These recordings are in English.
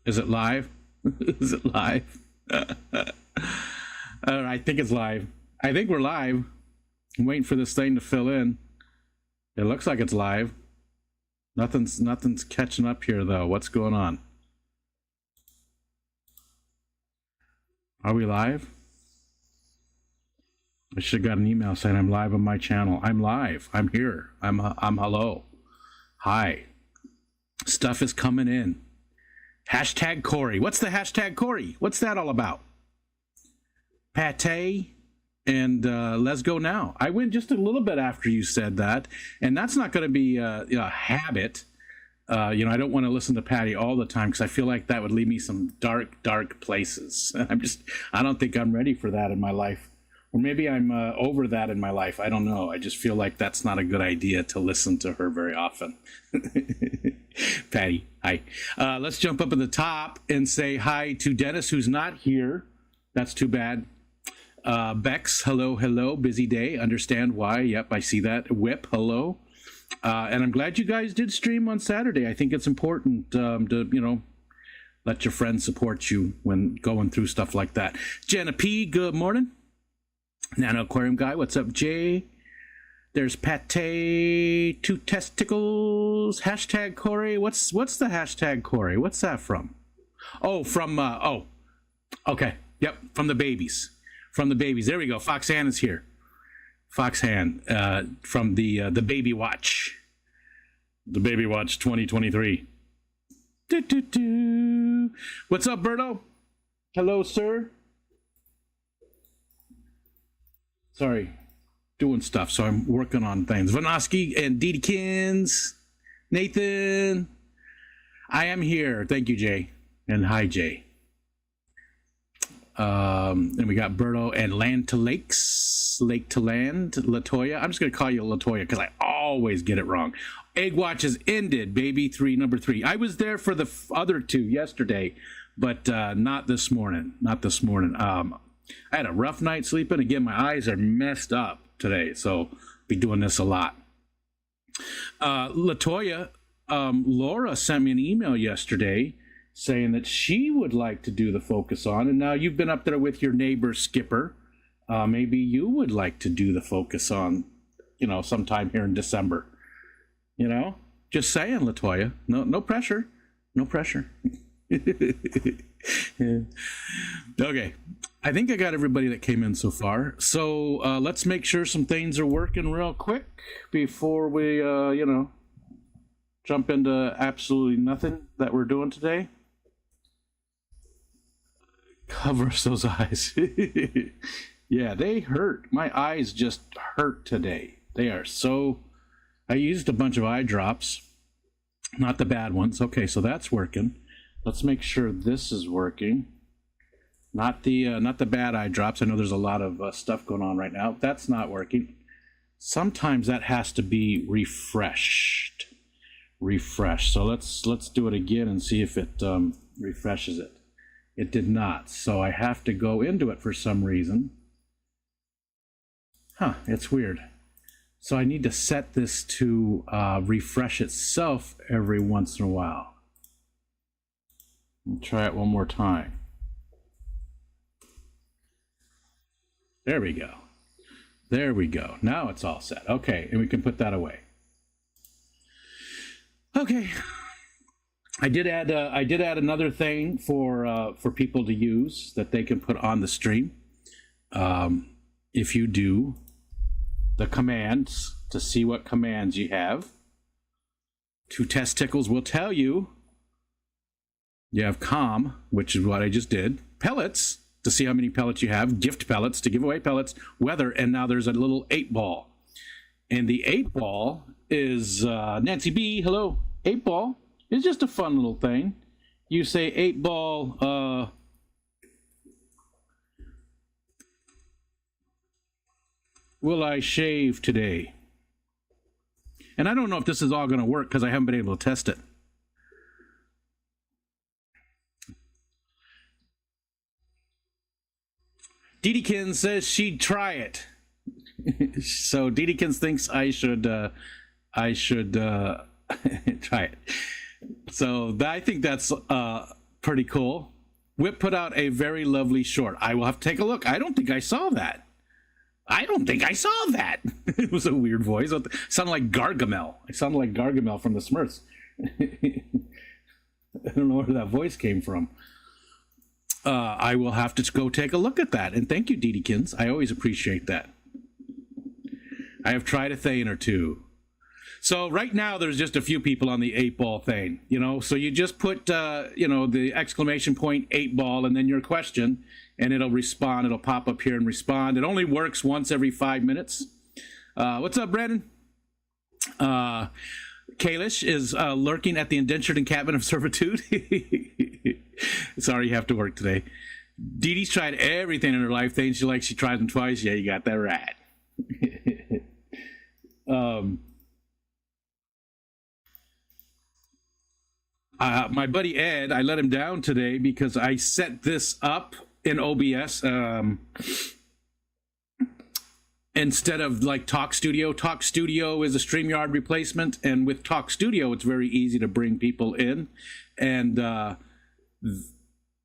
Is it live? Is it live? I think it's live. I think we're live. I'm waiting for this thing to fill in. It looks like it's live. Nothing's catching up here though. What's going on? Are we live? I should have got an email saying I'm live on my channel. I'm live. I'm here. I'm hello. Hi. Stuff is coming in. Hashtag Corey. What's the hashtag Corey? What's that all about? Pate and let's go now. I went just a little bit after you said that, and that's not going to be a habit. I don't want to listen to Patty all the time because I feel like that would lead me some dark places. I don't think I'm ready for that in my life. Or maybe I'm over that in my life. I don't know. I just feel like that's not a good idea to listen to her very often. Patty, hi. Let's jump up at the top and say hi to Dennis, who's not here. That's too bad. Bex, hello. Busy day. Understand why. Yep, I see that. Whip, hello. And I'm glad you guys did stream on Saturday. I think it's important to, let your friends support you when going through stuff like that. Jenna P, good morning. Nano Aquarium Guy, what's up, Jay? There's Pate, two testicles, hashtag Corey. What's the hashtag Corey? What's that from? Oh, from, okay. Yep, from the babies. From the babies. There we go. Foxhan is here. Foxhan, from the Baby Watch. The Baby Watch 2023. What's up, Berto? Hello, sir. Sorry, doing stuff, so I'm working on things. Vanosky and Deedekins, Nathan, I am here. Thank you, Jay, and hi, Jay. And we got Berto and Land to Lakes, Lake to Land, Latoya. I'm just gonna call you Latoya because I always get it wrong. Egg Watch has ended, baby. Number three. I was there for the other two yesterday, but not this morning. I had a rough night sleeping. Again, my eyes are messed up today, so be doing this a lot. Latoya, Laura sent me an email yesterday saying that she would like to do the focus on, and now you've been up there with your neighbor Skipper. Maybe you would like to do the focus on, sometime here in December. Just saying, Latoya. No pressure. No pressure. Yeah. Okay. I think I got everybody that came in so far. So let's make sure some things are working real quick before we, jump into absolutely nothing that we're doing today. Covers those eyes. Yeah, they hurt. My eyes just hurt today. They are so... I used a bunch of eye drops. Not the bad ones. Okay, so that's working. Let's make sure this is working. Not the bad eye drops. I know there's a lot of stuff going on right now. That's not working. Sometimes that has to be refreshed. So let's do it again and see if it refreshes it. It did not. So I have to go into it for some reason. It's weird. So I need to set this to refresh itself every once in a while. I'll try it one more time. There we go. Now it's all set. Okay, and we can put that away. Okay. I did add another thing for people to use that they can put on the stream. If you do the commands to see what commands you have, two testicles will tell you. You have calm, which is what I just did. Pellets, to see how many pellets you have. Gift pellets, to give away pellets. Weather, and now there's a little 8-ball. And the 8-ball is, Nancy B, hello. 8-ball is just a fun little thing. You say 8-ball, will I shave today? And I don't know if this is all going to work because I haven't been able to test it. Deedekins says she'd try it. So Deedekins thinks I should try it. So I think that's Pretty cool. Whip put out a very lovely short. I will have to take a look. I don't think I saw that. I don't think I saw that. It was a weird voice. It sounded like Gargamel. I sounded like Gargamel from the Smurfs. I don't know where that voice came from. I will have to go take a look at that. And thank you, Didikins. I always appreciate that. I have tried a thane or two. So right now there's just a few people on the 8-ball thing, you know. So you just put, the exclamation point 8-ball and then your question, and it'll respond. It'll pop up here and respond. It only works once every 5 minutes. What's up, Brandon? Kalish is lurking at the indentured encampment of servitude. Sorry you have to work today. Dee Dee's tried everything in her life. Things she tried them twice. Yeah, you got that right. My buddy Ed, I let him down today because I set this up in OBS instead of like Talk Studio. Talk Studio is a StreamYard replacement, and with Talk Studio, it's very easy to bring people in, and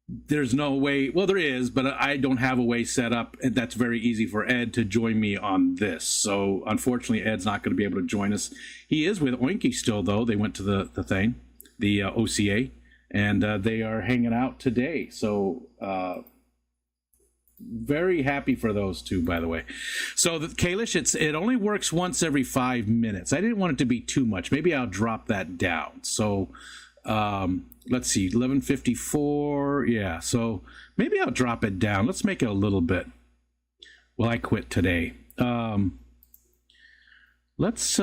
there's no way, well, there is, but I don't have a way set up, and that's very easy for Ed to join me on this. So unfortunately, Ed's not going to be able to join us. He is with Oinky still, though. They went to the thing, the OCA, and they are hanging out today. So very happy for those two, by the way. So the Kalish, it only works once every 5 minutes. I didn't want it to be too much. Maybe I'll drop that down. So let's see, 11:54. Yeah, so maybe I'll drop it down. Let's make it a little bit. Well, I quit today. Let's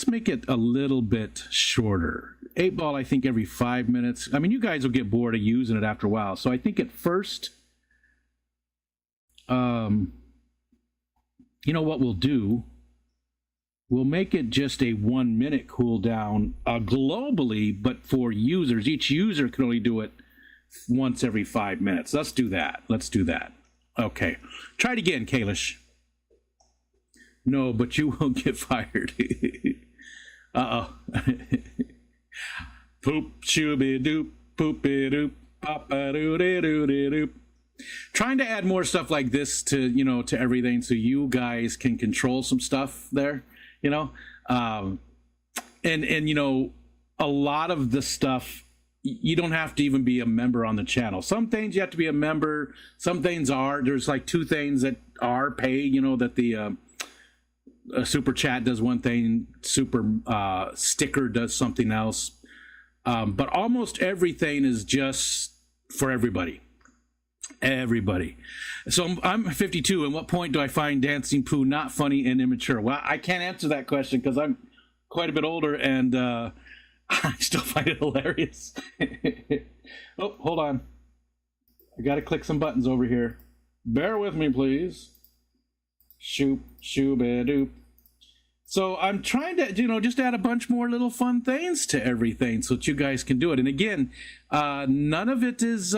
make it a little bit shorter. 8-ball, I think, every 5 minutes. I mean, you guys will get bored of using it after a while. So I think at first, you know what we'll do? We'll make it just a 1 minute cooldown globally, but for users. Each user can only do it once every 5 minutes. Let's do that. Let's do that. Okay. Try it again, Kalish. No, but you won't get fired. Uh-oh. Poop, shooby-doop, poopy-doop, pop-a-doo-dee-doo-dee-doop. Trying to add more stuff like this to, to everything so you guys can control some stuff there, and a lot of the stuff, you don't have to even be a member on the channel. Some things you have to be a member. Some things are. There's like 2 things that are pay, that the super chat does one thing, super sticker does something else. But almost everything is just for everybody. Everybody. So I'm 52. At what point do I find Dancing Pooh not funny and immature? Well, I can't answer that question because I'm quite a bit older and I still find it hilarious. Oh, hold on. I got to click some buttons over here. Bear with me, please. Shoop, shooba-doop. So I'm trying to, just add a bunch more little fun things to everything so that you guys can do it. And again, none of it is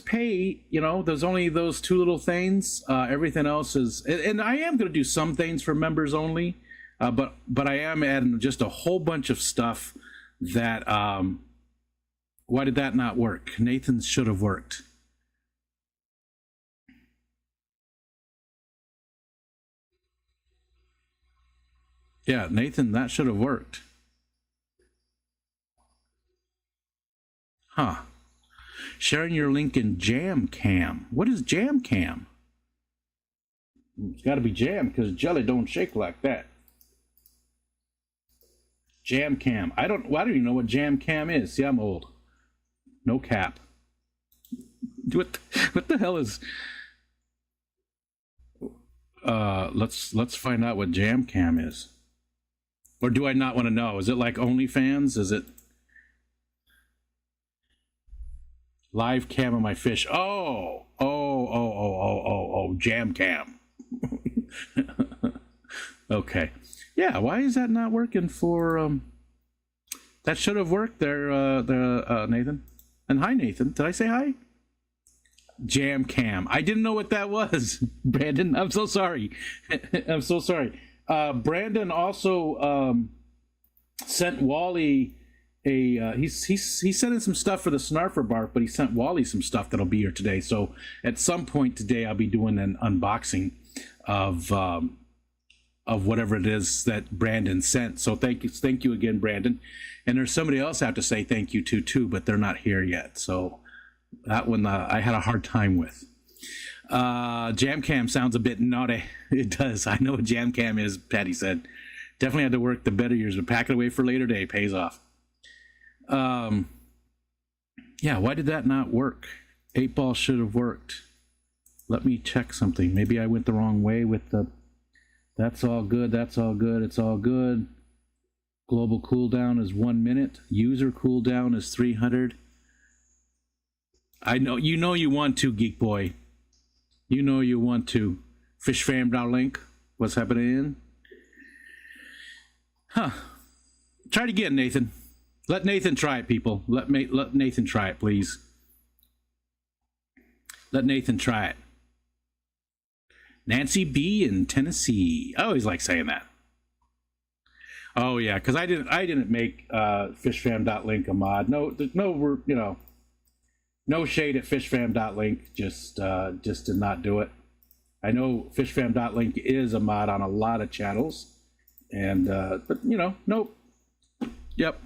pay. There's only those 2 little things. Everything else is, and I am going to do some things for members only, but I am adding just a whole bunch of stuff that. Why did that not work? Nathan's should have worked. Yeah, Nathan, that should have worked. Huh. Sharing your link in Jam Cam. What is Jam Cam? It's got to be jam because jelly don't shake like that. Jam Cam. I don't even know what Jam Cam is. See, I'm old. No cap. What the hell is... let's find out what Jam Cam is. Or do I not want to know? Is it like OnlyFans? Is it live cam of my fish? Oh, Jam Cam. Okay. Yeah, why is that not working for that should have worked there, Nathan. And hi, Nathan. Did I say hi? Jam Cam. I didn't know what that was. Brandon, I'm so sorry. I'm so sorry. Brandon also sent Wally he's sending some stuff for the Snarfer Bark, but he sent Wally some stuff that'll be here today. So at some point today, I'll be doing an unboxing of whatever it is that Brandon sent. So thank you again, Brandon. And there's somebody else I have to say thank you to too, but they're not here yet. So that one I had a hard time with. Jam Cam sounds a bit naughty. It does. I know what Jam Cam is, Patty said. Definitely had to work the better years, but pack it away for later day pays off. Yeah, why did that not work? 8-ball should have worked. Let me check something. Maybe I went the wrong way with the that's all good, that's all good, it's all good. Global cooldown is 1 minute. User cooldown is 300. I know you want to, Geek Boy. You know you want to. Fishfam.link. What's happening? Huh. Try it again, Nathan. Let Nathan try it, people. Let Nathan try it, please. Let Nathan try it. Nancy B in Tennessee. I always like saying that. Oh yeah, because I didn't make fishfam.link a mod. No, no shade at fishfam.link. Just did not do it. I know fishfam.link is a mod on a lot of channels, and but nope. Yep.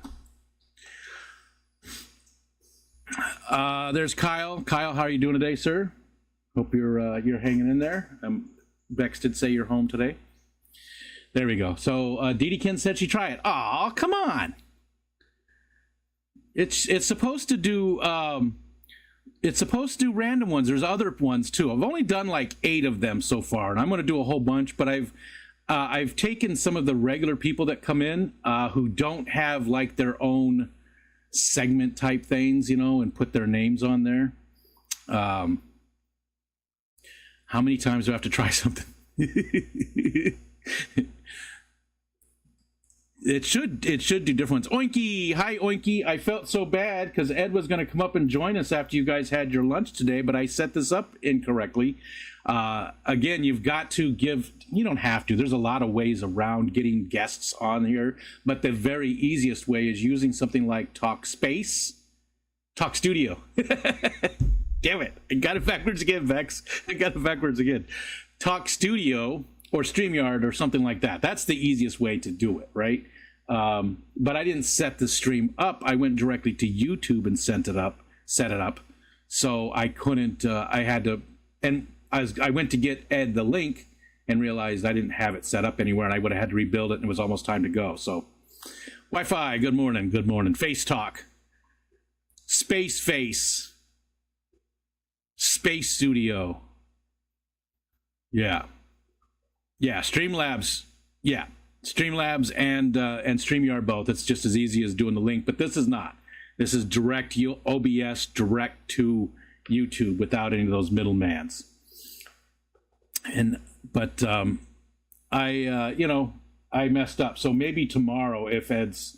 There's Kyle. Kyle, how are you doing today, sir? Hope you're hanging in there. Bex did say you're home today. There we go. So Dedekin said she'd try it. Aw, come on. It's supposed to do random ones. There's other ones too. I've only done like 8 of them so far, and I'm going to do a whole bunch. But I've taken some of the regular people that come in who don't have like their own segment type things, and put their names on there. How many times do I have to try something? It should do different ones. Oinky, hi Oinky. I felt so bad because Ed was going to come up and join us after you guys had your lunch today, but I set this up incorrectly. Again, you've got to give. You don't have to. There's a lot of ways around getting guests on here, but the very easiest way is using something like Talk Studio. Damn it! I got it backwards again, Vex. I got it backwards again. Talk Studio or StreamYard or something like that. That's the easiest way to do it, right? But I didn't set the stream up. I went directly to YouTube and set it up. So I couldn't. I had to, and I went to get Ed the link and realized I didn't have it set up anywhere, and I would have had to rebuild it, and it was almost time to go. So, Wi-Fi. Good morning. Good morning. Face Talk. Space Face. Space Studio. Yeah. Streamlabs. Yeah. Streamlabs and StreamYard both. It's just as easy as doing the link, but this is not. This is direct OBS direct to YouTube without any of those middlemans. But I messed up. So maybe tomorrow, if Ed's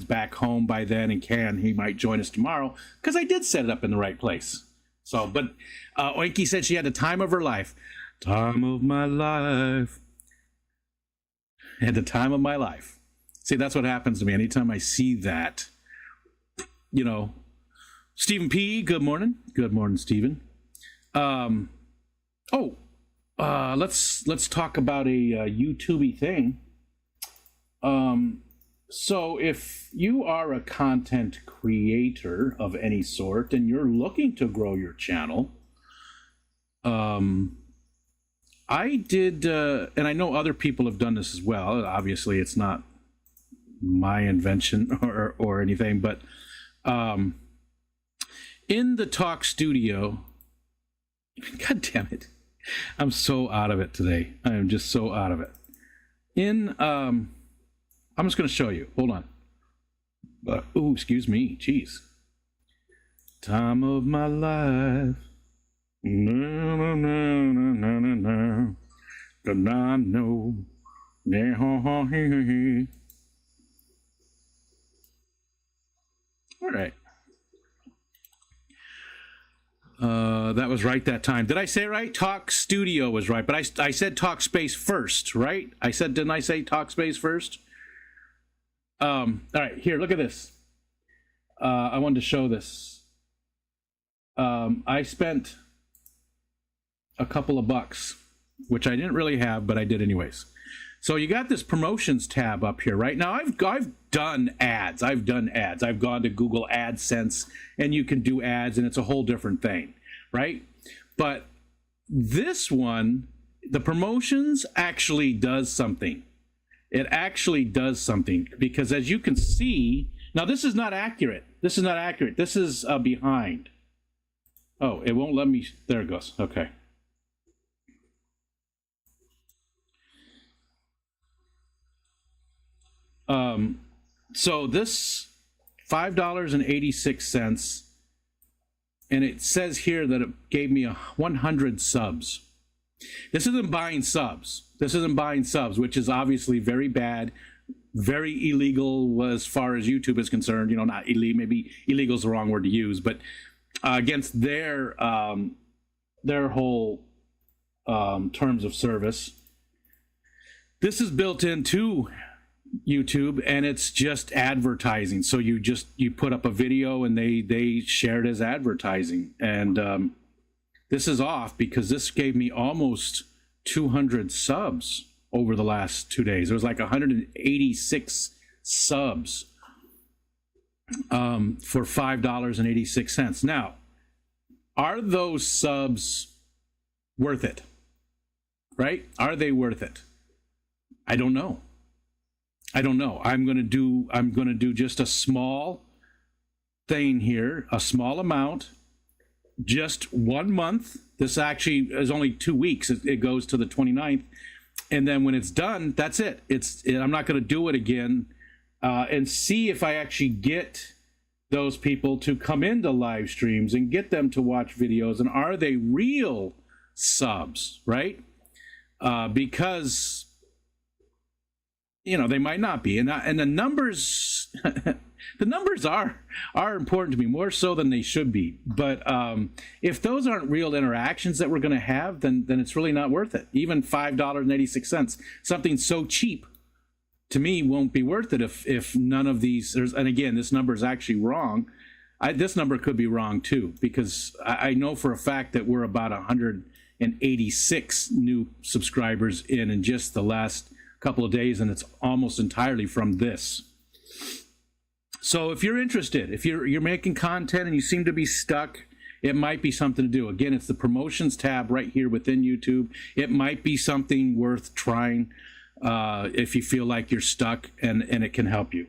back home by then and he might join us tomorrow because I did set it up in the right place. So, but Oinky said she had the time of her life. Time of my life. At the time of my life. See, that's what happens to me. Anytime I see that, Stephen P., good morning. Good morning, Stephen. Let's talk about a YouTube-y thing. So if you are a content creator of any sort and you're looking to grow your channel, I did, and I know other people have done this as well. Obviously, it's not my invention or anything, but in the Talk Studio, God damn it, I'm so out of it today. I am just so out of it. I'm just going to show you. Hold on. Excuse me. Jeez. Time of my life. No, no, no, no, no, no, no. But I know. All right. That was right that time. Did I say it right? Talk Studio was right, but I said Talk Space first, right? Didn't I say Talk Space first? All right, here, look at this. I wanted to show this. I spent a couple of bucks, which I didn't really have, but I did anyways. So you got this promotions tab up here, right? Now I've done ads. I've gone to Google AdSense, and you can do ads, and it's a whole different thing, right? But this one, the promotions actually does something. It actually does something, because as you can see, now this is not accurate. This is behind. Oh, it won't let me. There it goes. Okay. So this $5.86, and it says here that it gave me 100 subs. This isn't buying subs. Which is obviously very bad, very illegal as far as YouTube is concerned. You know, not illegal. Maybe illegal is the wrong word to use, but against their whole terms of service. This is built into YouTube, and it's just advertising. So you put up a video, and they share it as advertising. And this is off, because this gave me almost 200 subs over the last 2 days. It was like 186 subs for $5.86. Now, are those subs worth it? Right? Are they worth it? I don't know. I'm going to do just a small thing here, a small amount, just 1 month. This actually is only 2 weeks. It goes to the 29th. And then when it's done, that's it. I'm not going to do it again, and see if I actually get those people to come into live streams and get them to watch videos. And are they real subs, right? Because, you know, they might not be. And the numbers, the numbers are important to me, more so than they should be. But if those aren't real interactions that we're going to have, then it's really not worth it. Even $5.86, something so cheap, to me, won't be worth it if none of these. And again, this number is actually wrong. This number could be wrong too, because I know for a fact that we're about 186 new subscribers in just the last couple of days, and it's almost entirely from this. So if you're interested, if you're making content and you seem to be stuck, it might be something to do. Again, it's the promotions tab right here within YouTube. It might be something worth trying if you feel like you're stuck, and it can help you.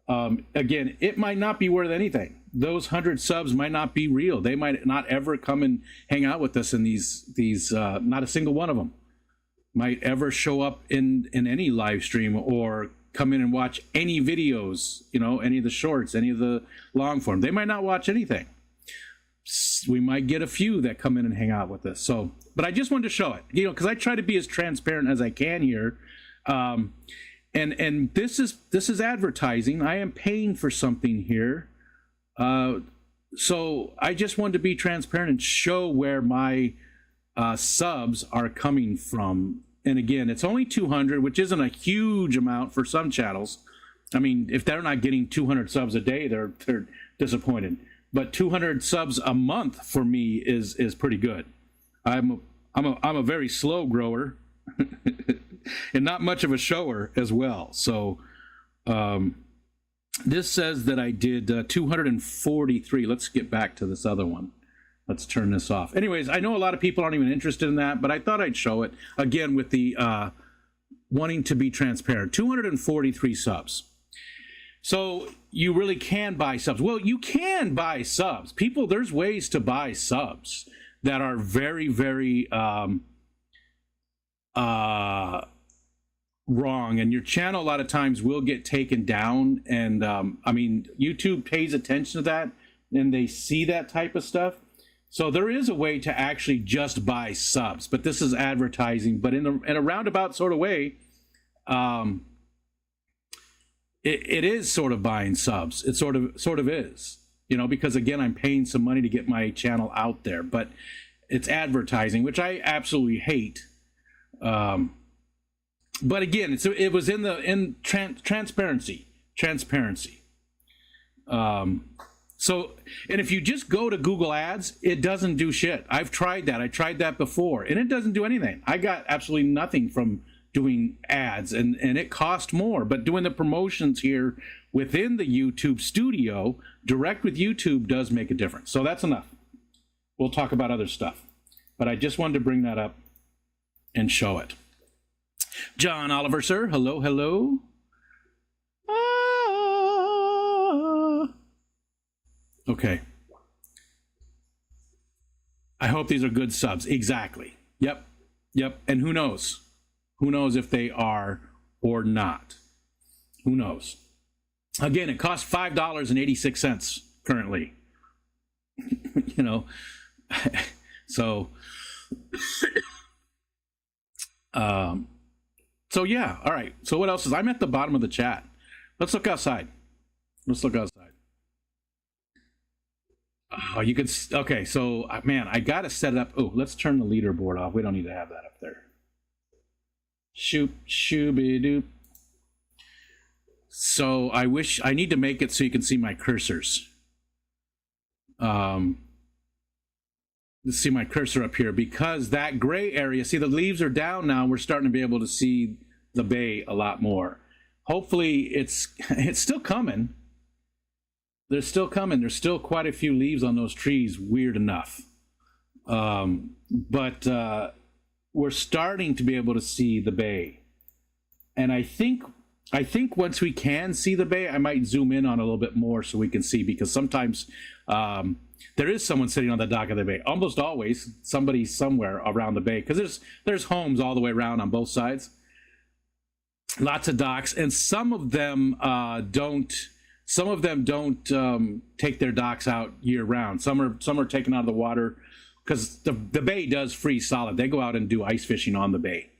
Again, it might not be worth anything. Those 100 subs might not be real. They might not ever come and hang out with us in these not a single one of them might ever show up in any live stream, or come in and watch any videos, you know, any of the shorts, any of the long form. They might not watch anything. We might get a few that come in and hang out with us. So, but I just wanted to show it, you know, because I try to be as transparent as I can here. And this is advertising. I am paying for something here. So I just wanted to be transparent and show where my subs are coming from. And again, it's only 200, which isn't a huge amount for some channels. I mean, if they're not getting 200 subs a day, they're disappointed. But 200 subs a month for me is pretty good. I'm a very slow grower and not much of a shower as well. So this says that I did 243. Let's get back to this other one. Let's turn this off. Anyways, I know a lot of people aren't even interested in that, but I thought I'd show it again with the wanting to be transparent. 243 subs. So you really can buy subs. Well, you can buy subs. People, there's ways to buy subs that are very, very wrong. And your channel a lot of times will get taken down. And I mean, YouTube pays attention to that, and they see that type of stuff. So there is a way to actually just buy subs, but this is advertising. But in a roundabout sort of way, it is sort of buying subs. It sort of is, you know, because again, I'm paying some money to get my channel out there, but it's advertising, which I absolutely hate. But again, it was in transparency. So, and if you just go to Google Ads, it doesn't do shit. I've tried that. I tried that before, and it doesn't do anything. I got absolutely nothing from doing ads, and it cost more. But doing the promotions here within the YouTube studio, direct with YouTube, does make a difference. So that's enough. We'll talk about other stuff. But I just wanted to bring that up and show it. John Oliver, sir. Hello, hello. Okay. I hope these are good subs. Exactly. Yep. Yep. And who knows? Who knows if they are or not? Who knows? Again, it costs $5.86 currently. You know, so, so yeah. All right. So what else is? I'm at the bottom of the chat. Let's look outside. Let's look outside. Oh, you could. Okay, so man, I gotta set it up. Oh, let's turn the leaderboard off. We don't need to have that up there. Shoop, shooby doop. So I need to make it so you can see my cursors. Let's see my cursor up here, because that gray area. See, the leaves are down now. We're starting to be able to see the bay a lot more. Hopefully, it's still coming. They're still coming. There's still quite a few leaves on those trees, weird enough. But we're starting to be able to see the bay. And I think once we can see the bay, I might zoom in on it a little bit more so we can see, because sometimes there is someone sitting on the dock of the bay. Almost always somebody somewhere around the bay, because there's homes all the way around on both sides. Lots of docks, and some of them don't take their docks out year round. Some are taken out of the water because the bay does freeze solid. They go out and do ice fishing on the bay.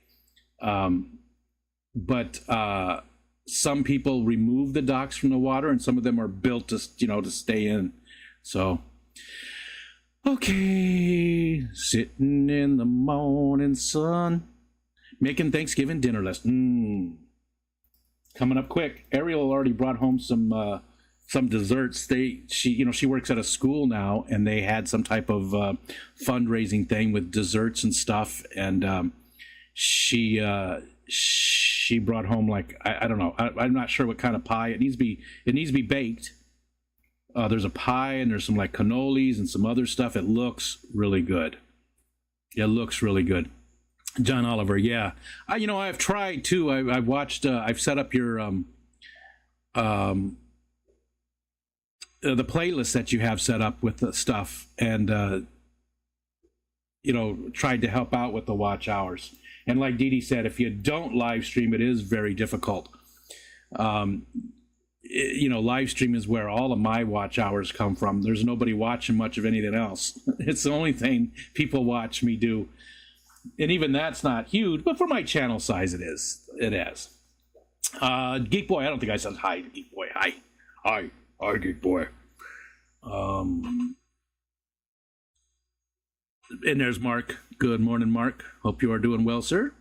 But some people remove the docks from the water, and some of them are built to stay in. So, okay, sitting in the morning sun, making Thanksgiving dinner list. Coming up quick. Ariel already brought home some desserts. She works at a school now, and they had some type of fundraising thing with desserts and stuff. And she brought home, like, I don't know. I'm not sure what kind of pie. It needs to be baked. There's a pie, and there's some like cannolis and some other stuff. It looks really good. It looks really good. John Oliver, yeah. I've tried too. I've watched. I've set up your the playlist that you have set up with the stuff, and tried to help out with the watch hours. And like Dee Dee said, if you don't live stream, it is very difficult. Live stream is where all of my watch hours come from. There's nobody watching much of anything else. It's the only thing people watch me do. And even that's not huge, but for my channel size, it is. It is. Geek Boy, I don't think I said hi to Geek Boy. Hi, Geek Boy. And there's Mark. Good morning, Mark. Hope you are doing well, sir.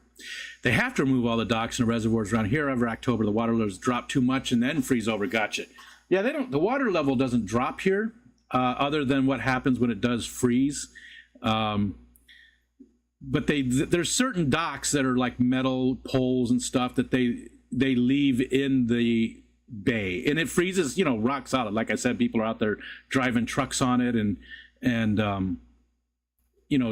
They have to remove all the docks and reservoirs around here every October. The water levels drop too much and then freeze over. Gotcha. Yeah, they don't. The water level doesn't drop here, other than what happens when it does freeze. But there's certain docks that are like metal poles and stuff that they leave in the bay, and it freezes, rock solid. Like I said, people are out there driving trucks on it and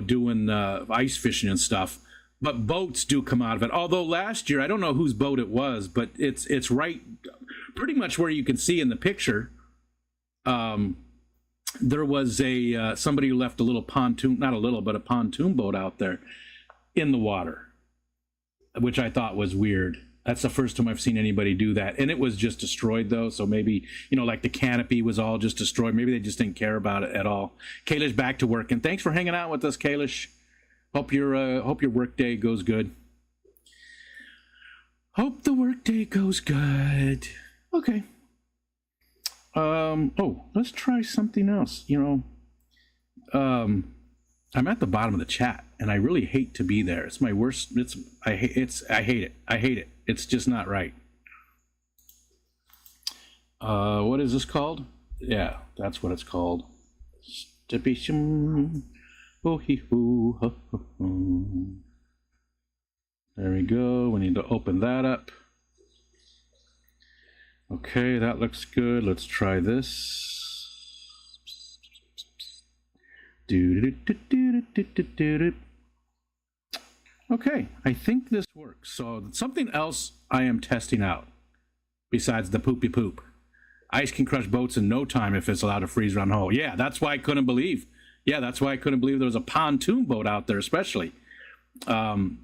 doing ice fishing and stuff. But boats do come out of it. Although last year, I don't know whose boat it was, but it's right pretty much where you can see in the picture. There was somebody who left a little pontoon, not a little, but a pontoon boat out there in the water, which I thought was weird. That's the first time I've seen anybody do that. And it was just destroyed, though. So maybe, like the canopy was all just destroyed. Maybe they just didn't care about it at all. Kalish back to work. And thanks for hanging out with us, Kalish. Hope your work day goes good. Hope the work day goes good. Okay. Let's try something else. I'm at the bottom of the chat, and I really hate to be there. It's my worst. I hate it. I hate it. It's just not right. What is this called? Yeah, that's what it's called. There we go. We need to open that up. Okay, that looks good. Let's try this. Okay, I think this works. So something else I am testing out besides the poopy poop. Ice can crush boats in no time if it's allowed to freeze around the hole. Yeah, that's why I couldn't believe. Yeah, that's why I couldn't believe there was a pontoon boat out there, especially. And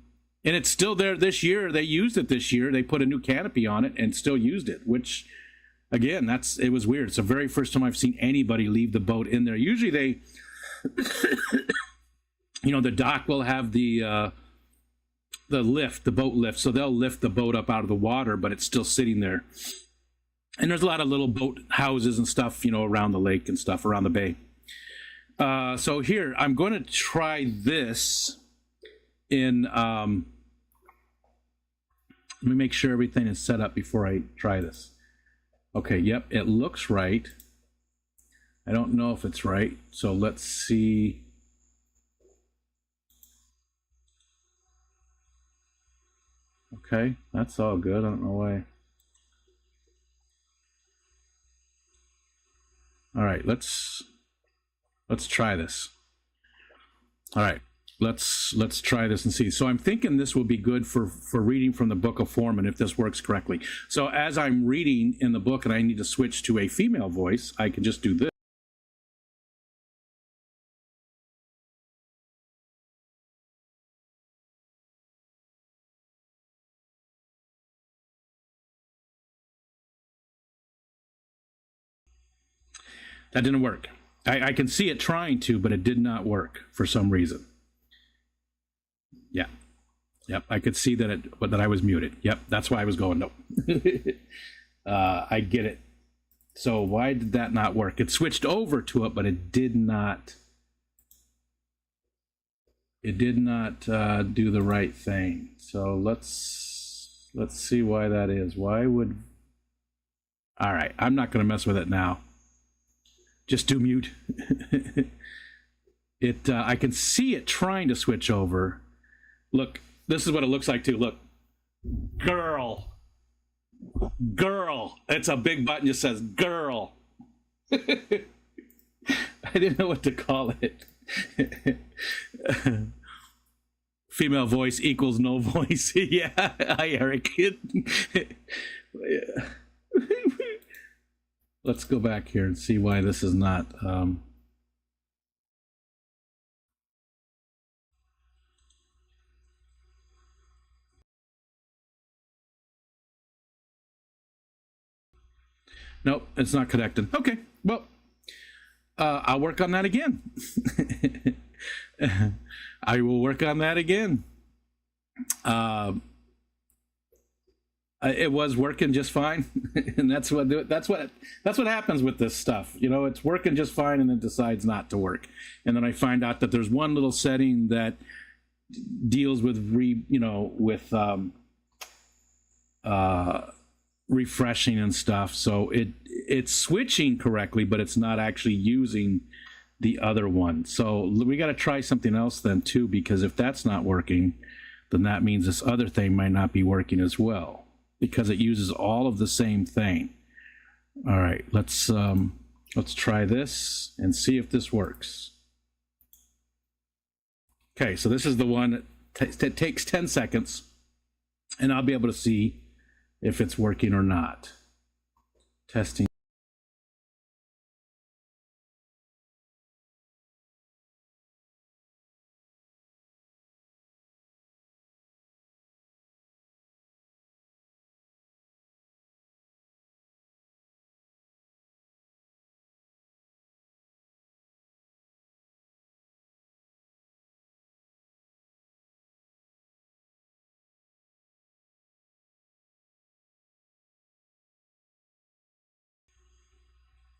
it's still there this year. They used it this year. They put a new canopy on it and still used it, which, again, it was weird. It's the very first time I've seen anybody leave the boat in there. Usually they, the dock will have the boat lift, so they'll lift the boat up out of the water, but it's still sitting there. And there's a lot of little boat houses and stuff, around the lake and stuff, around the bay. So here, I'm going to try this in, let me make sure everything is set up before I try this. Okay, yep, it looks right. I don't know if it's right, so let's see. Okay, that's all good. I don't know why. All right, let's try this. All right, let's try this and see. So I'm thinking this will be good for reading from the Book of Mormon if this works correctly. So as I'm reading in the book and I need to switch to a female voice, I can just do this. That didn't work. I can see it trying to, but it did not work for some reason. Yeah. Yep, I could see that I was muted. Yep, that's why I was going, no. I get it. So why did that not work? It switched over to it, but it did not do the right thing. So let's see why that is. All right, I'm not going to mess with it now. Just do mute. I can see it trying to switch over. Look, this is what it looks like too. Look, girl. It's a big button that says girl. I didn't know what to call it. Female voice equals no voice. Yeah, hi Eric. Let's go back here and see why this is not. Nope, it's not connected. Okay, well, I'll work on that again. I will work on that again. It was working just fine, and that's what happens with this stuff. It's working just fine, and then decides not to work, and then I find out that there's one little setting that deals with refreshing and stuff. So it's switching correctly, but it's not actually using the other one. So we got to try something else then too, because if that's not working, then that means this other thing might not be working as well, because it uses all of the same thing. All right, let's try this and see if this works. Okay, so this is the one that takes 10 seconds, and I'll be able to see if it's working or not. Testing.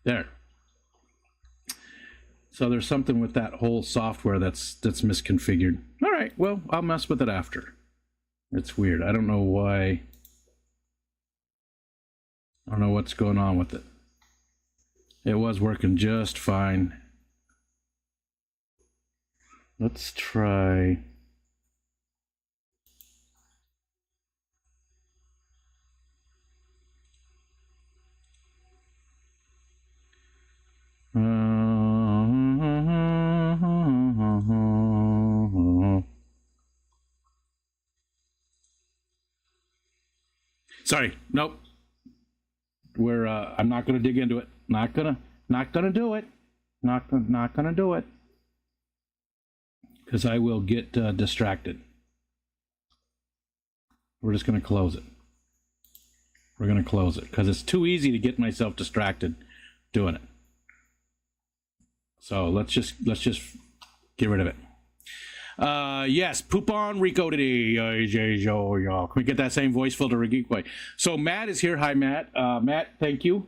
There. So there's something with that whole software that's misconfigured. All right, well, I'll mess with it after. It's weird. I don't know why. I don't know what's going on with it. It was working just fine. Let's try. Sorry, nope. I'm not gonna dig into it. Not gonna do it. Not gonna do it. Because I will get distracted. We're just gonna close it. We're gonna close it because it's too easy to get myself distracted doing it. So let's just get rid of it. Yes, poop on Rico today. Can we get that same voice filter Geekway? So Matt is here. Hi, Matt. Matt, thank you.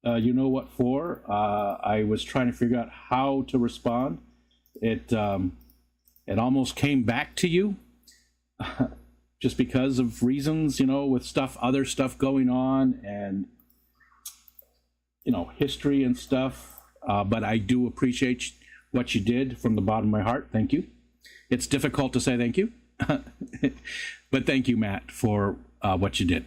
You know what for? I was trying to figure out how to respond. It almost came back to you, just because of reasons, with other stuff going on, and history and stuff. But I do appreciate what you did from the bottom of my heart. Thank you. It's difficult to say thank you, but thank you, Matt, for what you did.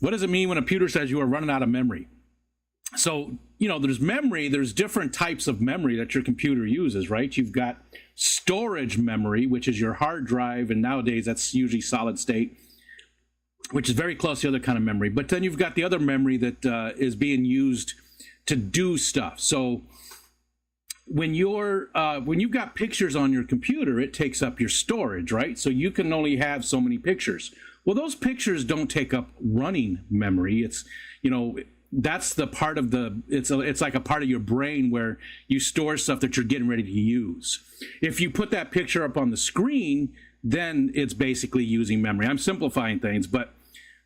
What does it mean when a computer says you are running out of memory? So, there's memory, there's different types of memory that your computer uses, right? You've got storage memory, which is your hard drive, and nowadays that's usually solid state, which is very close to the other kind of memory. But then you've got the other memory that is being used to do stuff. So when you've got pictures on your computer, it takes up your storage, right? So you can only have so many pictures. Well, those pictures don't take up running memory. It's, that's the part of it's like a part of your brain where you store stuff that you're getting ready to use. If you put that picture up on the screen, then it's basically using memory. I'm simplifying things, but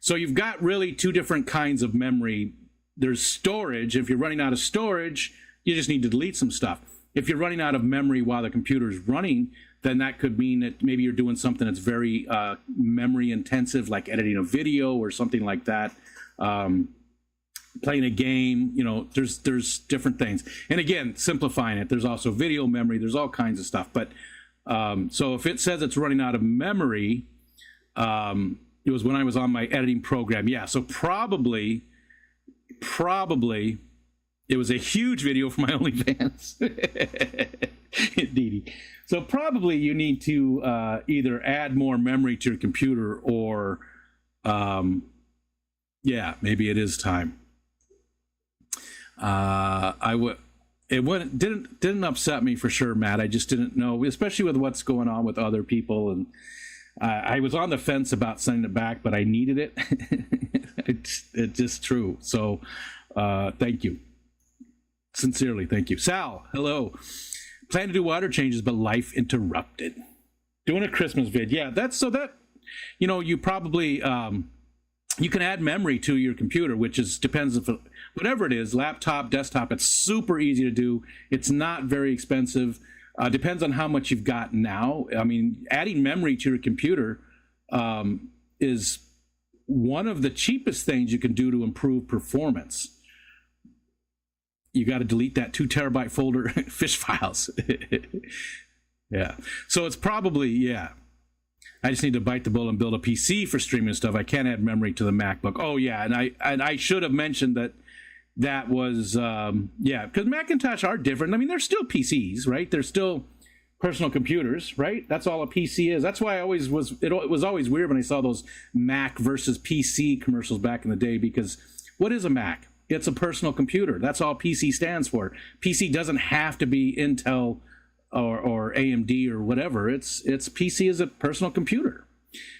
so you've got really two different kinds of memory. There's storage. If you're running out of storage, you just need to delete some stuff. If you're running out of memory while the computer is running, then that could mean that maybe you're doing something that's very memory intensive, like editing a video or something like that. Playing a game, there's different things. And again, simplifying it, there's also video memory, there's all kinds of stuff. But so if it says it's running out of memory, it was when I was on my editing program. Yeah, so probably it was a huge video for my OnlyFans. Indeed. So probably you need to either add more memory to your computer, or maybe it is time. It didn't upset me for sure, Matt. I just didn't know, especially with what's going on with other people, and I was on the fence about sending it back, but I needed it. It's just true. So thank you. Sincerely, thank you. Sal, hello. Plan to do water changes, but life interrupted. Doing a Christmas vid. Yeah, you probably, you can add memory to your computer, which depends if whatever it is, laptop, desktop, it's super easy to do. It's not very expensive. Depends on how much you've got now. I mean, adding memory to your computer is one of the cheapest things you can do to improve performance. You got to delete that 2 terabyte folder, fish files. Yeah. So it's probably, I just need to bite the bullet and build a PC for streaming stuff. I can't add memory to the MacBook. Oh yeah, and I should have mentioned that was because Macintosh are different. I mean, they're still PCs, right? They're still personal computers, right? That's all a PC is. That's why it was always weird when I saw those Mac versus PC commercials back in the day, because what is a Mac? It's a personal computer. That's all PC stands for. PC doesn't have to be Intel or AMD or whatever. It's PC is a personal computer.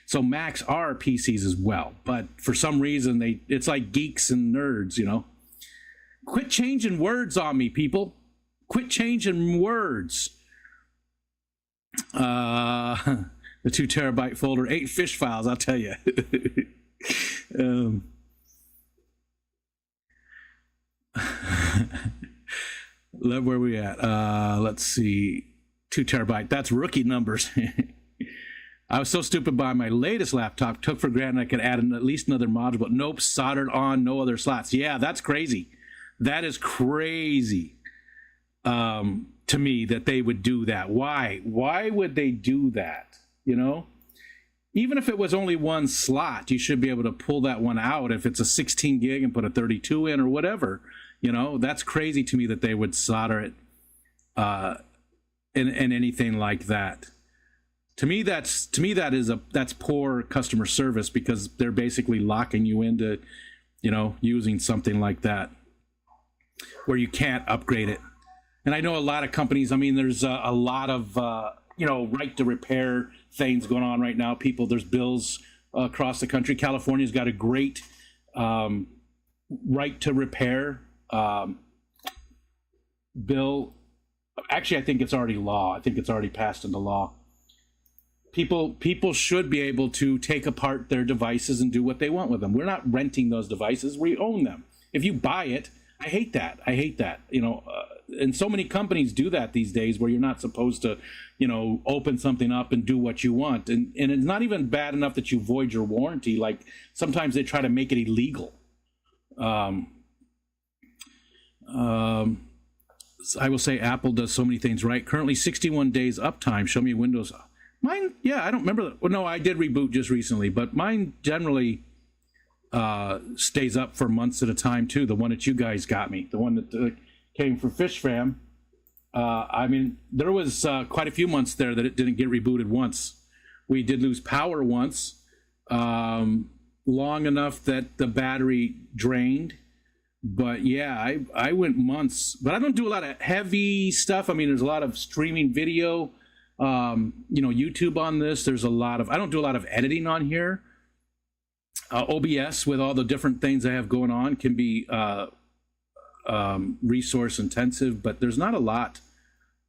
So Macs are PCs as well, but for some reason it's like geeks and nerds, Quit changing words on me, people. Quit changing words. The 2 terabyte folder, 8 fish files, I'll tell you. Where we at? Let's see. 2 terabyte. That's rookie numbers. I was so stupid by my latest laptop, took for granted I could add at least another module, but nope, soldered on, no other slots. Yeah, that's crazy. That is crazy to me that they would do that. Why? Why would they do that? You know? Even if it was only one slot, you should be able to pull that one out if it's a 16 gig and put a 32 in or whatever. You know, that's crazy to me that they would solder it in anything like that. To me, that's poor customer service, because they're basically locking you into, you know, using something like that where you can't upgrade it. And I know a lot of companies. I mean, there's a lot of you know, right to repair things going on right now. There's bills across the country. California's got a great right to repair bill. Actually, I think it's already law. I think it's already passed into law. People should be able to take apart their devices and do what they want with them. We're not renting those devices. We own them. If you buy it, I hate that. You know, and so many companies do that these days, where you're not supposed to, you know, open something up and do what you want. And it's not even bad enough that you void your warranty. Like, sometimes they try to make it illegal. I will say Apple does so many things right. Currently 61 days uptime. Show me Windows. Mine, yeah, I don't remember. Well, no, I did reboot just recently, but mine generally stays up for months at a time too. The one that you guys got me, the one that came from Fish Fam. I mean, there was quite a few months there that it didn't get rebooted once. We did lose power once, long enough that the battery drained. But yeah, I went months. But I don't do a lot of heavy stuff. I mean, there's a lot of streaming video, you know, YouTube on this. There's a lot of, I don't do a lot of editing on here. OBS, with all the different things I have going on, can be resource intensive, but there's not a lot.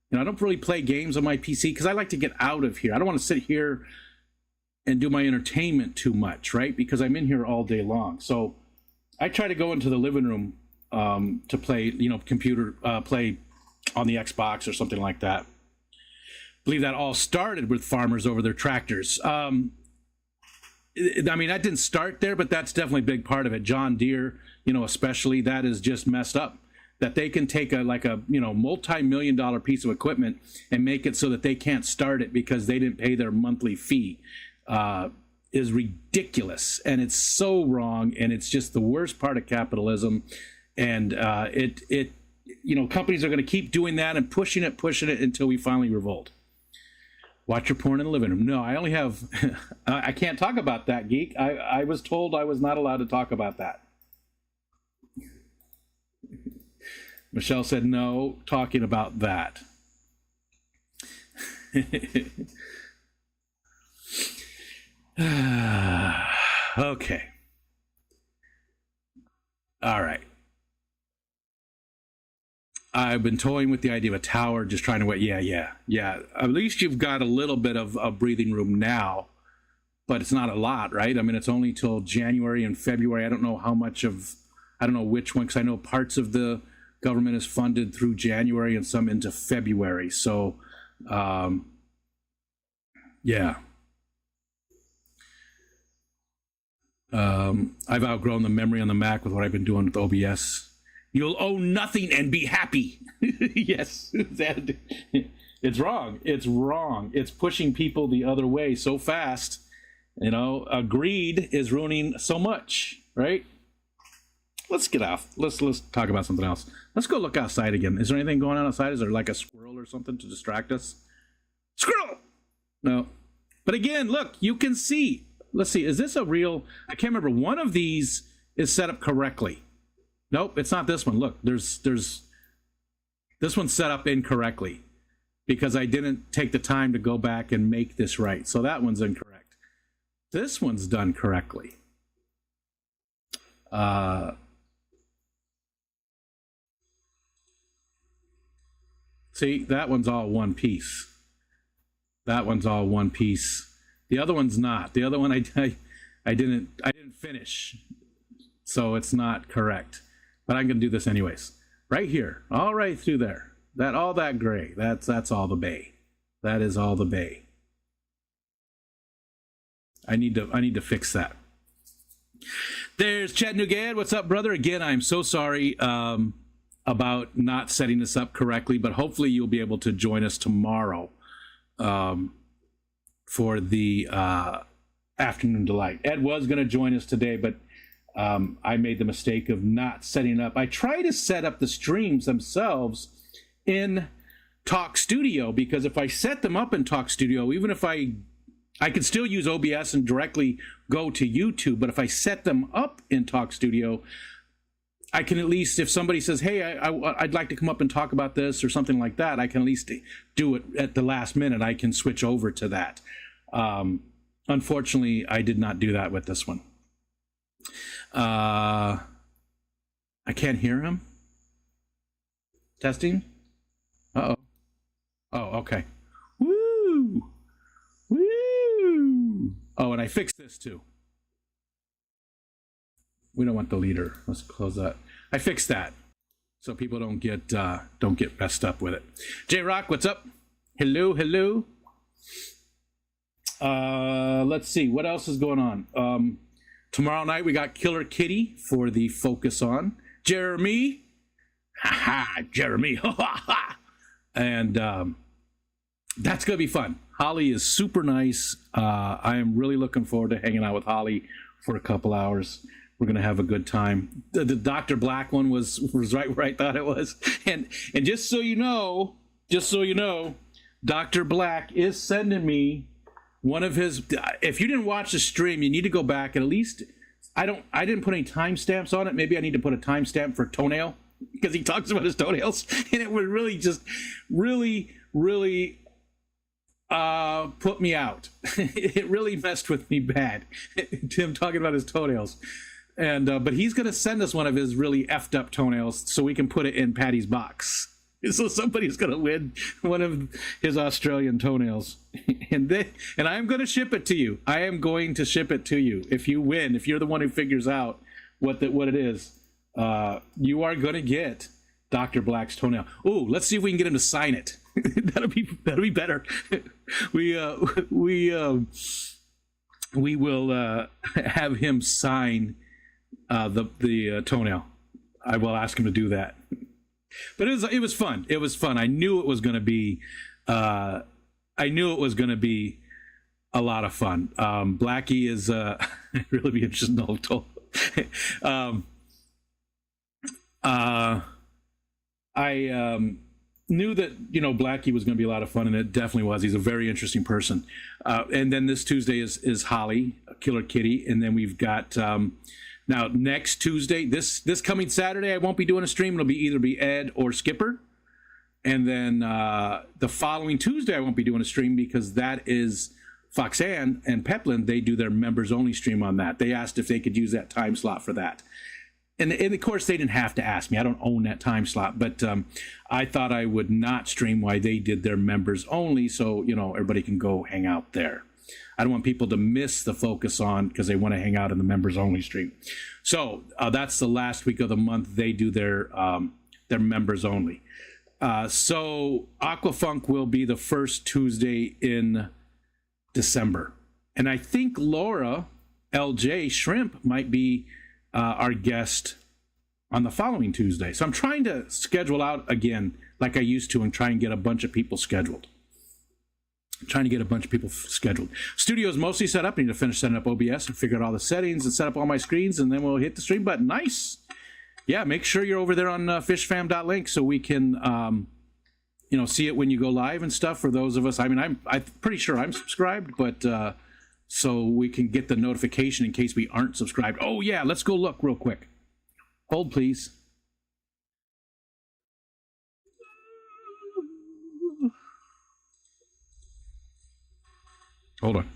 You know, I don't really play games on my PC because I like to get out of here. I don't want to sit here and do my entertainment too much, right? Because I'm in here all day long. So I try to go into the living room to play, you know, play on the Xbox or something like that. I believe that all started with farmers over their tractors. I mean, that didn't start there, but that's definitely a big part of it. John Deere, you know, especially, that is just messed up. That they can take a you know, multi-million-dollar piece of equipment and make it so that they can't start it because they didn't pay their monthly fee is ridiculous, and it's so wrong, and it's just the worst part of capitalism. And it you know, companies are going to keep doing that and pushing it until we finally revolt. Watch your porn in the living room. No, I only have, I can't talk about that, geek. I was told I was not allowed to talk about that. Michelle said no talking about that. Okay. All right. I've been toying with the idea of a tower, just trying to wait. Yeah. At least you've got a little bit of breathing room now, but it's not a lot, right? I mean, it's only till January and February. I don't know how much of, I don't know which one, because I know parts of the government is funded through January and some into February. So, yeah. I've outgrown the memory on the Mac with what I've been doing with OBS. You'll own nothing and be happy. Yes, it's wrong. It's wrong. It's pushing people the other way so fast. You know, greed is ruining so much, right? Let's get off. Let's talk about something else. Let's go look outside again. Is there anything going on outside? Is there like a squirrel or something to distract us? Squirrel! No. But again, look, you can see. Let's see. Is this a real? I can't remember. One of these is set up correctly. Nope, it's not this one. Look, there's this one's set up incorrectly because I didn't take the time to go back and make this right. So that one's incorrect. This one's done correctly. See, that one's all one piece. That one's all one piece. The other one's not. The other one I didn't finish. So it's not correct. But I'm going to do this anyways. Right here, all right through there. All that gray, that's all the bay. That is all the bay. I need to fix that. There's Chattanooga Ed. What's up, brother? Again, I'm so sorry about not setting this up correctly, but hopefully you'll be able to join us tomorrow for the Afternoon Delight. Ed was going to join us today, but I made the mistake of not setting up. I try to set up the streams themselves in Talk Studio, because if I set them up in Talk Studio, even if I can still use OBS and directly go to YouTube, but if I set them up in Talk Studio, I can at least, if somebody says, hey, I'd like to come up and talk about this or something like that, I can at least do it at the last minute. I can switch over to that. Unfortunately, I did not do that with this one. I can't hear him. Testing. Uh-oh. Oh, okay. Woo! Woo! Oh, and I fixed this too. We don't want the leader. Let's close that. I fixed that so people don't get messed up with it. J Rock, what's up? Hello, hello. Let's see what else is going on. Tomorrow night we got Killer Kitty for the Focus On. Jeremy, Jeremy, and that's gonna be fun. Holly is super nice. I am really looking forward to hanging out with Holly for a couple hours. We're gonna have a good time. The Dr. Black one was right where I thought it was, and just so you know, Dr. Black is sending me one of his. If you didn't watch the stream, you need to go back and at least. I didn't put any timestamps on it. Maybe I need to put a timestamp for toenail, because he talks about his toenails, and it would really just really put me out. It really messed with me bad. Tim talking about his toenails. And but he's going to send us one of his really effed up toenails so we can put it in Patty's box. So somebody's going to win one of his Australian toenails, and I'm going to ship it to you. I am going to ship it to you if you win. If you're the one who figures out what it is, you are going to get Dr. Black's toenail. Ooh, let's see if we can get him to sign it. that'll be better. We will have him sign the toenail. I will ask him to do that. But it was fun. It was fun. I knew it was going to be a lot of fun. Blackie is really be interested in the whole I knew that Blackie was going to be a lot of fun, and it definitely was. He's a very interesting person. And then this Tuesday is Holly, Killer Kitty, and then we've got now next Tuesday, this coming Saturday, I won't be doing a stream. It'll either be Ed or Skipper, and then the following Tuesday I won't be doing a stream because that is Foxanne and Pepland. They do their members only stream on that. They asked if they could use that time slot for that. And of course, they didn't have to ask me. I don't own that time slot, but I thought I would not stream while they did their members only, so everybody can go hang out there. I don't want people to miss the Focus On because they want to hang out in the members only stream. So that's the last week of the month. They do their members only. So Aquafunk will be the first Tuesday in December, and I think Laura LJ Shrimp might be our guest on the following Tuesday. So I'm trying to schedule out again like I used to and try and get a bunch of people scheduled. Studio's mostly set up. I need to finish setting up OBS and figure out all the settings and set up all my screens, and then we'll hit the stream button. Nice. Yeah, make sure you're over there on fishfam.link so we can see it when you go live and stuff. For those of us, I mean, I'm pretty sure I'm subscribed, but so we can get the notification in case we aren't subscribed. Oh yeah, let's go look real quick. Hold please. Hold on.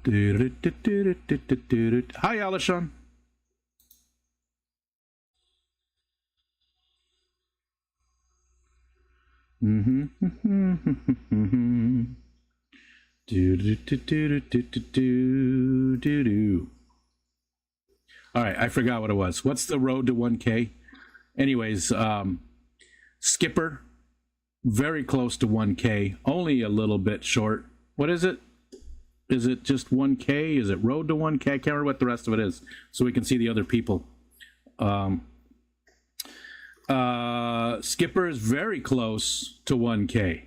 Hi, Alishon. All right, I forgot what it was. What's the road to 1K? Anyways, Skipper, very close to 1K, only a little bit short. What is it? Is it just 1K? Is it road to 1K? I can't remember what the rest of it is, so we can see the other people. Skipper is very close to 1K.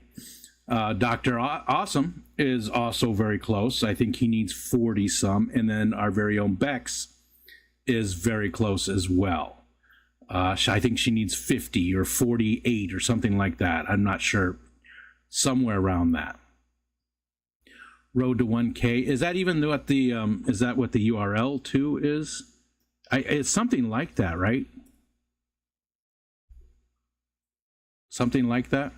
Dr. Awesome is also very close. I think he needs 40 some. And then our very own Bex is very close as well. I think she needs 50 or 48 or something like that. I'm not sure. Somewhere around that. Road to 1K. Is that even what the is that what the URL too is? It's something like that, right? Something like that.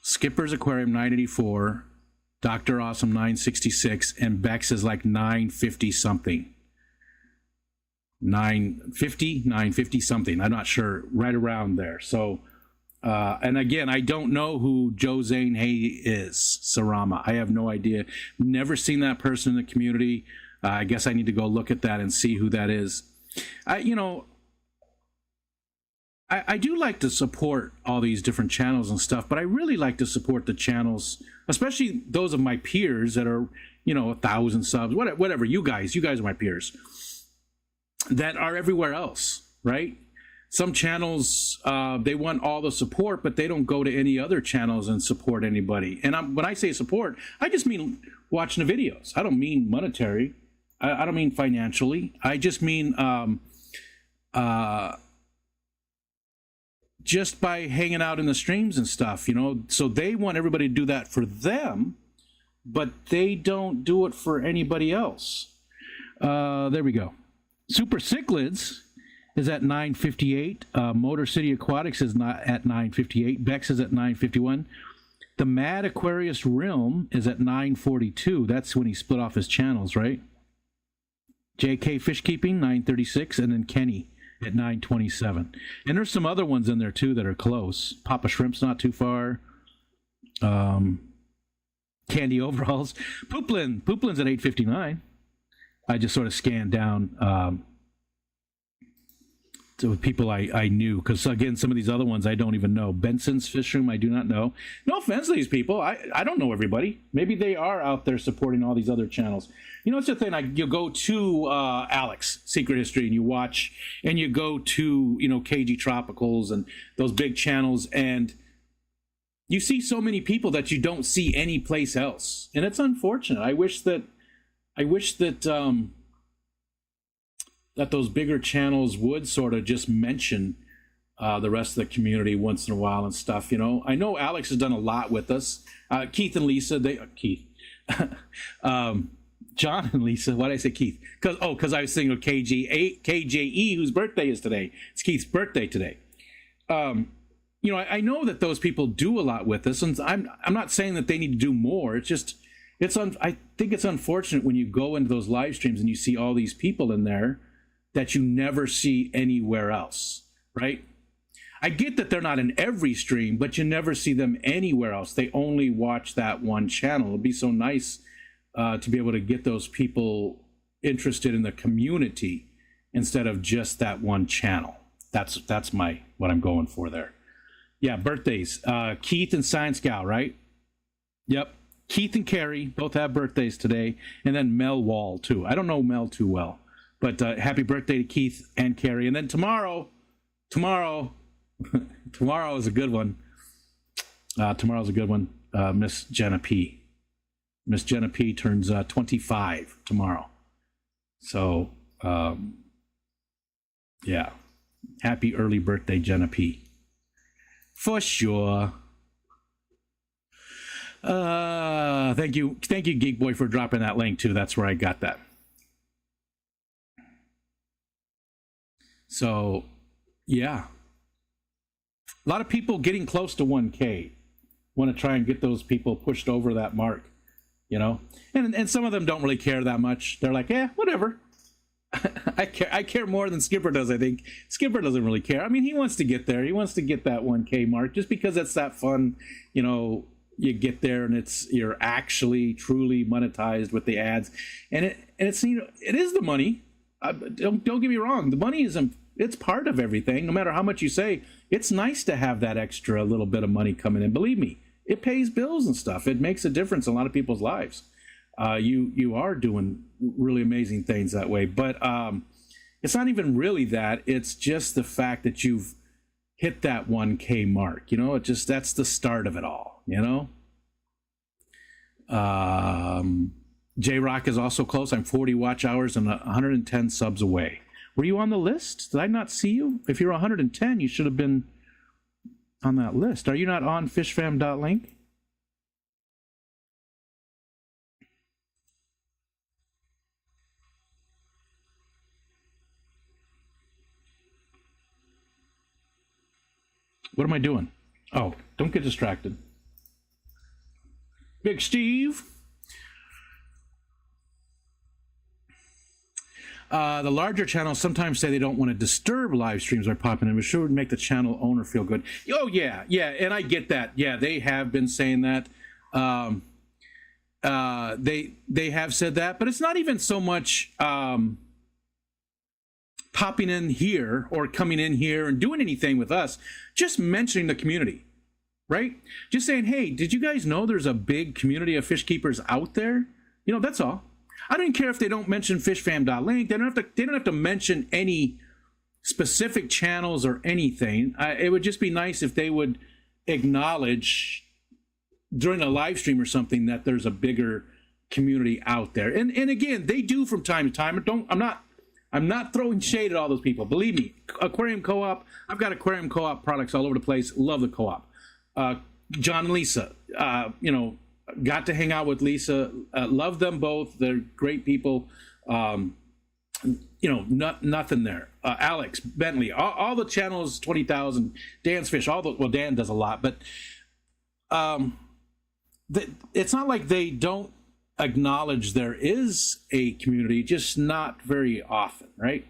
Skipper's Aquarium 984, Dr. Awesome 966, and Bex is like 950 something. 950 something. I'm not sure, right around there. So, and again, I don't know who Joe Zane Hay is, Sarama. I have no idea. Never seen that person in the community. I guess I need to go look at that and see who that is. I do like to support all these different channels and stuff, but I really like to support the channels, especially those of my peers that are, 1,000 subs, whatever. You guys are my peers that are everywhere else, right? Some channels, they want all the support, but they don't go to any other channels and support anybody. And when I say support, I just mean watching the videos. I don't mean monetary. I don't mean financially. I just mean just by hanging out in the streams and stuff, so they want everybody to do that for them, but they don't do it for anybody else. There we go. Super Cichlids is at 958. Motor City Aquatics is not at 958. Bex is at 951. The Mad Aquarius Realm is at 942. That's when he split off his channels, right? JK Fish Keeping 936, and then Kenny at 927. And there's some other ones in there too that are close. Papa Shrimp's not too far. Candy Overalls. Pooplin's at 859. I just sort of scanned down to people I knew, because again, some of these other ones I don't even know. Benson's Fish Room, I do not know. No offense to these people, I don't know everybody. Maybe they are out there supporting all these other channels. It's the thing, you go to Alex Secret History and you watch, and you go to KG Tropicals and those big channels, and you see so many people that you don't see anyplace else, and it's unfortunate. I wish that that those bigger channels would sort of just mention the rest of the community once in a while and stuff. I know Alex has done a lot with us. Keith and Lisa, John and Lisa. Why did I say Keith? Because I was thinking of KJE, whose birthday is today. It's Keith's birthday today. I know that those people do a lot with us, and I'm not saying that they need to do more. It's just I think it's unfortunate when you go into those live streams and you see all these people in there that you never see anywhere else, right? I get that they're not in every stream, but you never see them anywhere else. They only watch that one channel. It'd be so nice to be able to get those people interested in the community instead of just that one channel. That's what I'm going for there. Yeah, birthdays. Keith and Science Gal, right? Yep. Keith and Carrie both have birthdays today, and then Mel Wall too. I don't know Mel too well, but happy birthday to Keith and Carrie. And then tomorrow is a good one. Tomorrow's a good one. Miss Jenna P. Miss Jenna P turns 25 tomorrow. So, yeah, happy early birthday, Jenna P. For sure. Thank you, Geek Boy, for dropping that link too. That's where I got that. So, yeah, a lot of people getting close to 1K. Want to try and get those people pushed over that mark, and some of them don't really care that much. They're like, whatever. I care more than Skipper does. I think Skipper doesn't really care. I mean, he wants to get there. He wants to get that 1K mark just because that's that fun, you get there and you're actually truly monetized with the ads, and it's it is the money. Don't get me wrong, the money it's part of everything. No matter how much you say, it's nice to have that extra little bit of money coming in. Believe me, it pays bills and stuff. It makes a difference in a lot of people's lives. You are doing really amazing things that way, but it's not even really that. It's just the fact that you've hit that 1K mark. That's the start of it all. J-Rock is also close. I'm 40 watch hours and 110 subs away. Were you on the list? Did I not see you? If you're 110, you should have been on that list. Are you not on fishfam.link? What am I doing? Oh, don't get distracted. Big Steve. The larger channels sometimes say they don't want to disturb live streams by popping in, but sure would make the channel owner feel good. Oh, yeah, and I get that. Yeah, they have been saying that. They have said that, but it's not even so much popping in here or coming in here and doing anything with us, just mentioning the community, right? Just saying, hey, did you guys know there's a big community of fish keepers out there? That's all. I don't care if they don't mention fishfam.link. They don't have to mention any specific channels or anything. It would just be nice if they would acknowledge during a live stream or something that there's a bigger community out there. And again, they do from time to time. I'm not throwing shade at all those people. Believe me, Aquarium Co-op, I've got Aquarium Co-op products all over the place. Love the co-op. John and Lisa, got to hang out with Lisa. Love them both. They're great people. Nothing there. Alex, Bentley, all the channels, 20,000, Dan's Fish, Dan does a lot, but it's not like they don't acknowledge there is a community, just not very often, right?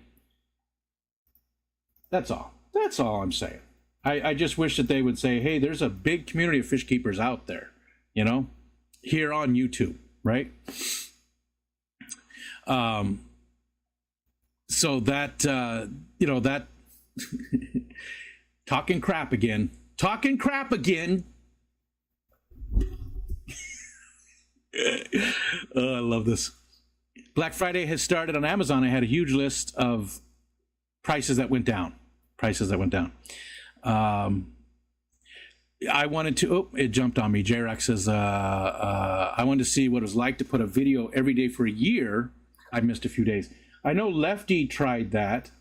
That's all I'm saying. I just wish that they would say, hey, there's a big community of fish keepers out there, here on YouTube, right? So that that talking crap again. Oh, I love this. Black Friday has started on Amazon. I had a huge list of prices that went down. I wanted to, it jumped on me. J-Rock says, I wanted to see what it was like to put a video every day for a year. I missed a few days. I know Lefty tried that.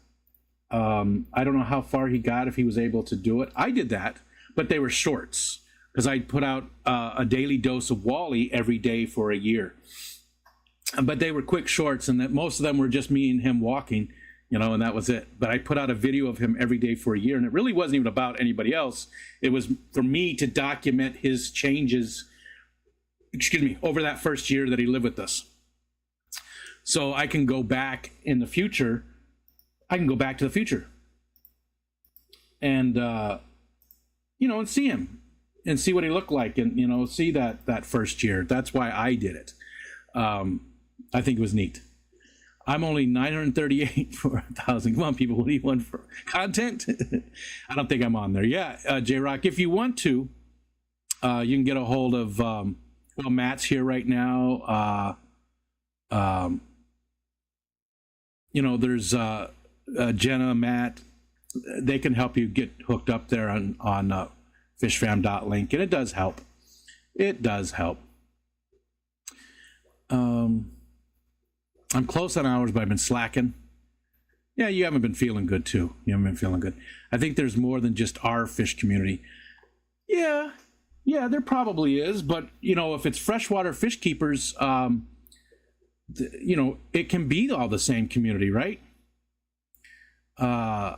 I don't know how far he got, if he was able to do it. I did that, but they were shorts because I put out a daily dose of Wally every day for a year. But they were quick shorts, and that most of them were just me and him walking, and that was it. But I put out a video of him every day for a year, and it really wasn't even about anybody else. It was for me to document his changes, over that first year that he lived with us. So I can go back in the future. I can go back to the future and, and see him and see what he looked like and, see that first year. That's why I did it. I think it was neat. I'm only 938 for 1,000. Come on, people. What do you want for content? I don't think I'm on there. Yeah, J-Rock, if you want to, you can get a hold of, Matt's here right now. There's Jenna, Matt. They can help you get hooked up there on fishfam.link, and it does help. I'm close on hours, but I've been slacking. Yeah, you haven't been feeling good too. I think there's more than just our fish community. Yeah, there probably is, but if it's freshwater fish keepers, it can be all the same community, right? I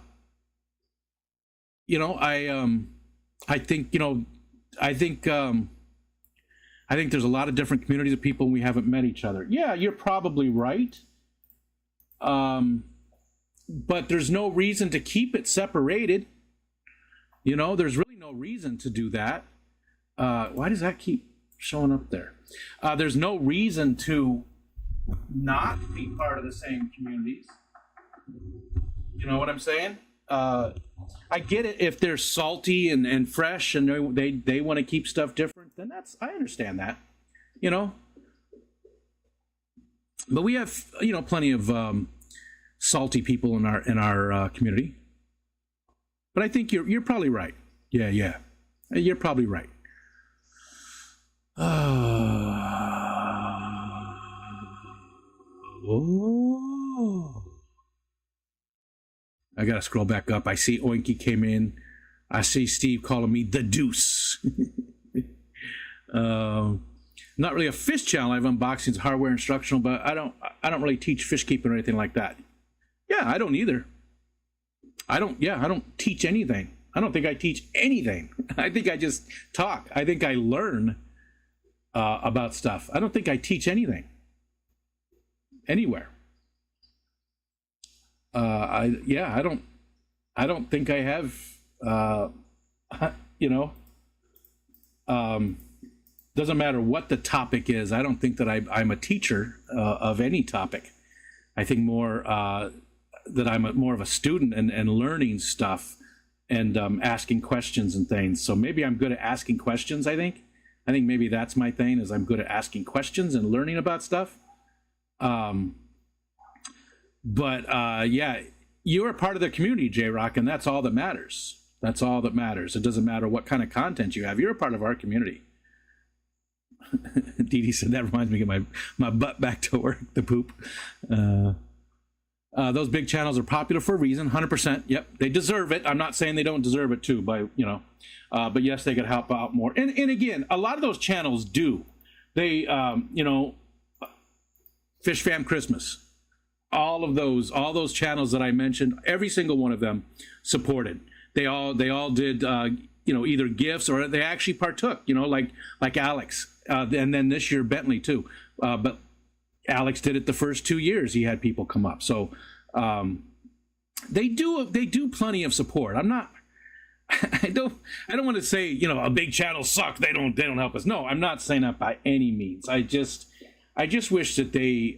think there's a lot of different communities of people and we haven't met each other. Yeah, you're probably right. But there's no reason to keep it separated. There's really no reason to do that. Why does that keep showing up there? There's no reason to not be part of the same communities. You know what I'm saying? I get it if they're salty and fresh and they want to keep stuff different, then I understand that, you know. But we have, you know, plenty of salty people in our community. But I think you're probably right. Yeah. You're probably right. I gotta scroll back up. I see Oinky came in. I see Steve calling me the Deuce. Not really a fish channel. I have unboxings, hardware, instructional, but I don't really teach fish keeping or anything like that. Yeah, I don't either. I don't teach anything. I don't think I teach anything. I think I just talk. I think I learn about stuff. I don't think I teach anything anywhere. I don't think I have, you know, doesn't matter what the topic is. I don't think that I'm a teacher of any topic. I think more that I'm more of a student and learning stuff and asking questions and things. So maybe I'm good at asking questions. I think maybe that's my thing, is I'm good at asking questions and learning about stuff. But yeah, you're a part of the community, J-Rock, and that's all that matters. That's all that matters. It doesn't matter what kind of content you have. You're a part of our community. Dee Dee said, that reminds me of get my butt back to work, the poop. Those big channels are popular for a reason, 100%. Yep, they deserve it. I'm not saying they don't deserve it too, you know. But yes, they could help out more. And again, a lot of those channels do. They, you know, Fish Fam Christmas, all those channels that I mentioned, every single one of them supported. They all did, you know, either gifts or they actually partook, you know, like Alex. And then this year, Bentley too. But Alex did it the first 2 years. He had people come up. So they do plenty of support. I don't want to say, you know, a big channel suck. They don't help us. No, I'm not saying that by any means. I just wish that they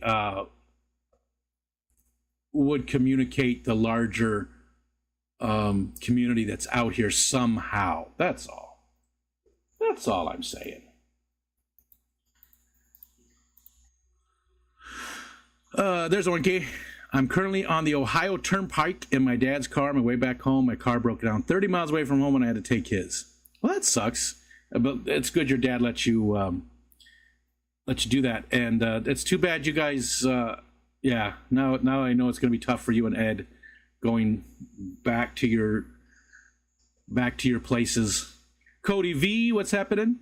would communicate the larger community that's out here somehow. That's all. That's all I'm saying. There's Ornke. I'm currently on the Ohio Turnpike in my dad's car on my way back home. My car broke down 30 miles away from home and I had to take his. Well, that sucks. But it's good your dad let you do that. And it's too bad you guys, yeah, now I know it's going to be tough for you and Ed going back to your places. Cody V, what's happening?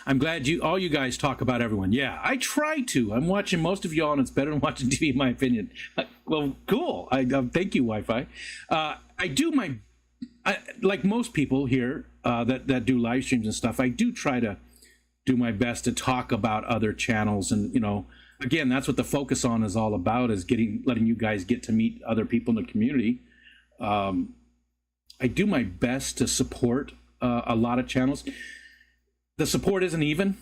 I'm glad all you guys talk about everyone. Yeah, I try to. I'm watching most of y'all, and it's better than watching TV, in my opinion. Well, cool. Thank you, Wi-Fi. I do like most people here that do live streams and stuff, I do try to do my best to talk about other channels. And, you know, again, that's what the focus on is all about, is letting you guys get to meet other people in the community. I do my best to support a lot of channels. The support isn't even.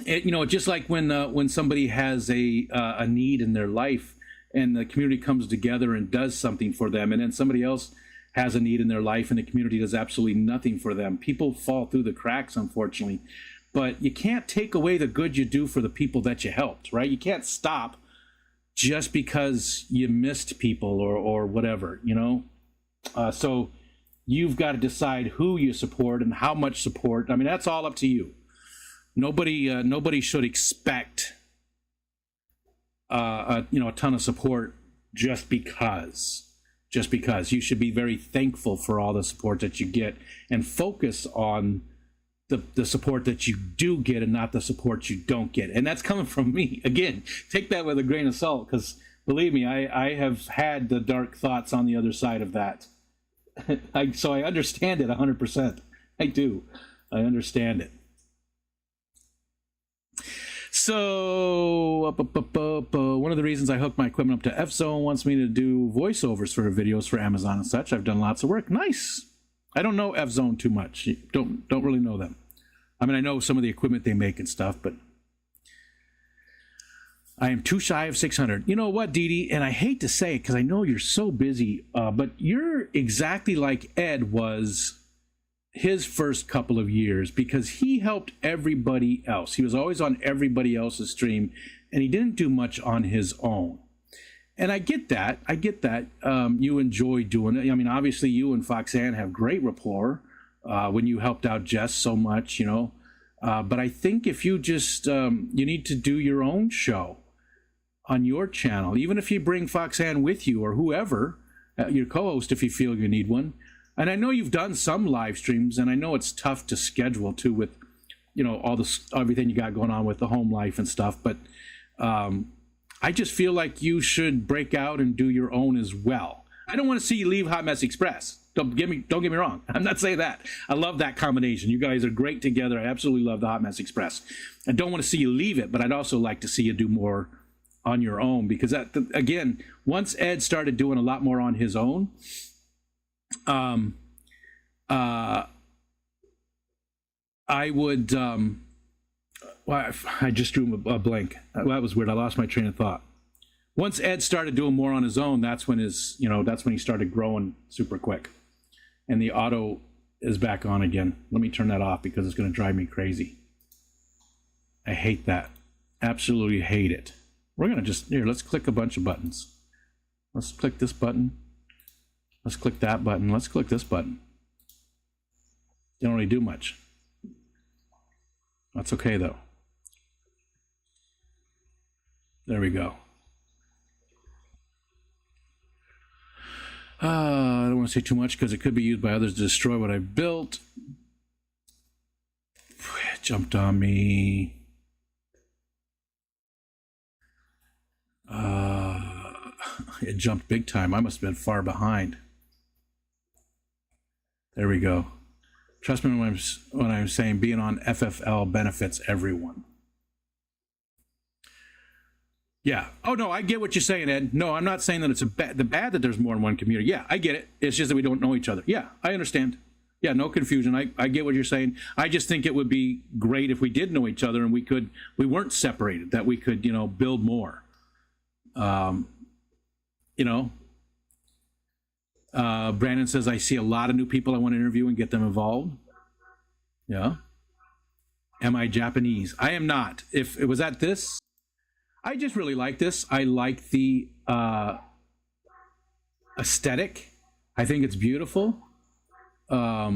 You know, just like when somebody has a need in their life and the community comes together and does something for them, and then somebody else has a need in their life and the community does absolutely nothing for them. People fall through the cracks, unfortunately. But you can't take away the good you do for the people that you helped, right? You can't stop just because you missed people or whatever, you know? So you've got to decide who you support and how much support. I mean, that's all up to you. Nobody should expect a ton of support just because. You should be very thankful for all the support that you get and focus on the support that you do get and not the support you don't get. And that's coming from me. Again, take that with a grain of salt, because believe me, I have had the dark thoughts on the other side of that. So I understand it 100%. I do. I understand it. So one of the reasons I hooked my equipment up to F-Zone wants me to do voiceovers for videos for Amazon and such. I've done lots of work. Nice. I don't know F Zone too much. Don't really know them. I mean, I know some of the equipment they make and stuff, but I am too shy of 600. You know what, Dee Dee? And I hate to say it because I know you're so busy, but you're exactly like Ed was his first couple of years, because he helped everybody else. He was always on everybody else's stream, and he didn't do much on his own. And I get that. You enjoy doing it. I mean, obviously, you and Foxanne have great rapport when you helped out Jess so much, you know. But I think if you just, you need to do your own show on your channel, even if you bring Foxanne with you or whoever, your co-host, if you feel you need one. And I know you've done some live streams, and I know it's tough to schedule too with, you know, everything you got going on with the home life and stuff. But I just feel like you should break out and do your own as well. I don't want to see you leave Hot Mess Express. Don't get me wrong. I'm not saying that. I love that combination. You guys are great together. I absolutely love the Hot Mess Express. I don't want to see you leave it, but I'd also like to see you do more on your own, because that, again, once Ed started doing a lot more on his own, I would, well, I just drew a blank. Well, that was weird. I lost my train of thought. Once Ed started doing more on his own, that's when he started growing super quick. And the auto is back on again. Let me turn that off because it's going to drive me crazy. I hate that. Absolutely hate it. We're going to let's click a bunch of buttons. Let's click this button. Let's click that button. Let's click this button. They don't really do much. That's okay, though. There we go. I don't want to say too much because it could be used by others to destroy what I've built. It jumped on me. It jumped big time. I must have been far behind. There we go. Trust me when I'm saying being on FFL benefits everyone. Yeah. Oh, no, I get what you're saying, Ed. No, I'm not saying that it's the bad that there's more than one community. Yeah, I get it. It's just that we don't know each other. Yeah, I understand. Yeah, no confusion. I get what you're saying. I just think it would be great if we did know each other and we weren't separated, that we could, build more. Brandon says, I see a lot of new people I want to interview and get them involved. Yeah. Am I Japanese? I am not. If it was at this, I just really like this. I like the aesthetic. I think it's beautiful. I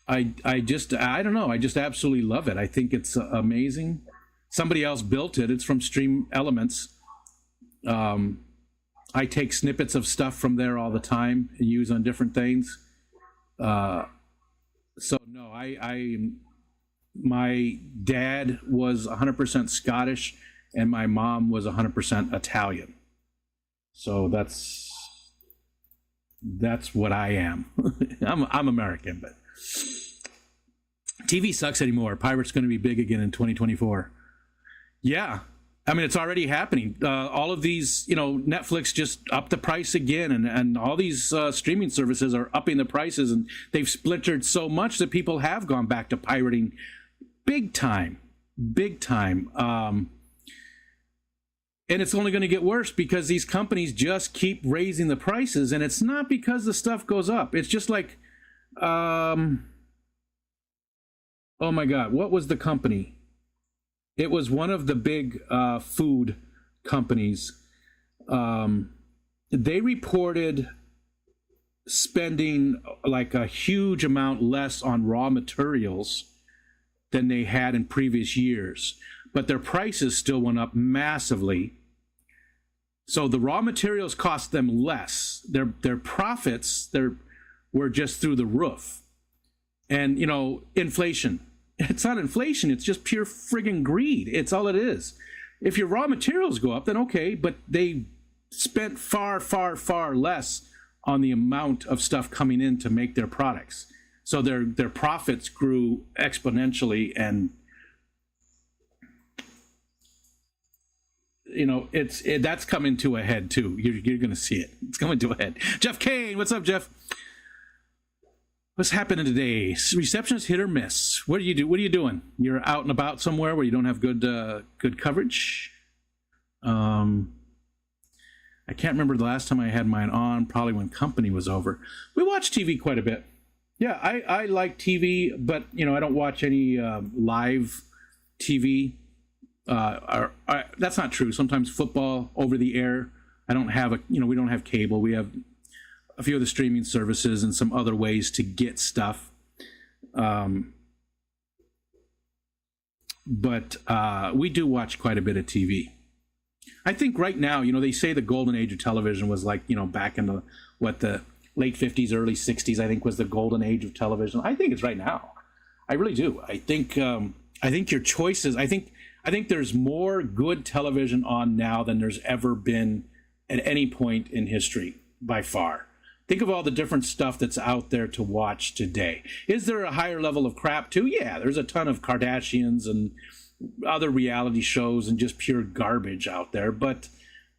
don't know. I just absolutely love it. I think it's amazing. Somebody else built it. It's from Stream Elements. I take snippets of stuff from there all the time and use on different things. So no, my dad was 100% Scottish and my mom was 100% Italian. So that's what I am. I'm American, but TV sucks anymore. Pirate's going to be big again in 2024. Yeah. I mean, it's already happening. All of these, Netflix just upped the price again, and all these streaming services are upping the prices, and they've splintered so much that people have gone back to pirating big time. And it's only going to get worse because these companies just keep raising the prices, and it's not because the stuff goes up. It's just like, oh my God, what was the company? It was one of the big food companies. They reported spending like a huge amount less on raw materials than they had in previous years, but their prices still went up massively. So the raw materials cost them less. Their profits were just through the roof. And, inflation. It's not inflation. It's just pure friggin' greed. It's all it is. If your raw materials go up, then okay, but they spent far, far, far less on the amount of stuff coming in to make their products. So their profits grew exponentially, and that's coming to a head too. You're going to see it. It's coming to a head. Jeff Kane, what's up, Jeff? What's happening today? Reception's hit or miss. What do you do? What are you doing? You're out and about somewhere where you don't have good coverage. I can't remember the last time I had mine on. Probably when company was over. We watch TV quite a bit. Yeah, I like TV, but I don't watch any live TV. That's not true. Sometimes football over the air. I don't have we don't have cable. We have a few of the streaming services and some other ways to get stuff. But we do watch quite a bit of TV. I think right now, they say the golden age of television was like, back in the late 50s, early 60s, I think was the golden age of television. I think it's right now. I really do. I think your choices, I think there's more good television on now than there's ever been at any point in history, by far. Think of all the different stuff that's out there to watch today. Is there a higher level of crap too? Yeah, there's a ton of Kardashians and other reality shows and just pure garbage out there. But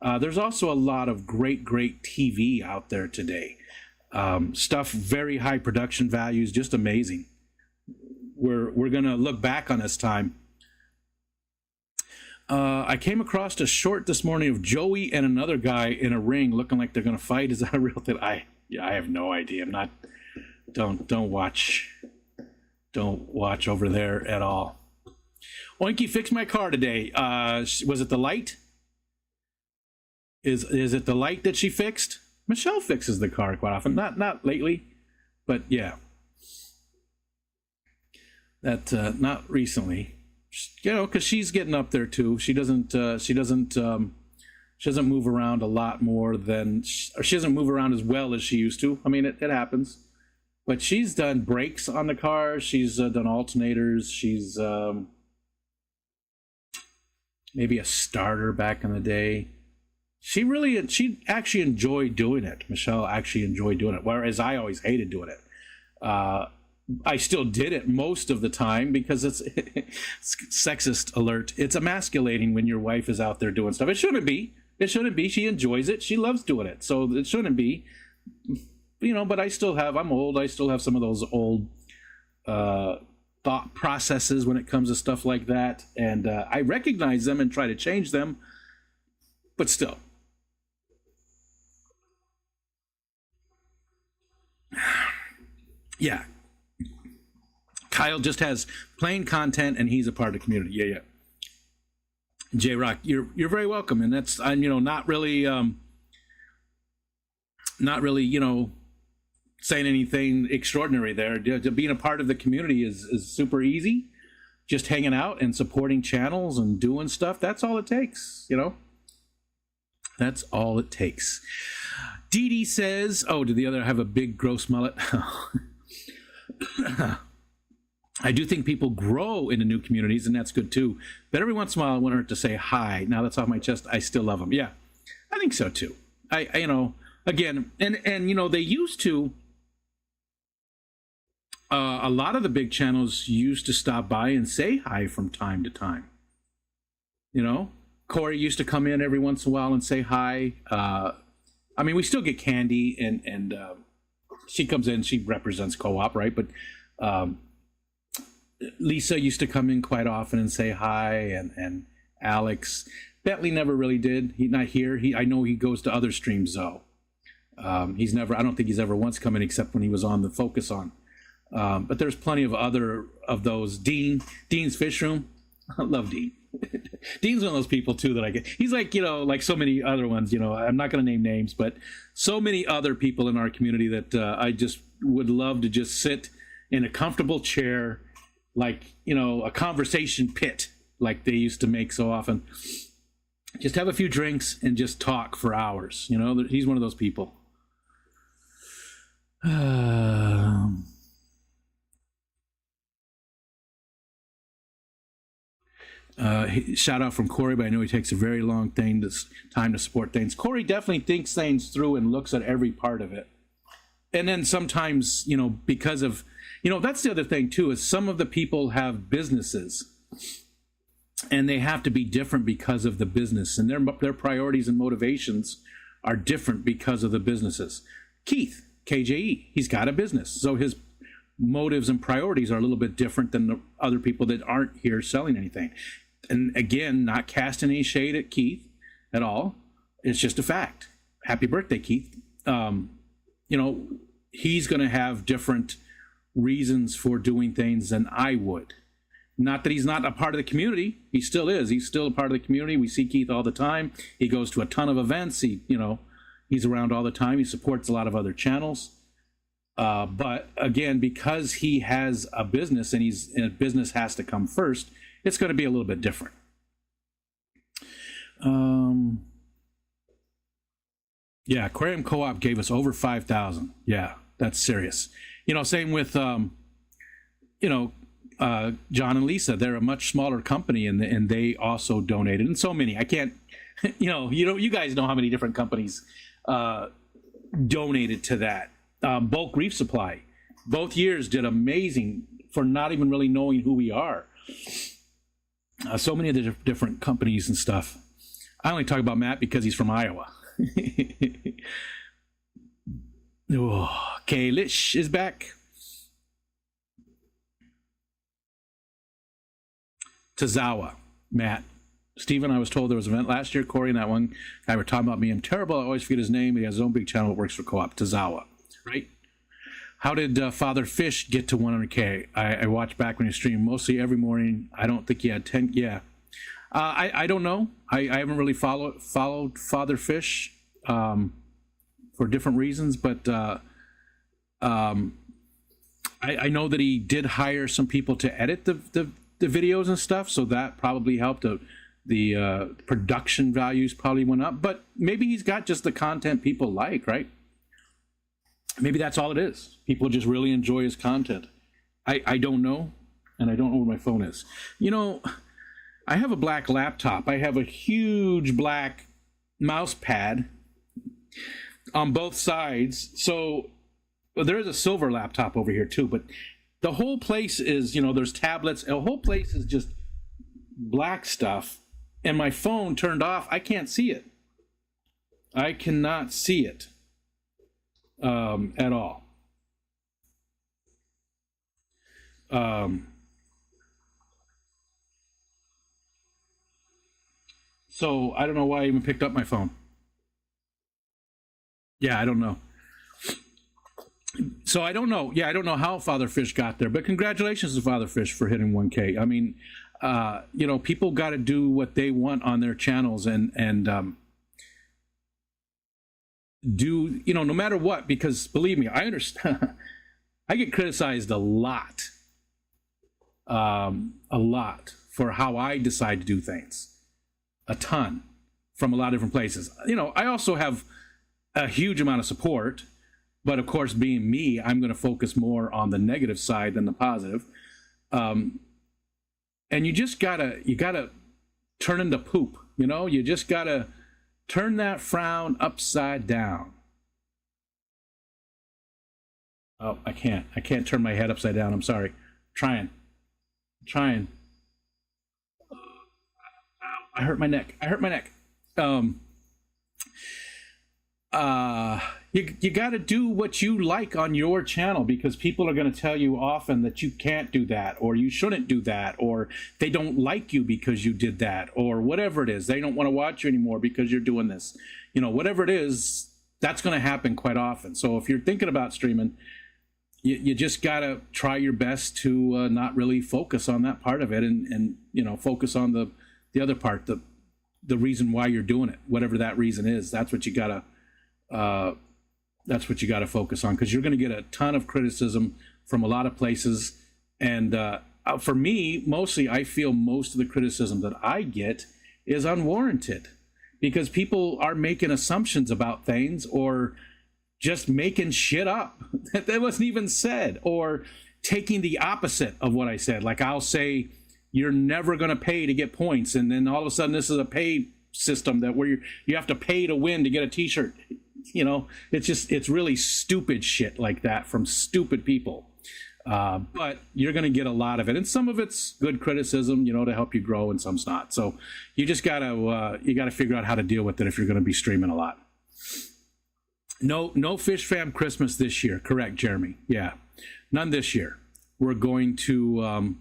there's also a lot of great TV out there today. Stuff, very high production values, just amazing. We're going to look back on this time. I came across a short this morning of Joey and another guy in a ring looking like they're going to fight. Is that a real thing? I have no idea. I'm not, don't watch over there at all. Oinky fixed my car today. Was it the light? Is it the light that she fixed? Michelle fixes the car quite often. Not lately, but yeah. That not recently. Because she's getting up there too. She doesn't move around a lot more than, or she doesn't move around as well as she used to. I mean, it happens. But she's done brakes on the car. She's done alternators. She's maybe a starter back in the day. She actually enjoyed doing it. Michelle actually enjoyed doing it, whereas I always hated doing it. I still did it most of the time because it's sexist alert. It's emasculating when your wife is out there doing stuff. It shouldn't be. She enjoys it. She loves doing it. So it shouldn't be. But I'm old. I still have some of those old thought processes when it comes to stuff like that. And I recognize them and try to change them. But still. Yeah. Kyle just has plain content, and he's a part of the community. Yeah. J Rock, you're very welcome, and that's not really saying anything extraordinary there. Being a part of the community is super easy. Just hanging out and supporting channels and doing stuff. That's all it takes. That's all it takes. Dee Dee says, "Oh, did the other have a big gross mullet?" I do think people grow into new communities, and that's good too. But every once in a while, I want her to say hi. Now that's off my chest. I still love them. Yeah, I think so too. Again, and they used to. A lot of the big channels used to stop by and say hi from time to time. Corey used to come in every once in a while and say hi. We still get Candy, and she comes in. She represents Co-op, right? But Lisa used to come in quite often and say hi, and Alex. Bentley never really did. He's not here. I know he goes to other streams though. I don't think he's ever once come in except when he was on the Focus On. But there's plenty of other of those. Dean's Fish Room. I love Dean. Dean's one of those people too that I get. He's like, like so many other ones, I'm not going to name names, but so many other people in our community that I just would love to just sit in a comfortable chair, like, a conversation pit like they used to make so often. Just have a few drinks and just talk for hours. He's one of those people. Shout out from Corey, but I know he takes a very long time to support things. Corey definitely thinks things through and looks at every part of it. And then sometimes, because of, that's the other thing too, is some of the people have businesses and they have to be different because of the business, and their priorities and motivations are different because of the businesses. Keith, KJE, he's got a business. So his motives and priorities are a little bit different than the other people that aren't here selling anything. And again, not casting any shade at Keith at all. It's just a fact. Happy birthday, Keith. You know, he's going to have different reasons for doing things than I would. Not that he's not a part of the community. He still is. He's still a part of the community. We see Keith all the time. He goes to a ton of events. He's around all the time. He supports a lot of other channels. But again, because he has a business and business has to come first, it's going to be a little bit different. Yeah, Aquarium Co-op gave us over 5,000. Yeah, that's serious. Same with, John and Lisa. They're a much smaller company, and they also donated. And so many. I can't, you guys know how many different companies donated to that. Bulk Reef Supply, both years did amazing for not even really knowing who we are. So many of the different companies and stuff. I only talk about Matt because he's from Iowa. Kalish is back. Tazawa, Matt. Stephen, I was told there was an event last year. Corey and that one guy were talking about me. I'm terrible. I always forget his name. He has his own big channel that works for Co-op. Tazawa, right? How did Father Fish get to 100K? I watched back when he streamed mostly every morning. I don't think he had 10. Yeah. I don't know. I haven't really followed Father Fish for different reasons, but I know that he did hire some people to edit the videos and stuff, so that probably helped. The production values probably went up, but maybe he's got just the content people like, right? Maybe that's all it is. People just really enjoy his content. I don't know, and I don't know where my phone is. I have a black laptop. I have a huge black mouse pad on both sides. So there is a silver laptop over here too, but the whole place is, there's tablets. The whole place is just black stuff, and my phone turned off. I can't see it. I cannot see it at all. So I don't know why I even picked up my phone. Yeah, I don't know. So I don't know. Yeah, I don't know how Father Fish got there, but congratulations to Father Fish for hitting 1K. I mean, people got to do what they want on their channels and do, no matter what, because believe me, I understand. I get criticized a lot for how I decide to do things. A ton from a lot of different places. I also have a huge amount of support, but of course, being me, I'm going to focus more on the negative side than the positive. And you gotta turn into poop. You just gotta turn that frown upside down. Oh, I can't turn my head upside down. I'm sorry. Trying. I hurt my neck. You got to do what you like on your channel, because people are going to tell you often that you can't do that, or you shouldn't do that, or they don't like you because you did that, or whatever it is. They don't want to watch you anymore because you're doing this. Whatever it is, that's going to happen quite often. So if you're thinking about streaming, you just got to try your best to not really focus on that part of it, and focus on the other part, the reason why you're doing it, whatever that reason is. That's what you got to focus on, because you're going to get a ton of criticism from a lot of places. And for me, mostly, I feel most of the criticism that I get is unwarranted, because people are making assumptions about things, or just making shit up that wasn't even said, or taking the opposite of what I said. Like, I'll say, you're never going to pay to get points, and then all of a sudden this is a pay system where you have to pay to win to get a t-shirt. It's really stupid shit like that from stupid people. But you're going to get a lot of it, and some of it's good criticism, to help you grow, and some's not. So you just gotta figure out how to deal with it if you're going to be streaming a lot. No Fish Fam Christmas this year. Correct, Jeremy. Yeah. none this year. We're going to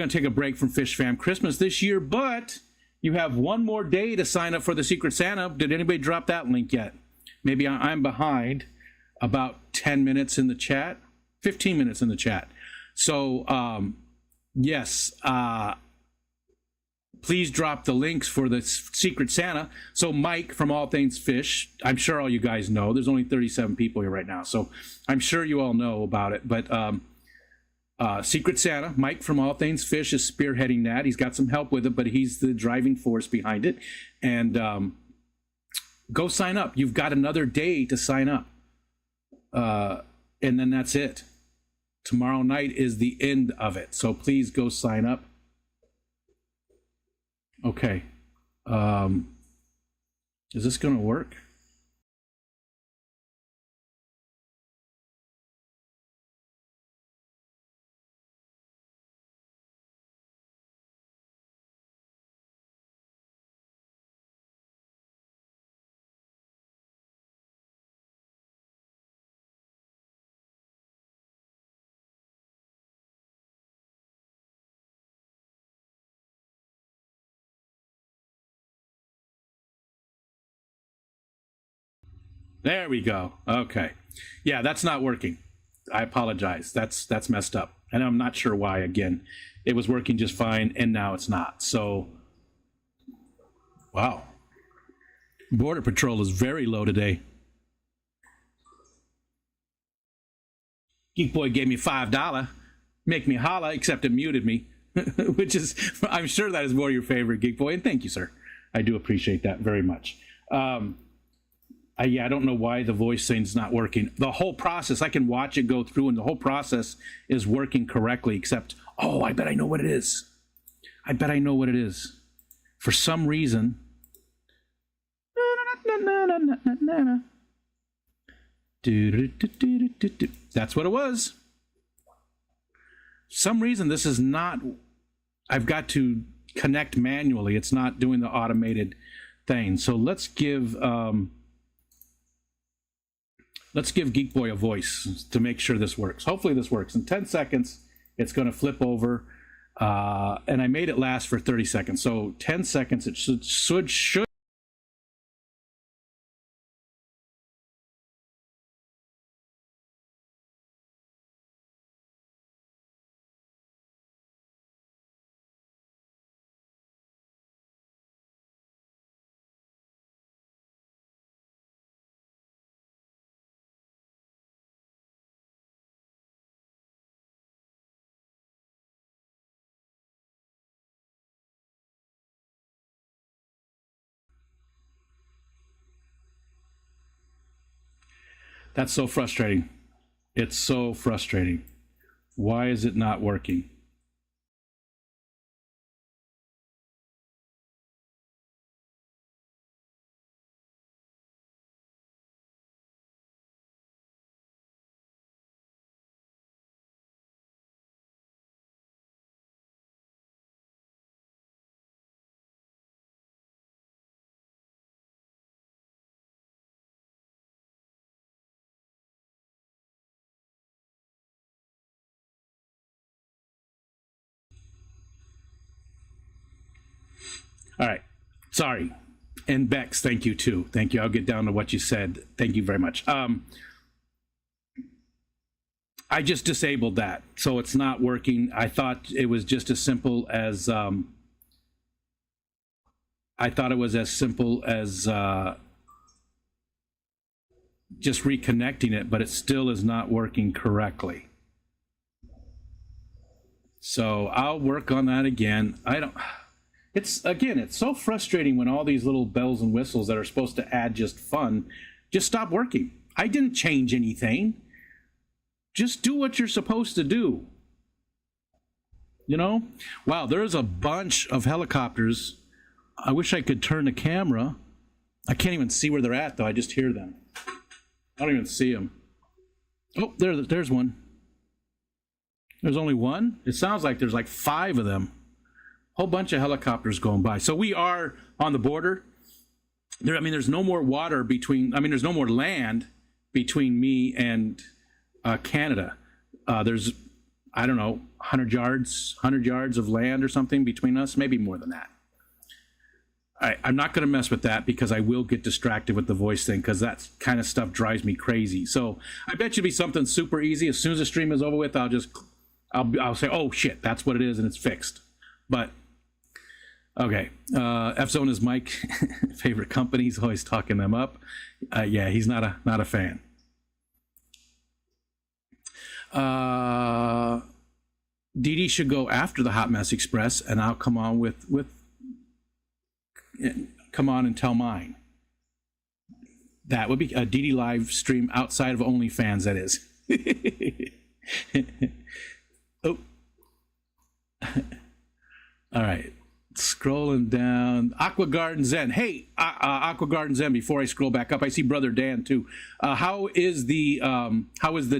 take a break from Fish Fam Christmas this year, but you have one more day to sign up for the Secret Santa. Did anybody drop that link yet? Maybe I'm behind about 10 minutes in the chat, 15 minutes in the chat. So, yes, please drop the links for the Secret Santa. So Mike from All Things Fish, I'm sure all you guys know. There's only 37 people here right now, so I'm sure you all know about it. But Secret Santa, Mike from All Things Fish is spearheading that. He's got some help with it, but he's the driving force behind it. And go sign up. You've got another day to sign up. And then that's it. Tomorrow night is the end of it. So please go sign up. Okay. Is this going to work? There we go. Okay. Yeah, that's not working. I apologize. That's messed up. And I'm not sure why. Again, it was working just fine, and now it's not. So, wow. Border Patrol is very low today. Geek Boy gave me $5. Make me holla, except it muted me. Which is, I'm sure that is more your favorite, Geek Boy. And thank you, sir. I do appreciate that very much. Yeah, I don't know why the voice thing's not working. The whole process, I can watch it go through, and the whole process is working correctly, except, oh, I bet I know what it is. I bet I know what it is. For some reason, that's what it was. For some reason, this is not, I've got to connect manually. It's not doing the automated thing. So let's give Geek Boy a voice to make sure this works. Hopefully this works. In 10 seconds, it's going to flip over. And I made it last for 30 seconds. So 10 seconds, it should. That's so frustrating. It's so frustrating. Why is it not working? All right. Sorry. And Bex, thank you too. Thank you. I'll get down to what you said. Thank you very much. I just disabled that, so it's not working. I thought it was just as simple as just reconnecting it, but it still is not working correctly. So I'll work on that again. It's so frustrating when all these little bells and whistles that are supposed to add just fun just stop working. I didn't change anything. Just do what you're supposed to do. You know? Wow, there's a bunch of helicopters. I wish I could turn the camera. I can't even see where they're at, though. I just hear them. I don't even see them. Oh, there's one. There's only one? It sounds like there's like 5 of them. Whole bunch of helicopters going by. So we are on the border. I mean, there's no more water between. I mean, there's no more land between me and Canada. There's, I don't know, 100 yards of land or something between us, maybe more than that. I'm not going to mess with that because I will get distracted with the voice thing because that kind of stuff drives me crazy. So I bet you it'll be something super easy. As soon as the stream is over with, I'll say, oh shit, that's what it is, and it's fixed. But okay, F-Zone is Mike's favorite company. He's always talking them up. Yeah, he's not a fan. Dee Dee should go after the Hot Mess Express, and I'll come on come on and tell mine. That would be a Dee Dee live stream outside of OnlyFans, that is. Oh. All right. Scrolling down. Aqua Garden Zen. Hey, Aqua Garden Zen, before I scroll back up, I see Brother Dan too. How is the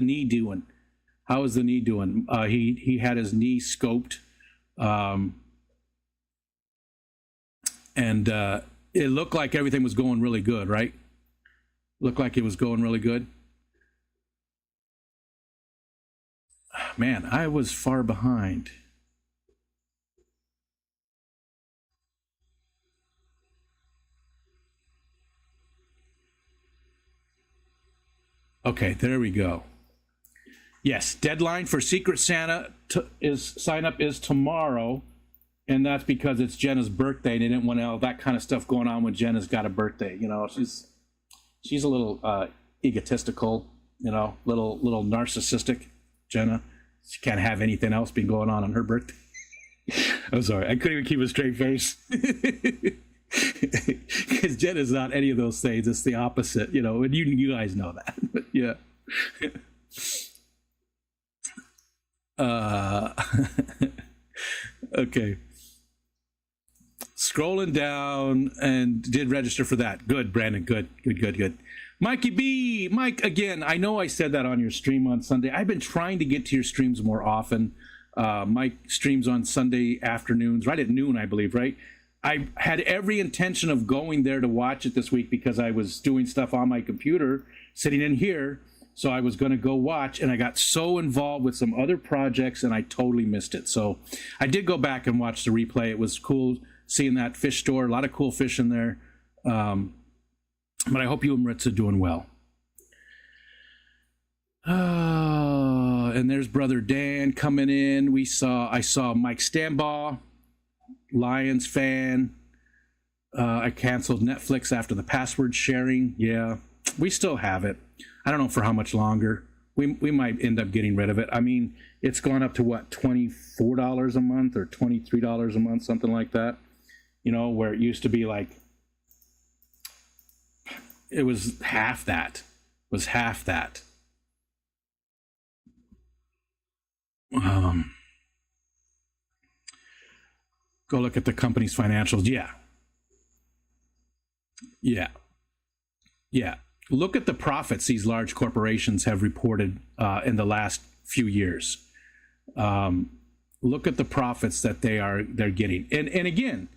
knee doing? How is the knee doing? He had his knee scoped. And it looked like everything was going really good, right? Looked like it was going really good. Man, I was far behind. Okay, there we go. Yes, deadline for Secret Santa sign up is tomorrow. And that's because it's Jenna's birthday, and they didn't want all that kind of stuff going on when Jenna's got a birthday. You know, she's a little egotistical, you know, little narcissistic. Jenna, she can't have anything else being going on her birthday. I'm sorry, I couldn't even keep a straight face because Jenna's not any of those things. It's the opposite, you know, and you guys know that. But yeah. Okay. Scrolling down and did register for that. Good, Brandon. Good. Mikey B. Mike, again, I know I said that on your stream on Sunday. I've been trying to get to your streams more often. Mike streams on Sunday afternoons, right at noon, I believe, right? I had every intention of going there to watch it this week because I was doing stuff on my computer, sitting in here. So I was going to go watch, and I got so involved with some other projects, and I totally missed it. So I did go back and watch the replay. It was cool seeing that fish store, a lot of cool fish in there. But I hope you and Maritza are doing well. And there's Brother Dan coming in. I saw Mike Stambaugh, Lions fan. I canceled Netflix after the password sharing. Yeah, we still have it. I don't know for how much longer. We might end up getting rid of it. I mean, it's gone up to what, $24 a month or $23 a month, something like that. You know, where it used to be like, it was half that. Go look at the company's financials. Yeah. Look at the profits these large corporations have reported in the last few years. Look at the profits that they're getting. And again,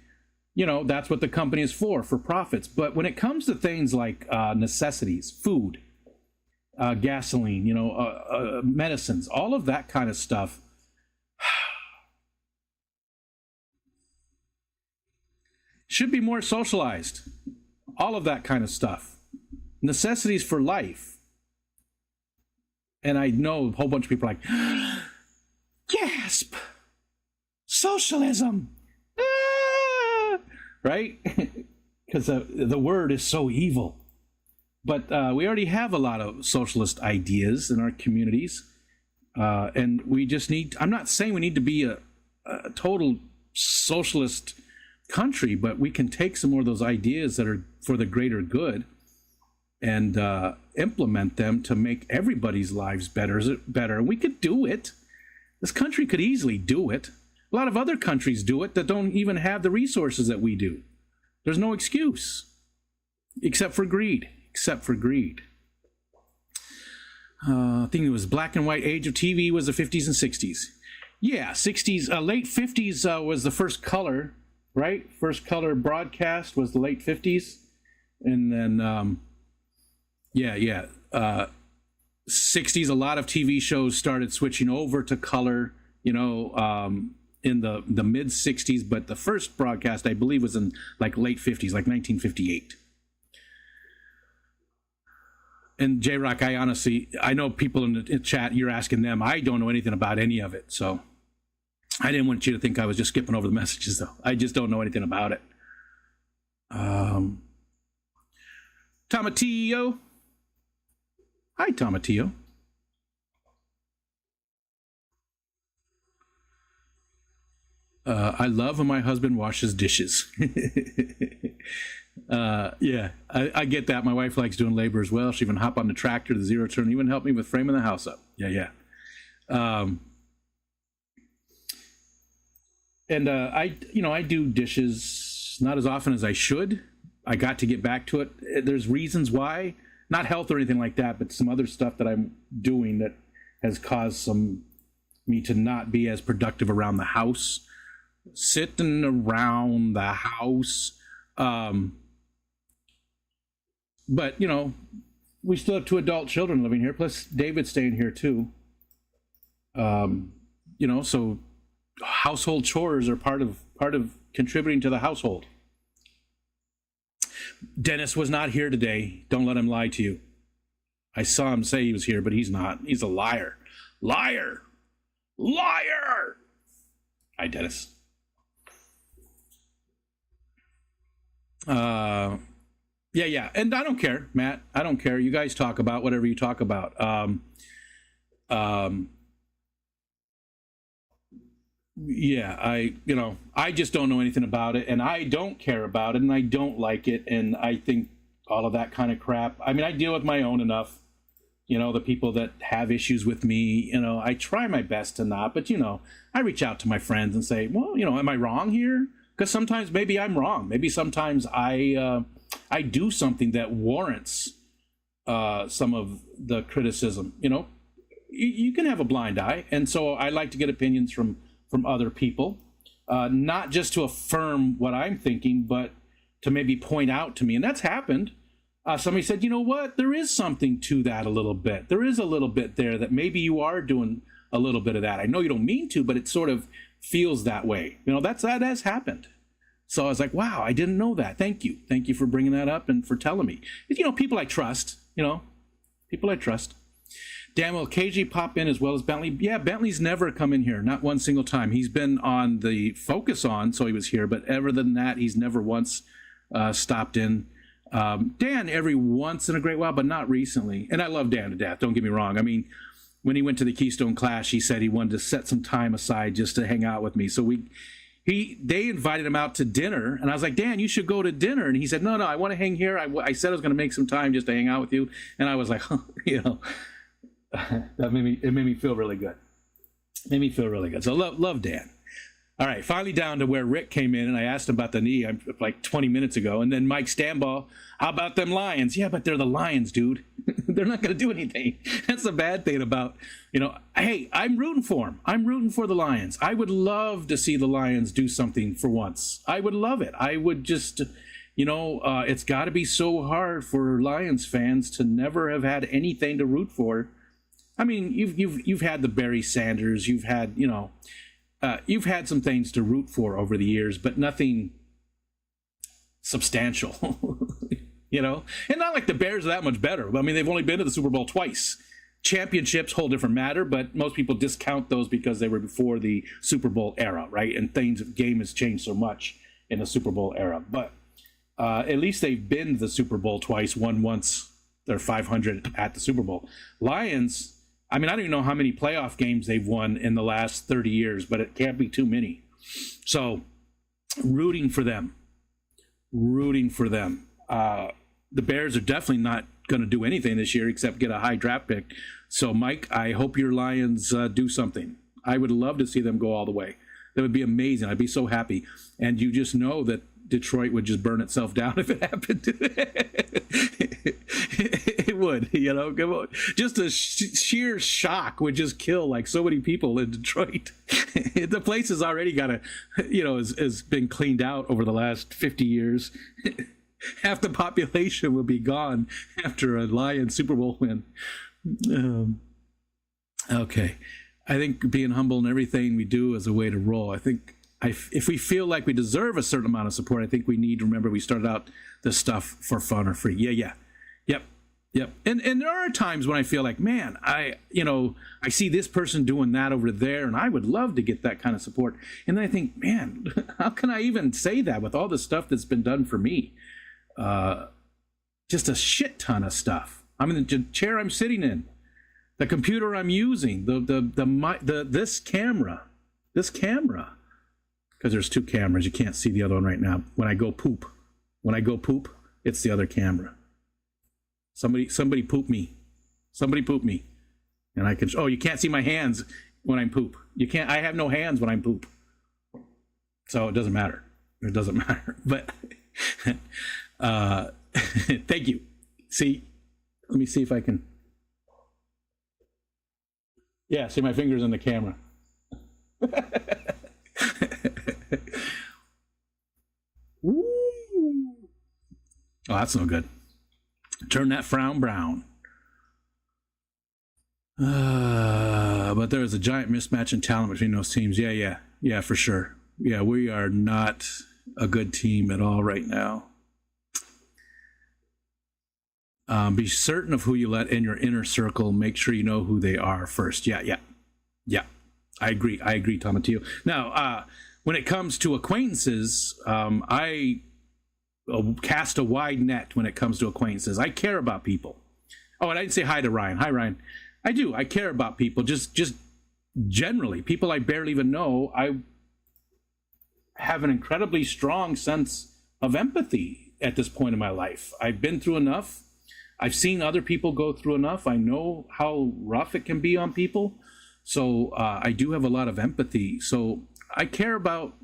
you know, that's what the company is for profits. But when it comes to things like necessities, food, gasoline, you know, medicines, all of that kind of stuff, should be more socialized. All of that kind of stuff. Necessities for life. And I know a whole bunch of people are like, gasp! Socialism! Ah! Right? Because the word is so evil. But we already have a lot of socialist ideas in our communities. And we just need, I'm not saying we need to be a total socialist country, but we can take some more of those ideas that are for the greater good and implement them to make everybody's lives better. And we could do it. This country could easily do it. A lot of other countries do it that don't even have the resources that we do. There's no excuse, except for greed. I think it was black and white age of TV was the 50s and 60s. Yeah, 60s, late 50s was the first color, right? First color broadcast was the late 50s. And then yeah, yeah. 60s, a lot of TV shows started switching over to color, in the mid 60s, but the first broadcast I believe was in like late 50s, like 1958. And J-Rock, I know people in the chat, you're asking them. I don't know anything about any of it, so I didn't want you to think I was just skipping over the messages, though. I just don't know anything about it. Tomatillo. Hi, Tomatillo. I love when my husband washes dishes. Yeah, I get that. My wife likes doing labor as well. She even hop on the tractor, the zero turn, even help me with framing the house up. Yeah. And I do dishes not as often as I should. I got to get back to it. There's reasons why, not health or anything like that, but some other stuff that I'm doing that has caused me to not be as productive around the house. Sitting around the house. But, we still have 2 adult children living here, plus David's staying here too. So household chores are part of contributing to the household. Dennis was not here today. Don't let him lie to you. I saw him say he was here, but he's not. He's a liar. Liar! Hi, Dennis. Yeah. And I don't care, Matt. I don't care. You guys talk about whatever you talk about. Yeah, I just don't know anything about it, and I don't care about it, and I don't like it, and I think all of that kind of crap. I mean, I deal with my own enough. The people that have issues with me, I try my best to not, but I reach out to my friends and say, well, am I wrong here? Because sometimes maybe I'm wrong. Maybe sometimes I do something that warrants some of the criticism. You can have a blind eye, and so I like to get opinions from other people, not just to affirm what I'm thinking, but to maybe point out to me. And that's happened. Somebody said, you know what? There is something to that a little bit. There is a little bit there that maybe you are doing a little bit of that. I know you don't mean to, but it sort of feels that way. That has happened. So I was like, wow, I didn't know that. Thank you. Thank you for bringing that up and for telling me. People I trust, people I trust. Dan, will KG pop in as well as Bentley? Yeah, Bentley's never come in here, not one single time. He's been on the Focus On, so he was here, but other than that, he's never once stopped in. Dan every once in a great while, but not recently. And I love Dan to death, don't get me wrong. I mean, when he went to the Keystone Clash, he said he wanted to set some time aside just to hang out with me. So they invited him out to dinner, and I was like, Dan, you should go to dinner. And he said, no, I want to hang here. I said I was going to make some time just to hang out with you. And I was like, it made me feel really good. So love Dan. All right, finally down to where Rick came in, and I asked him about the knee like 20 minutes ago. And then Mike Stamball, how about them Lions? Yeah, but they're the Lions, dude. They're not going to do anything. That's the bad thing about, hey, I'm rooting for them. I'm rooting for the Lions. I would love to see the Lions do something for once. I would love it. I would just, it's got to be so hard for Lions fans to never have had anything to root for. I mean, you've had the Barry Sanders, you've had some things to root for over the years, but nothing substantial, and not like the Bears are that much better. I mean, they've only been to the Super Bowl twice. Championships, whole different matter, but most people discount those because they were before the Super Bowl era, right? And game has changed so much in the Super Bowl era, but at least they've been to the Super Bowl twice, won once. They're 500 at the Super Bowl. Lions, I mean, I don't even know how many playoff games they've won in the last 30 years, but it can't be too many. So, rooting for them. The Bears are definitely not going to do anything this year except get a high draft pick. So, Mike, I hope your Lions do something. I would love to see them go all the way. That would be amazing. I'd be so happy. And you just know that Detroit would just burn itself down if it happened. It would, just a sheer shock would just kill like so many people in Detroit. The place has already got has been cleaned out over the last 50 years. Half the population will be gone after a Lions Super Bowl win. Um, okay. I think being humble in everything we do is a way to roll. I think if we feel like we deserve a certain amount of support, I think we need to remember we started out this stuff for fun or free. Yeah. Yep. And there are times when I feel like, man, I see this person doing that over there, and I would love to get that kind of support. And then I think, man, how can I even say that with all the stuff that's been done for me? Just a shit ton of stuff. I'm in the chair I'm sitting in, the computer I'm using, this camera, because there's two cameras. You can't see the other one right now. When I go poop, it's the other camera. Somebody poop me. And I can, you can't see my hands when I'm poop. I have no hands when I'm poop. So it doesn't matter. But thank you. See, let me see if I can. Yeah, see my fingers in the camera. Ooh. Oh, that's no good. Turn that frown brown. But there is a giant mismatch in talent between those teams. Yeah, for sure. Yeah, we are not a good team at all right now. Be certain of who you let in your inner circle. Make sure you know who they are first. Yeah. I agree, Tomatillo. Now, when it comes to acquaintances, I cast a wide net when it comes to acquaintances. I care about people. Oh, and I didn't say hi to Ryan. Hi, Ryan. I do. I care about people. Just generally, people I barely even know. I have an incredibly strong sense of empathy at this point in my life. I've been through enough. I've seen other people go through enough. I know how rough it can be on people. So I do have a lot of empathy. So I care about,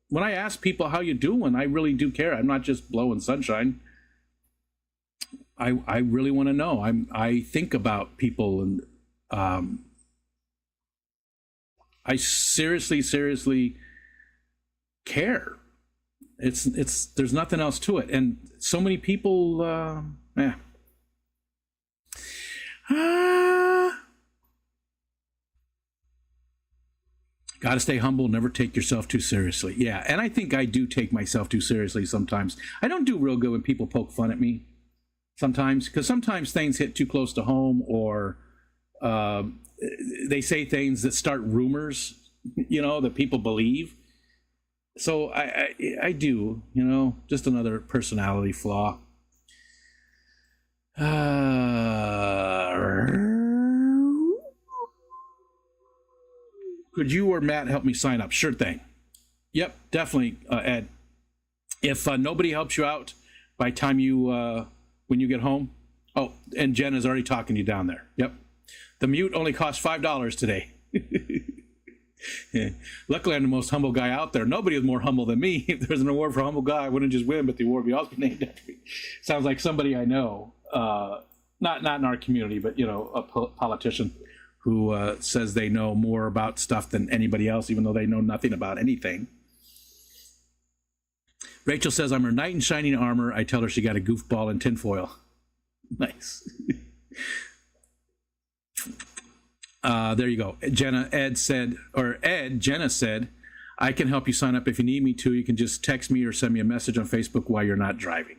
when I ask people how you doing, I really do care. I'm not just blowing sunshine. I really want to know. I think about people, and I seriously care. It's there's nothing else to it. And so many people, got to stay humble, never take yourself too seriously. Yeah, and I think I do take myself too seriously sometimes. I don't do real good when people poke fun at me sometimes, because sometimes things hit too close to home, or they say things that start rumors, that people believe. So I do, just another personality flaw. Could you or Matt help me sign up? Sure thing. Yep, definitely, Ed. If nobody helps you out by the time when you get home. Oh, and Jen is already talking to you down there. Yep. The mute only cost $5 today. Luckily, I'm the most humble guy out there. Nobody is more humble than me. If there's an award for humble guy, I wouldn't just win, but the award would be also named after me. Sounds like somebody I know. Not in our community, but, a politician who says they know more about stuff than anybody else, even though they know nothing about anything. Rachel says, I'm her knight in shining armor. I tell her she got a goofball in tinfoil. Nice. There you go. Jenna said, I can help you sign up if you need me to. You can just text me or send me a message on Facebook while you're not driving.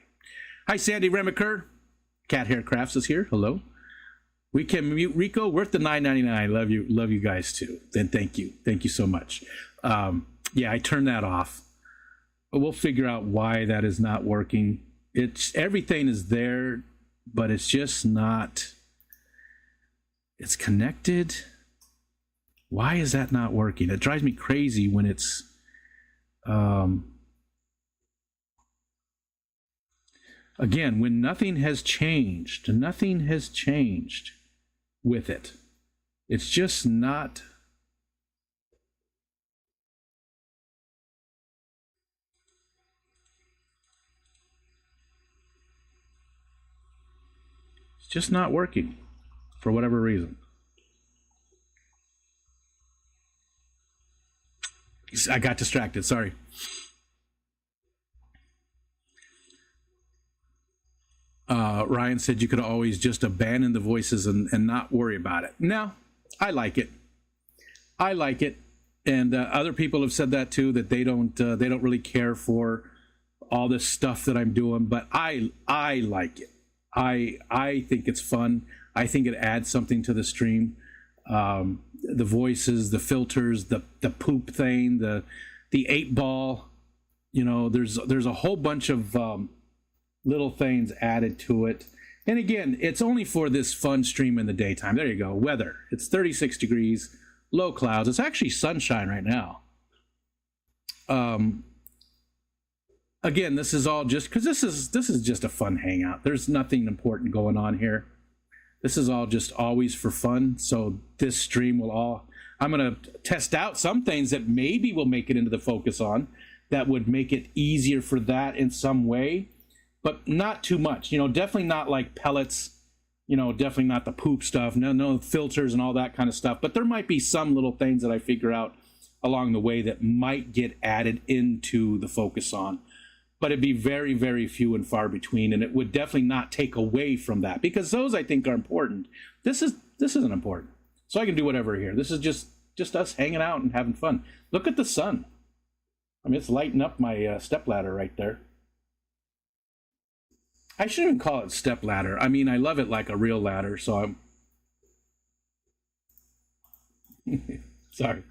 Hi, Sandy Remiker. Cat Hair Crafts is here. Hello. We can mute Rico. Worth the $9.99. Love you guys too. Then thank you so much. Yeah, I turned that off. But we'll figure out why that is not working. Everything is there, but it's just not. It's connected. Why is that not working? It drives me crazy when it's. Again, when nothing has changed with it. It's just not. It's just not working for whatever reason. I got distracted. Sorry. Ryan said you could always just abandon the voices and not worry about it. No, I like it. I like it, and other people have said that too, that they don't really care for all this stuff that I'm doing, but I like it. I think it's fun. I think it adds something to the stream. The voices, the filters, the poop thing, the 8-ball. You know, there's a whole bunch of little things added to it. And again, it's only for this fun stream in the daytime. There you go. Weather. It's 36 degrees, low clouds. It's actually sunshine right now. Again, this is all just because this is just a fun hangout. There's nothing important going on here. This is all just always for fun. So this stream I'm going to test out some things that maybe will make it into the focus on, that would make it easier for that in some way, but not too much. You know, definitely not like pellets. You know, definitely not the poop stuff. No filters and all that kind of stuff. But there might be some little things that I figure out along the way that might get added into the focus on. But it'd be very, very few and far between, and it would definitely not take away from that, because those I think are important. This isn't important, so I can do whatever here. This is just us hanging out and having fun. Look at the sun. I mean, it's lighting up my stepladder right there. I shouldn't even call it stepladder. I mean, I love it like a real ladder, so I'm sorry.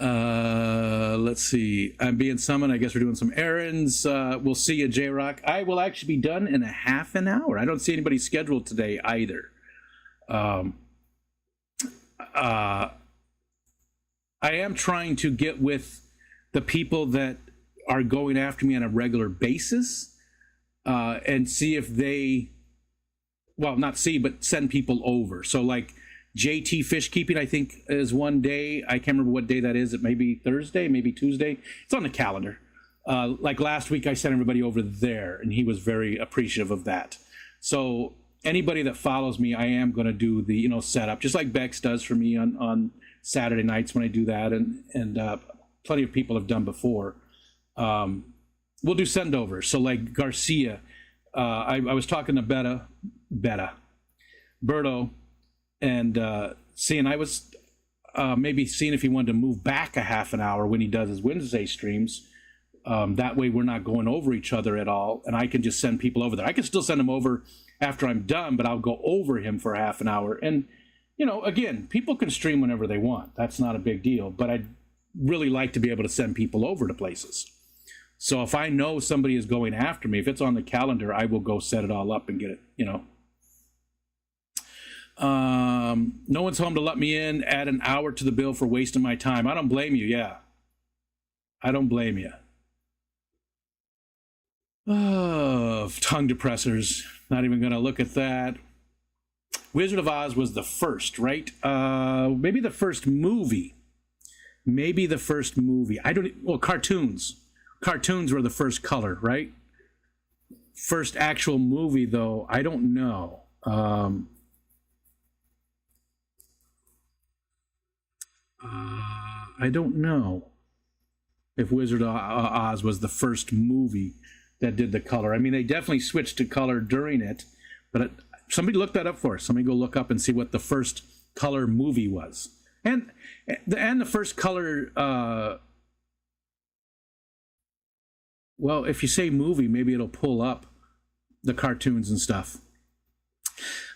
Let's see. I'm being summoned. I guess we're doing some errands. We'll see you, J-Rock. I will actually be done in a half an hour. I don't see anybody scheduled today either. I am trying to get with the people that are going after me on a regular basis, and see if they, well, not see, but send people over. So like JT Fish Keeping, I think, is one day. I can't remember what day that is. It may be Thursday, maybe Tuesday. It's on the calendar. Like last week, I sent everybody over there, and he was very appreciative of that. So anybody that follows me, I am going to do the setup, just like Bex does for me on Saturday nights when I do that, and plenty of people have done before. We'll do sendovers. So like Garcia, I was talking to Berto, and seeing I was maybe seeing if he wanted to move back a half an hour when he does his Wednesday streams. That way we're not going over each other at all, and I can just send people over there. I can still send them over after I'm done, but I'll go over him for a half an hour. And again, people can stream whenever they want. That's not a big deal, but I'd really like to be able to send people over to places. So if I know somebody is going after me, if it's on the calendar, I will go set it all up and get it, No one's home to let me in. Add an hour to the bill for wasting my time. I don't blame you. Yeah. I don't blame you. Oh, tongue depressors. Not even going to look at that. Wizard of Oz was the first, right? Maybe the first movie. Cartoons. Cartoons were the first color, right? First actual movie, though, I don't know. I don't know if Wizard of Oz was the first movie that did the color. I mean, they definitely switched to color during it, but somebody look that up for us. Somebody go look up and see what the first color movie was. And the first color, well, if you say movie, maybe it'll pull up the cartoons and stuff.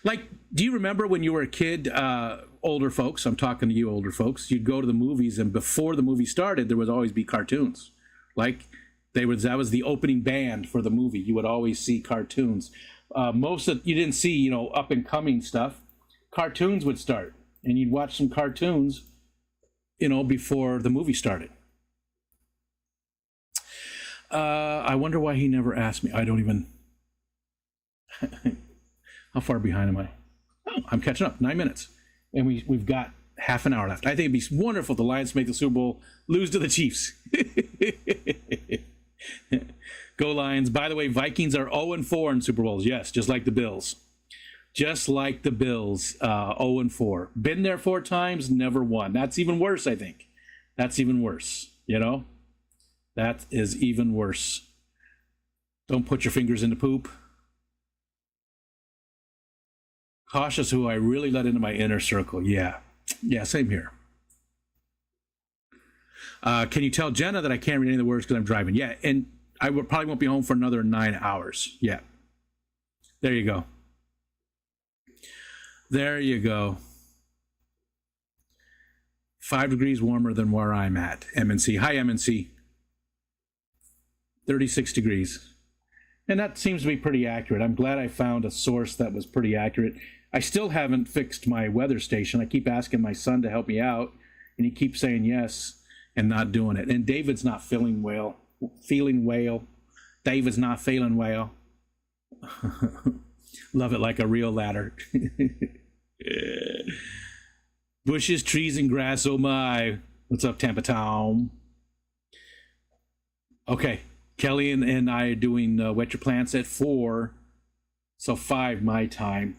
Like, do you remember when you were a kid, older folks, I'm talking to you older folks, you'd go to the movies, and before the movie started, there would always be cartoons. Like, that was the opening band for the movie. You would always see cartoons. You didn't see, up and coming stuff. Cartoons would start, and you'd watch some cartoons, before the movie started. I wonder why he never asked me. I don't even... How far behind am I? Oh, I'm catching up. 9 minutes. And we've got half an hour left. I think it'd be wonderful if the Lions make the Super Bowl, lose to the Chiefs. Go Lions. By the way, Vikings are 0-4 in Super Bowls. Yes, just like the Bills. Just like the Bills, 0-4. Been there 4 times, never won. That's even worse, I think. That's even worse, That is even worse. Don't put your fingers in the poop. Cautious who I really let into my inner circle. Yeah. Yeah, same here. Can you tell Jenna that I can't read any of the words because I'm driving? Yeah, and I probably won't be home for another 9 hours. Yeah. There you go. There you go. 5 degrees warmer than where I'm at. MNC. Hi, MNC. 36 degrees. And that seems to be pretty accurate. I'm glad I found a source that was pretty accurate. I still haven't fixed my weather station. I keep asking my son to help me out, and he keeps saying yes and not doing it. And David's not feeling well. David's not feeling well. Love it like a real ladder. Bushes, trees, and grass, oh my. What's up, Tampa Town? Okay, Kelly and I are doing Wet Your Plants at 4, so 5 my time.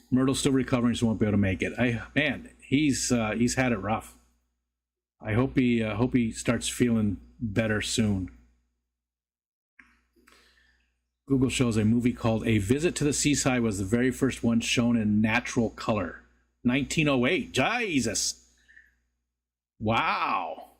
Myrtle's still recovering, so won't be able to make it. Man, he's had it rough. I hope he starts feeling better soon. Google shows a movie called A Visit to the Seaside was the very first one shown in natural color. 1908. Jesus. Wow.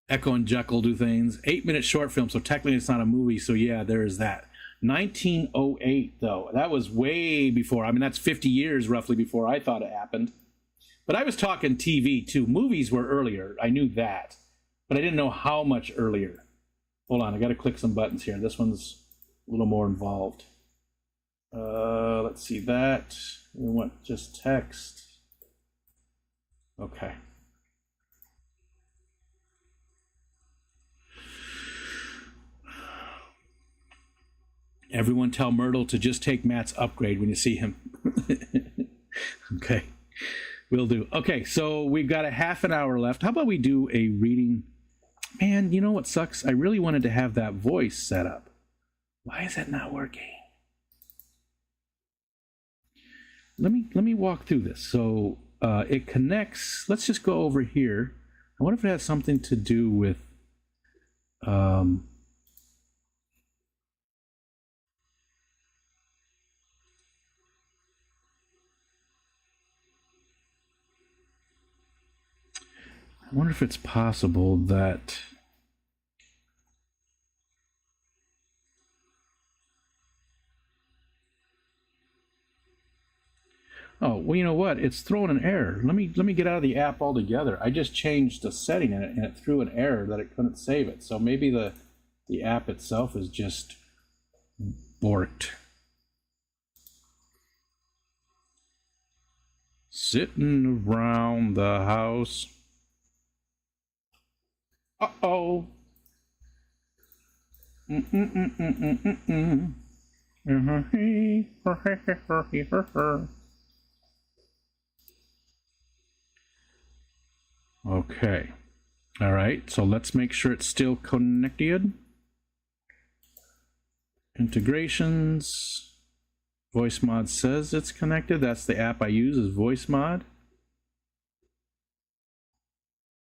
Echo and Jekyll do things. 8-minute short film, so technically it's not a movie, so yeah, there is that. 1908, though. That was way before. I mean, that's 50 years roughly before I thought it happened. But I was talking TV, too. Movies were earlier. I knew that. But I didn't know how much earlier. Hold on, I got to click some buttons here. This one's a little more involved. Let's see that. We want just text. Okay. Everyone tell Myrtle to just take Matt's upgrade when you see him. Okay, will do. Okay, so we've got a half an hour left. How about we do a reading? Man, you know what sucks? I really wanted to have that voice set up. Why is that not working? Let me walk through this. So it connects. Let's just go over here. I wonder if it has something to do with I wonder if it's possible that oh, well, you know what? It's throwing an error. Let me get out of the app altogether. I just changed the setting in it, and it threw an error that it couldn't save it. So maybe the app itself is just borked. Sitting around the house. Uh-oh. Okay. All right. So let's make sure it's still connected. Integrations. VoiceMod says it's connected. That's the app I use is VoiceMod.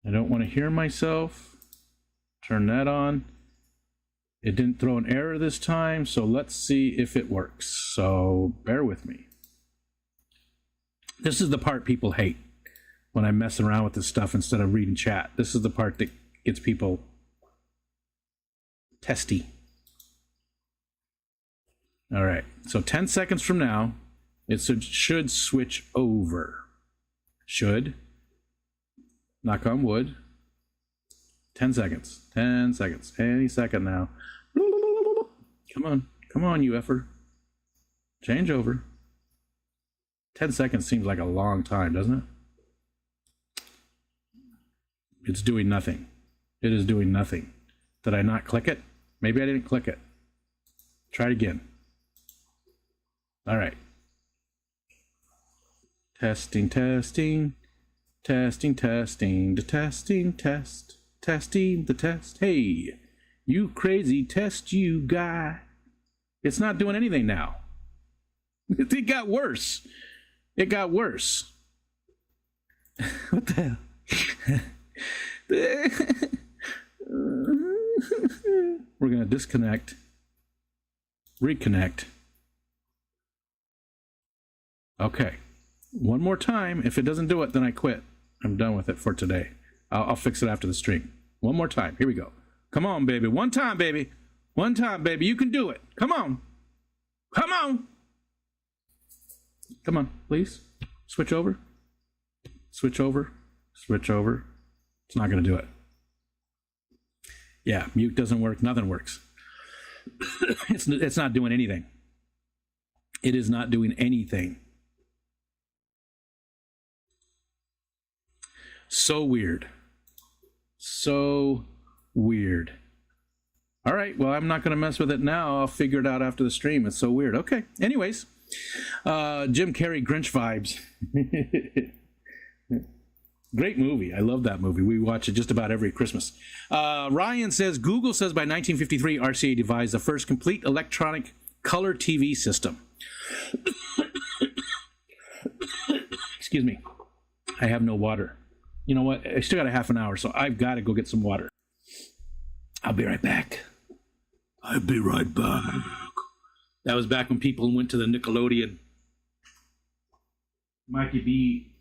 I don't want to hear myself. Turn that on. It didn't throw an error this time, so let's see if it works. So bear with me. This is the part people hate when I mess around with this stuff instead of reading chat. This is the part that gets people testy. All right, so 10 seconds from now, it should switch over. Should. Knock on wood. 10 seconds. 10 seconds. Any second now. Come on, you effer. Change over. 10 seconds seems like a long time, doesn't it? It's doing nothing. It is doing nothing. Did I not click it? Maybe I didn't click it. Try it again. All right. Testing, testing. Testing, testing, the testing, test. Testing the test. Hey, you crazy test you guy. It's not doing anything now. It got worse. It got worse. What the hell? We're going to disconnect, reconnect. Okay. One more time. If it doesn't do it, then I quit. I'm done with it for today. I'll fix it after the stream. One more time. Here we go. Come on, baby. One time, baby. One time, baby. You can do it. Come on. Come on. Come on, please. Switch over. Switch over. Switch over. It's not going to do it. Yeah, mute doesn't work. Nothing works. It's not doing anything. It is not doing anything. So weird. So weird. All right, well, I'm not going to mess with it now. I'll figure it out after the stream. It's so weird. Okay, anyways. Jim Carrey, Grinch vibes. Great movie. I love that movie. We watch it just about every Christmas. Ryan says, Google says by 1953, RCA devised the first complete electronic color TV system. Excuse me. I have no water. You know what? I still got a half an hour, so I've got to go get some water. I'll be right back. I'll be right back. That was back when people went to the Nickelodeon. Mikey B.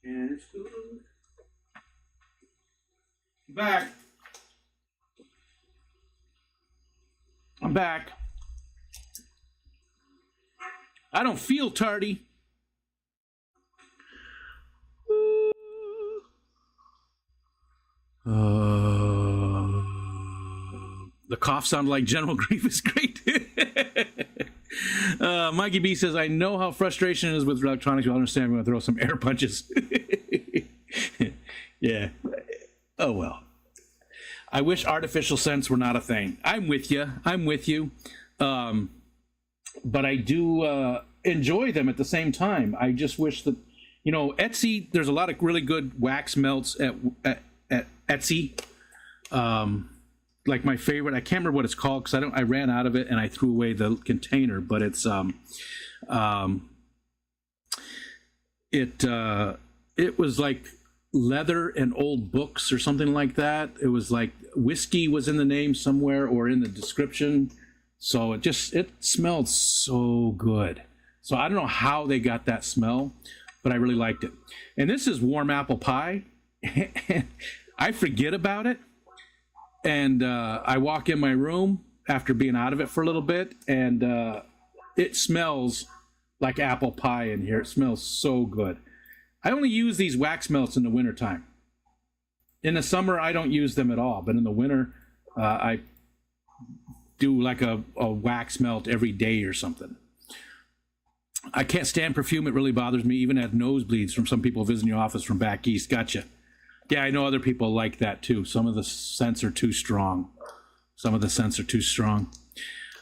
And it's good. Back. I'm back. I don't feel tardy. The cough sounded like General Grievous. Great. Mikey B says, I know how frustration is with electronics. You'll understand. I'm going to throw some air punches. Yeah. Oh, well. I wish artificial scents were not a thing. I'm with you. I'm with you. But I do enjoy them at the same time. I just wish that, you know, Etsy, there's a lot of really good wax melts at Etsy. Like my favorite, I can't remember what it's called because I ran out of it and I threw away the container, but it's it was like leather and old books or something like that. It was like whiskey was in the name somewhere or in the description. So it smelled so good. So I don't know how they got that smell, but I really liked it. And this is warm apple pie. I forget about it. And I walk in my room after being out of it for a little bit, and it smells like apple pie in here. It smells so good. I only use these wax melts in the wintertime. In the summer, I don't use them at all, but in the winter, I do like a wax melt every day or something. I can't stand perfume. It really bothers me. Even had nosebleeds from some people visiting your office from back east. Gotcha. Yeah, I know other people like that too. Some of the scents are too strong. Some of the scents are too strong.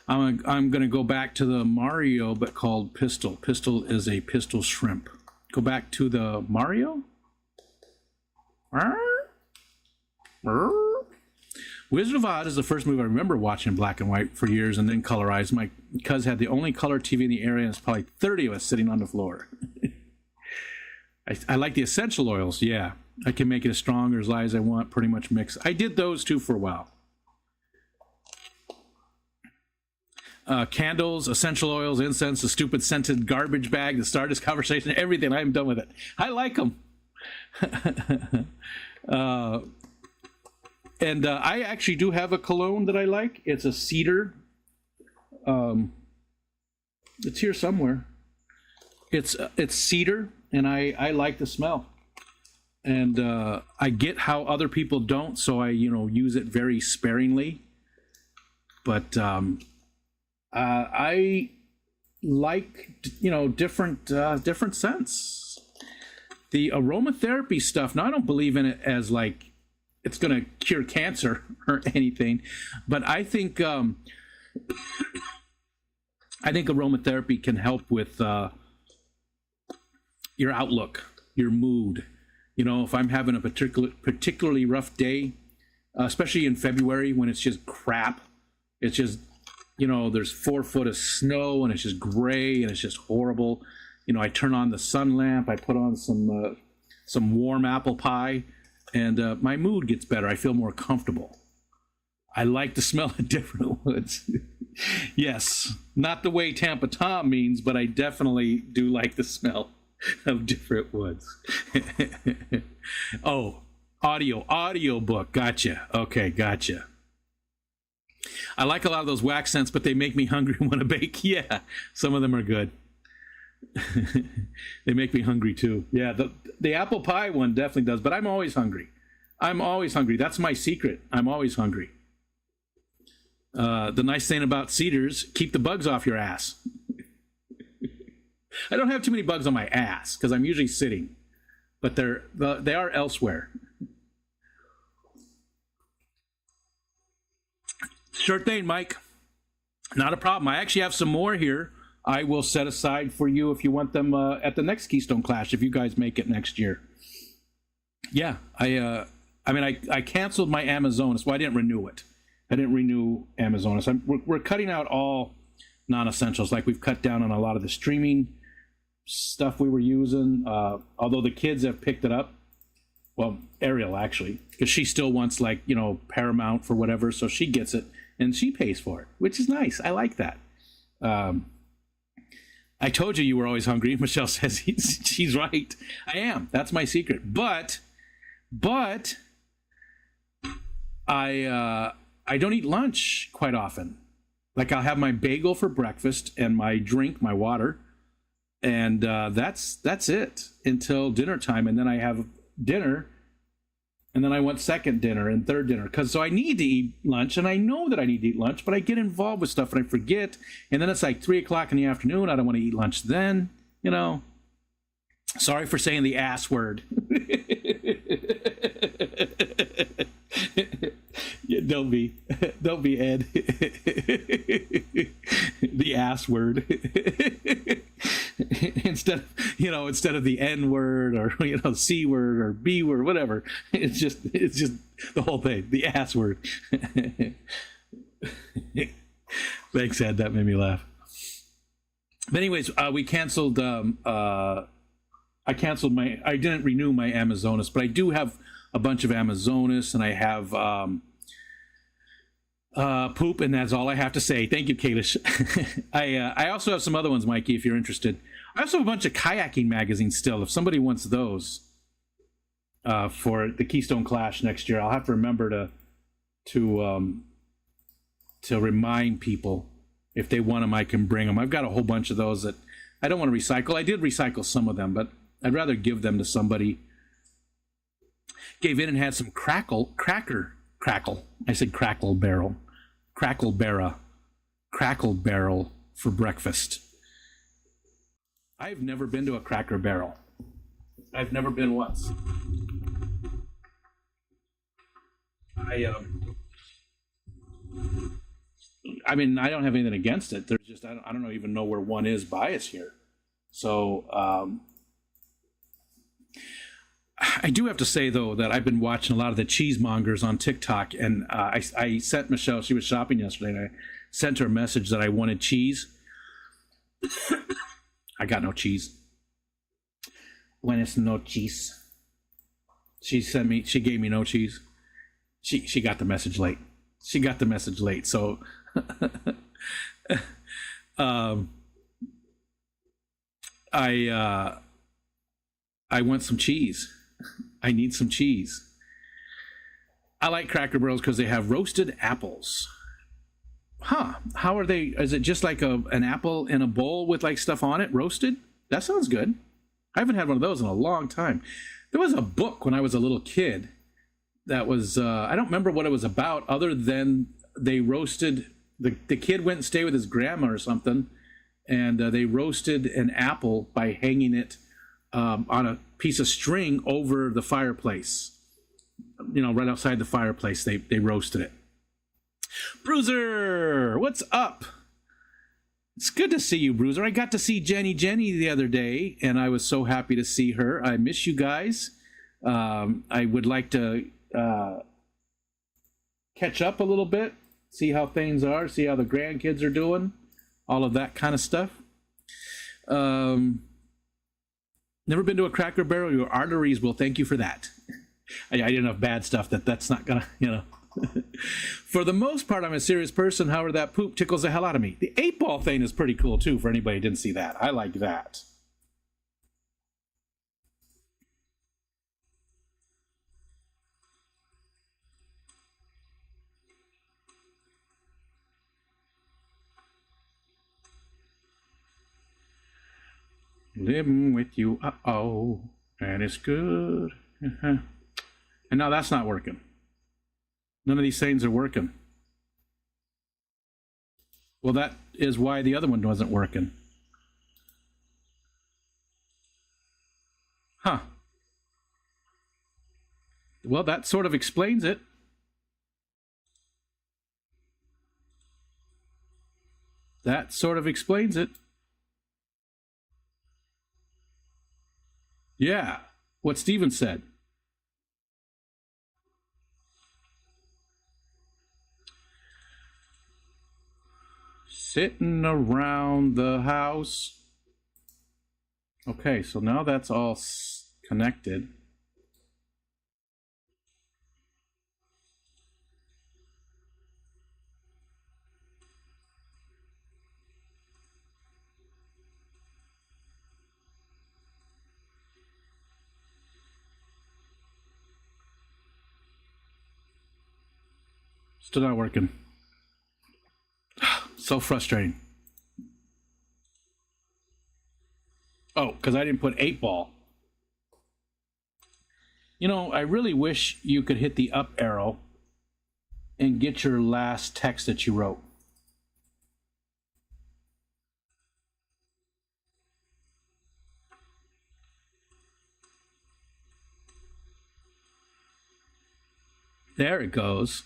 I'm going to go back to the Mario, but called Pistol. Pistol is a pistol shrimp. Go back to the Mario. Wizard of Oz is the first movie I remember watching in black and white for years and then colorized. My cuz had the only color TV in the area, and it's probably 30 of us sitting on the floor. I like the essential oils, yeah. I can make it as strong or as light as I want, pretty much mix. I did those too for a while. candles, essential oils, incense, the stupid scented garbage bag that started this conversation, everything. I'm done with it. I like them. And I actually do have a cologne that I like. It's a cedar. It's here somewhere. It's cedar, and I like the smell. And I get how other people don't, so I use it very sparingly. But I like different scents. The aromatherapy stuff. Now I don't believe in it as like it's going to cure cancer or anything, but I think aromatherapy can help with your outlook, your mood. If I'm having a particularly rough day, especially in February when it's just crap, it's just there's 4 foot of snow and it's just gray and it's just horrible. I turn on the sun lamp, I put on some warm apple pie, and my mood gets better. I feel more comfortable. I like the smell of different woods. Yes, not the way Tampa Tom means, but I definitely do like the smell of different woods. Oh, audio book. Gotcha. Okay, gotcha. I like a lot of those wax scents, but they make me hungry and want to bake. Yeah, some of them are good. They make me hungry too. Yeah, the apple pie one definitely does, but I'm always hungry. That's my secret. I'm always hungry. The nice thing about cedars, keep the bugs off your ass. I don't have too many bugs on my ass because I'm usually sitting, but they are elsewhere. Sure thing, Mike. Not a problem. I actually have some more here. I will set aside for you if you want them at the next Keystone Clash, if you guys make it next year. Yeah, I canceled my Amazonas. Well, I didn't renew it. I didn't renew Amazonas. We're cutting out all non-essentials. Like we've cut down on a lot of the streaming stuff we were using. Although the kids have picked it up. Well, Ariel actually, because she still wants Paramount for whatever, so she gets it and she pays for it, which is nice. I like that. I told you were always hungry. Michelle says she's right. I am. That's my secret. But I don't eat lunch quite often. Like I'll have my bagel for breakfast and my drink, my water, and that's it until dinner time. And then I have dinner, and then I want second dinner and third dinner. So I need to eat lunch, and I know that I need to eat lunch, but I get involved with stuff and I forget. And then it's like 3 o'clock in the afternoon. I don't want to eat lunch then, Sorry for saying the ass word. Yeah, don't be Ed. The ass word. instead of the N word or C word or B word, whatever. It's just the whole thing, the ass word. Thanks, Ed. That made me laugh. But anyways, we canceled. I didn't renew my Amazonas, but I do have a bunch of Amazonas, and I have poop, and that's all I have to say. Thank you, Kalish. I also have some other ones, Mikey, if you're interested. I also have a bunch of kayaking magazines still. If somebody wants those for the Keystone Clash next year, I'll have to remember to remind people. If they want them, I can bring them. I've got a whole bunch of those that I don't want to recycle. I did recycle some of them, but I'd rather give them to somebody. Gave in and had some crackle. I said crackle barrel for breakfast. I've never been to a Cracker Barrel. I've never been once. I don't have anything against it. There's just I don't even know where one is by us here. So I do have to say, though, that I've been watching a lot of the cheesemongers on TikTok, and I sent Michelle, she was shopping yesterday, and I sent her a message that I wanted cheese. I got no cheese. When it's no cheese. She gave me no cheese. She got the message late. So Um, I want some cheese. I need some cheese. I like Cracker Barrels because they have roasted apples. Huh? How are they? Is it just like an apple in a bowl with like stuff on it, roasted? That sounds good. I haven't had one of those in a long time. There was a book when I was a little kid that was, I don't remember what it was about other than they roasted, the kid went and stayed with his grandma or something, and they roasted an apple by hanging it on a piece of string over the fireplace. You know, right outside the fireplace, they roasted it. Bruiser, what's up? It's good to see you, Bruiser. I got to see Jenny the other day, and I was so happy to see her. I miss you guys. I would like to catch up a little bit, see how things are, see how the grandkids are doing, all of that kind of stuff. Never been to a Cracker Barrel. Your arteries will thank you for that. I did enough bad stuff that's not gonna, you know. For the most part, I'm a serious person. However, that poop tickles the hell out of me. The 8-ball thing is pretty cool too. For anybody who didn't see that, I like that. Living with you, uh-oh, and it's good. And now that's not working. None of these things are working. Well, that is why the other one wasn't working. Huh. Well, that sort of explains it. That sort of explains it. Yeah, what Steven said. Sitting around the house. Okay, so now that's all connected. Still not working. So frustrating. Oh, because I didn't put 8-ball. You know, I really wish you could hit the up arrow and get your last text that you wrote. There it goes.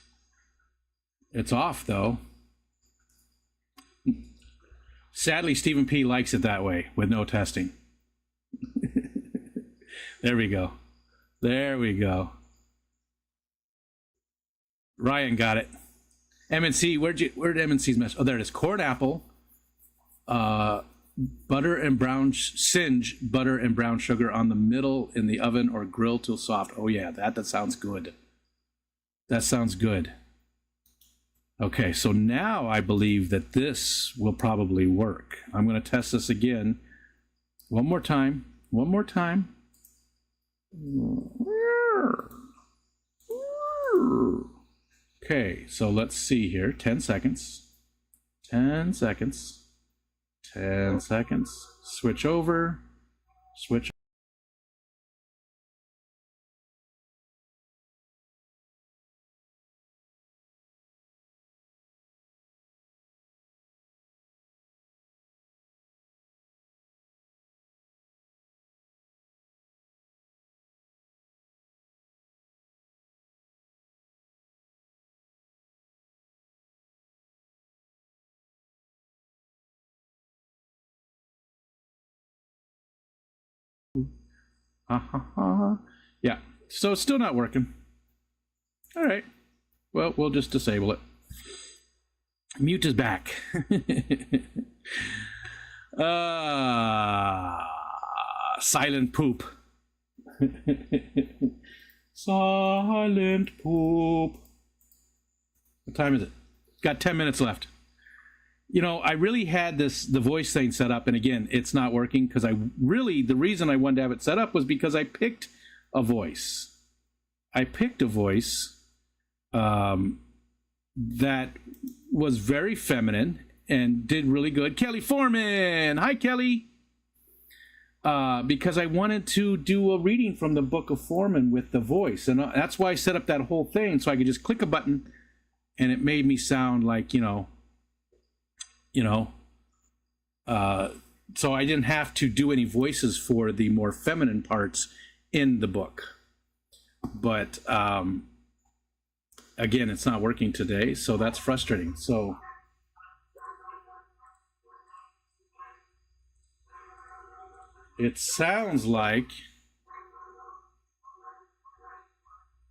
It's off, though. Sadly, Stephen P. likes it that way, with no testing. There we go. There we go. Ryan got it. MNC, where'd MNC's mess? Oh, there it is. Corn apple, butter and brown, singe butter and brown sugar on the middle in the oven or grill till soft. Oh, yeah, that sounds good. That sounds good. Okay, so now I believe that this will probably work. I'm going to test this again. One more time. One more time. Okay, so let's see here. 10 seconds. 10 seconds. 10 seconds. Switch over. Switch. Yeah, so it's still not working. All right. Well, we'll just disable it. Mute is back. Silent poop. Silent poop. What time is it? Got 10 minutes left. I really had the voice thing set up, and again, it's not working because the reason I wanted to have it set up was because I picked a voice. I picked a voice that was very feminine and did really good. Kelly Foreman! Hi, Kelly! Because I wanted to do a reading from the Book of Foreman with the voice, and that's why I set up that whole thing, so I could just click a button, and it made me sound like, so I didn't have to do any voices for the more feminine parts in the book. But again, it's not working today, so that's frustrating. So it sounds like,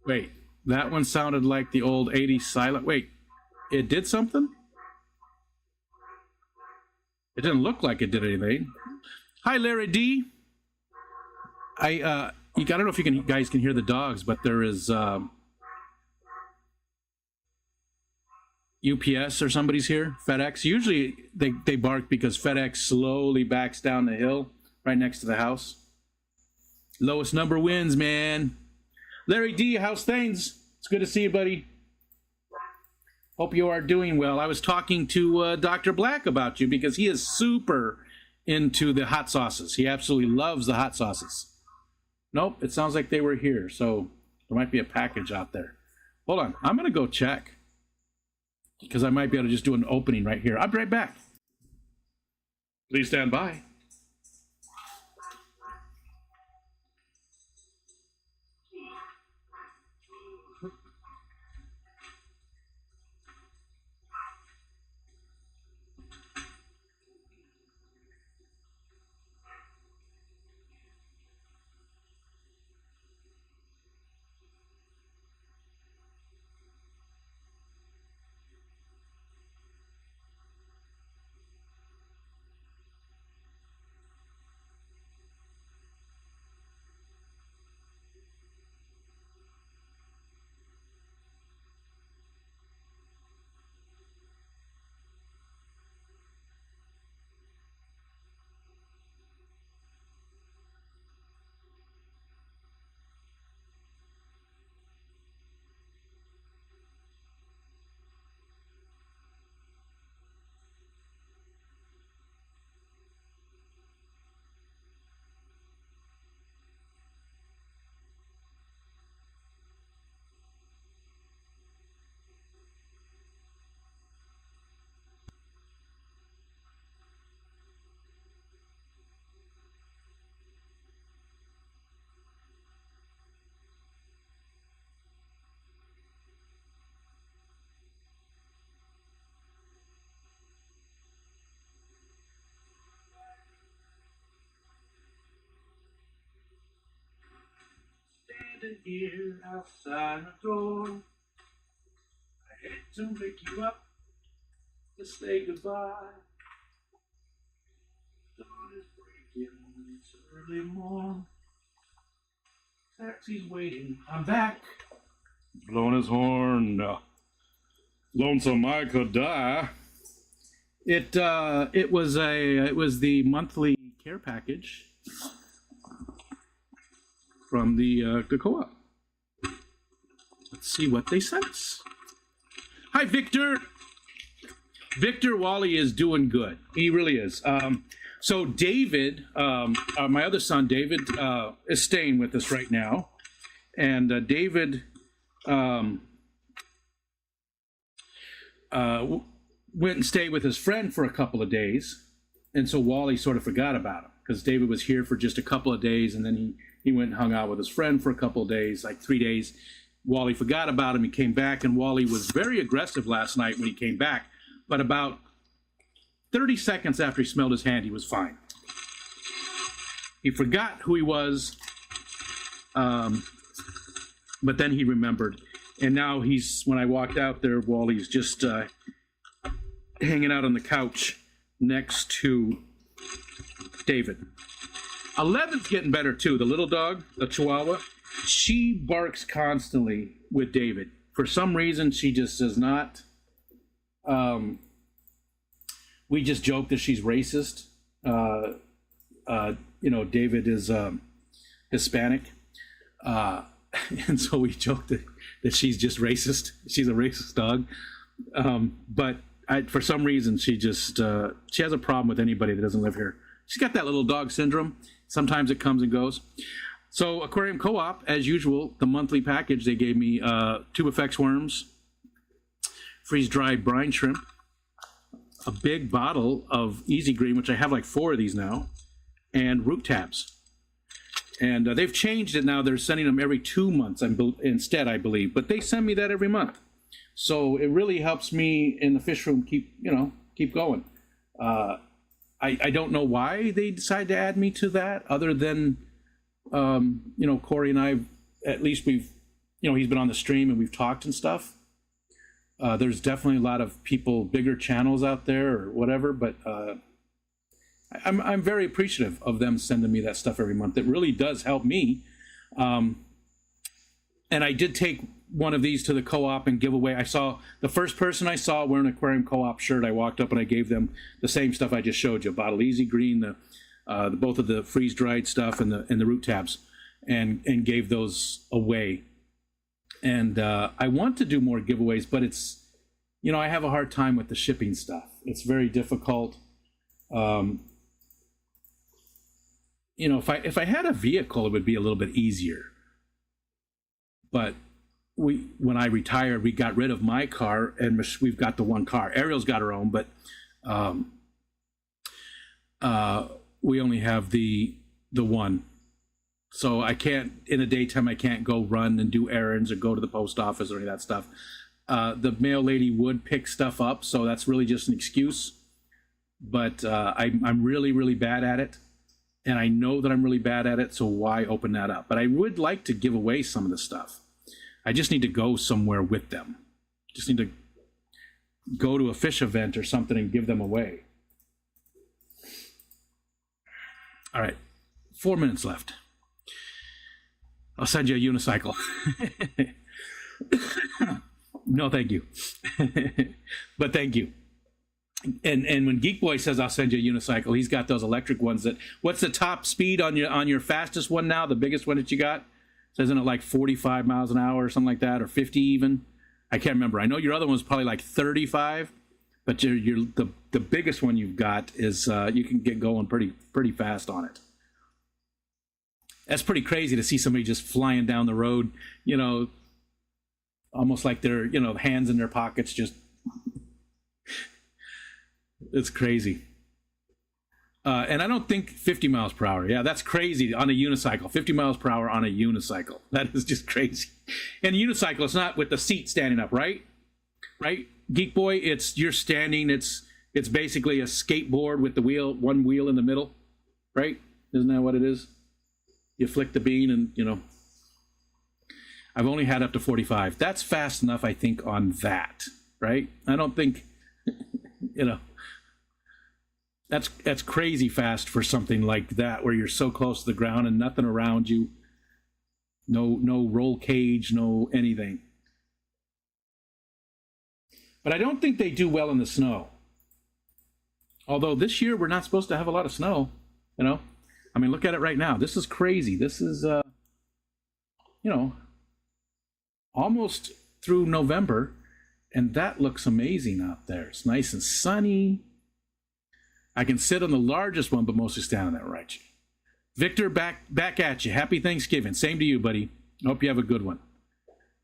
wait, that one sounded like the old 80s silent. Wait, it did something? It didn't look like it did anything. Hi, Larry D. I don't know if you guys can hear the dogs, but there is UPS or somebody's here, FedEx. Usually they bark because FedEx slowly backs down the hill right next to the house. Lowest number wins, man. Larry D, how's things? It's good to see you, buddy. Hope you are doing well. I was talking to Dr. Black about you because he is super into the hot sauces. He absolutely loves the hot sauces. Nope, it sounds like they were here, so there might be a package out there. Hold on, I'm going to go check because I might be able to just do an opening right here. I'll be right back. Please stand by. Standing here outside the door, I hate to wake you up to say goodbye. Dawn is breaking, it's early morn. Taxi's waiting, I'm back. Blowing his horn, lonesome Mike could die. It was the monthly care package from the co-op. Let's see what they sent us. Hi, Victor. Victor Wally is doing good. He really is. So David, my other son, David, is staying with us right now. And David went and stayed with his friend for a couple of days. And so Wally sort of forgot about him because David was here for just a couple of days. And then he went and hung out with his friend for a couple of days, like 3 days. Wally forgot about him. He came back, and Wally was very aggressive last night when he came back. But about 30 seconds after he smelled his hand, he was fine. He forgot who he was, but then he remembered. And now when I walked out there, Wally's just hanging out on the couch next to David. 11's getting better too. The little dog, the Chihuahua, she barks constantly with David. For some reason, she just does not we just joke that she's racist. David is Hispanic, and so we joke that she's just racist. She's a racist dog. But for some reason, she has a problem with anybody that doesn't live here. She's got that little dog syndrome. Sometimes it comes and goes. So Aquarium Co-op, as usual, the monthly package, they gave me Tubifex worms, freeze-dried brine shrimp, a big bottle of Easy Green, which I have like 4 of these now, and root tabs. And they've changed it now. They're sending them every 2 months instead, I believe. But they send me that every month. So it really helps me in the fish room keep going. I don't know why they decided to add me to that, other than, Corey and I, at least he's been on the stream and we've talked and stuff. There's definitely a lot of people, bigger channels out there or whatever, but I'm very appreciative of them sending me that stuff every month. It really does help me. And I did take one of these to the co-op and give away. I saw the first person I saw wearing an Aquarium Co-op shirt. I walked up and I gave them the same stuff I just showed you: a bottle Easy Green, the both of the freeze-dried stuff and the root tabs, and gave those away. And I want to do more giveaways, but it's, I have a hard time with the shipping stuff. It's very difficult. If I had a vehicle, it would be a little bit easier. But when I retired, we got rid of my car, and we've got the one car. Ariel's got her own, but we only have the one. So I can't, in the daytime, I can't go run and do errands or go to the post office or any of that stuff. The mail lady would pick stuff up, so that's really just an excuse. But I'm really, really bad at it. And I know that I'm really bad at it, so why open that up? But I would like to give away some of the stuff. I just need to go somewhere with them. Just need to go to a fish event or something and give them away. All right, 4 minutes left. I'll send you a unicycle. No, thank you. But thank you. And when Geek Boy says I'll send you a unicycle, he's got those electric ones that. What's the top speed on your fastest one now? The biggest one that you got? So isn't it like 45 miles an hour or something like that, or 50 even? I can't remember. I know your other one's probably like 35, but the biggest one you've got is you can get going pretty fast on it. That's pretty crazy to see somebody just flying down the road, almost like they're, hands in their pockets, just. It's crazy. And I don't think 50 miles per hour. Yeah, that's crazy on a unicycle. 50 miles per hour on a unicycle. That is just crazy. And a unicycle, it's not with the seat standing up, right? Right? Geek Boy, you're standing. It's basically a skateboard with the one wheel in the middle, right? Isn't that what it is? You flick the bean and, I've only had up to 45. That's fast enough, I think, on that, right? I don't think, That's crazy fast for something like that, where you're so close to the ground and nothing around you. No roll cage, no anything. But I don't think they do well in the snow. Although this year we're not supposed to have a lot of snow, I mean, look at it right now. This is crazy. This is, almost through November, and that looks amazing out there. It's nice and sunny. I can sit on the largest one, but mostly stand on that right. Victor, back at you. Happy Thanksgiving. Same to you, buddy. Hope you have a good one.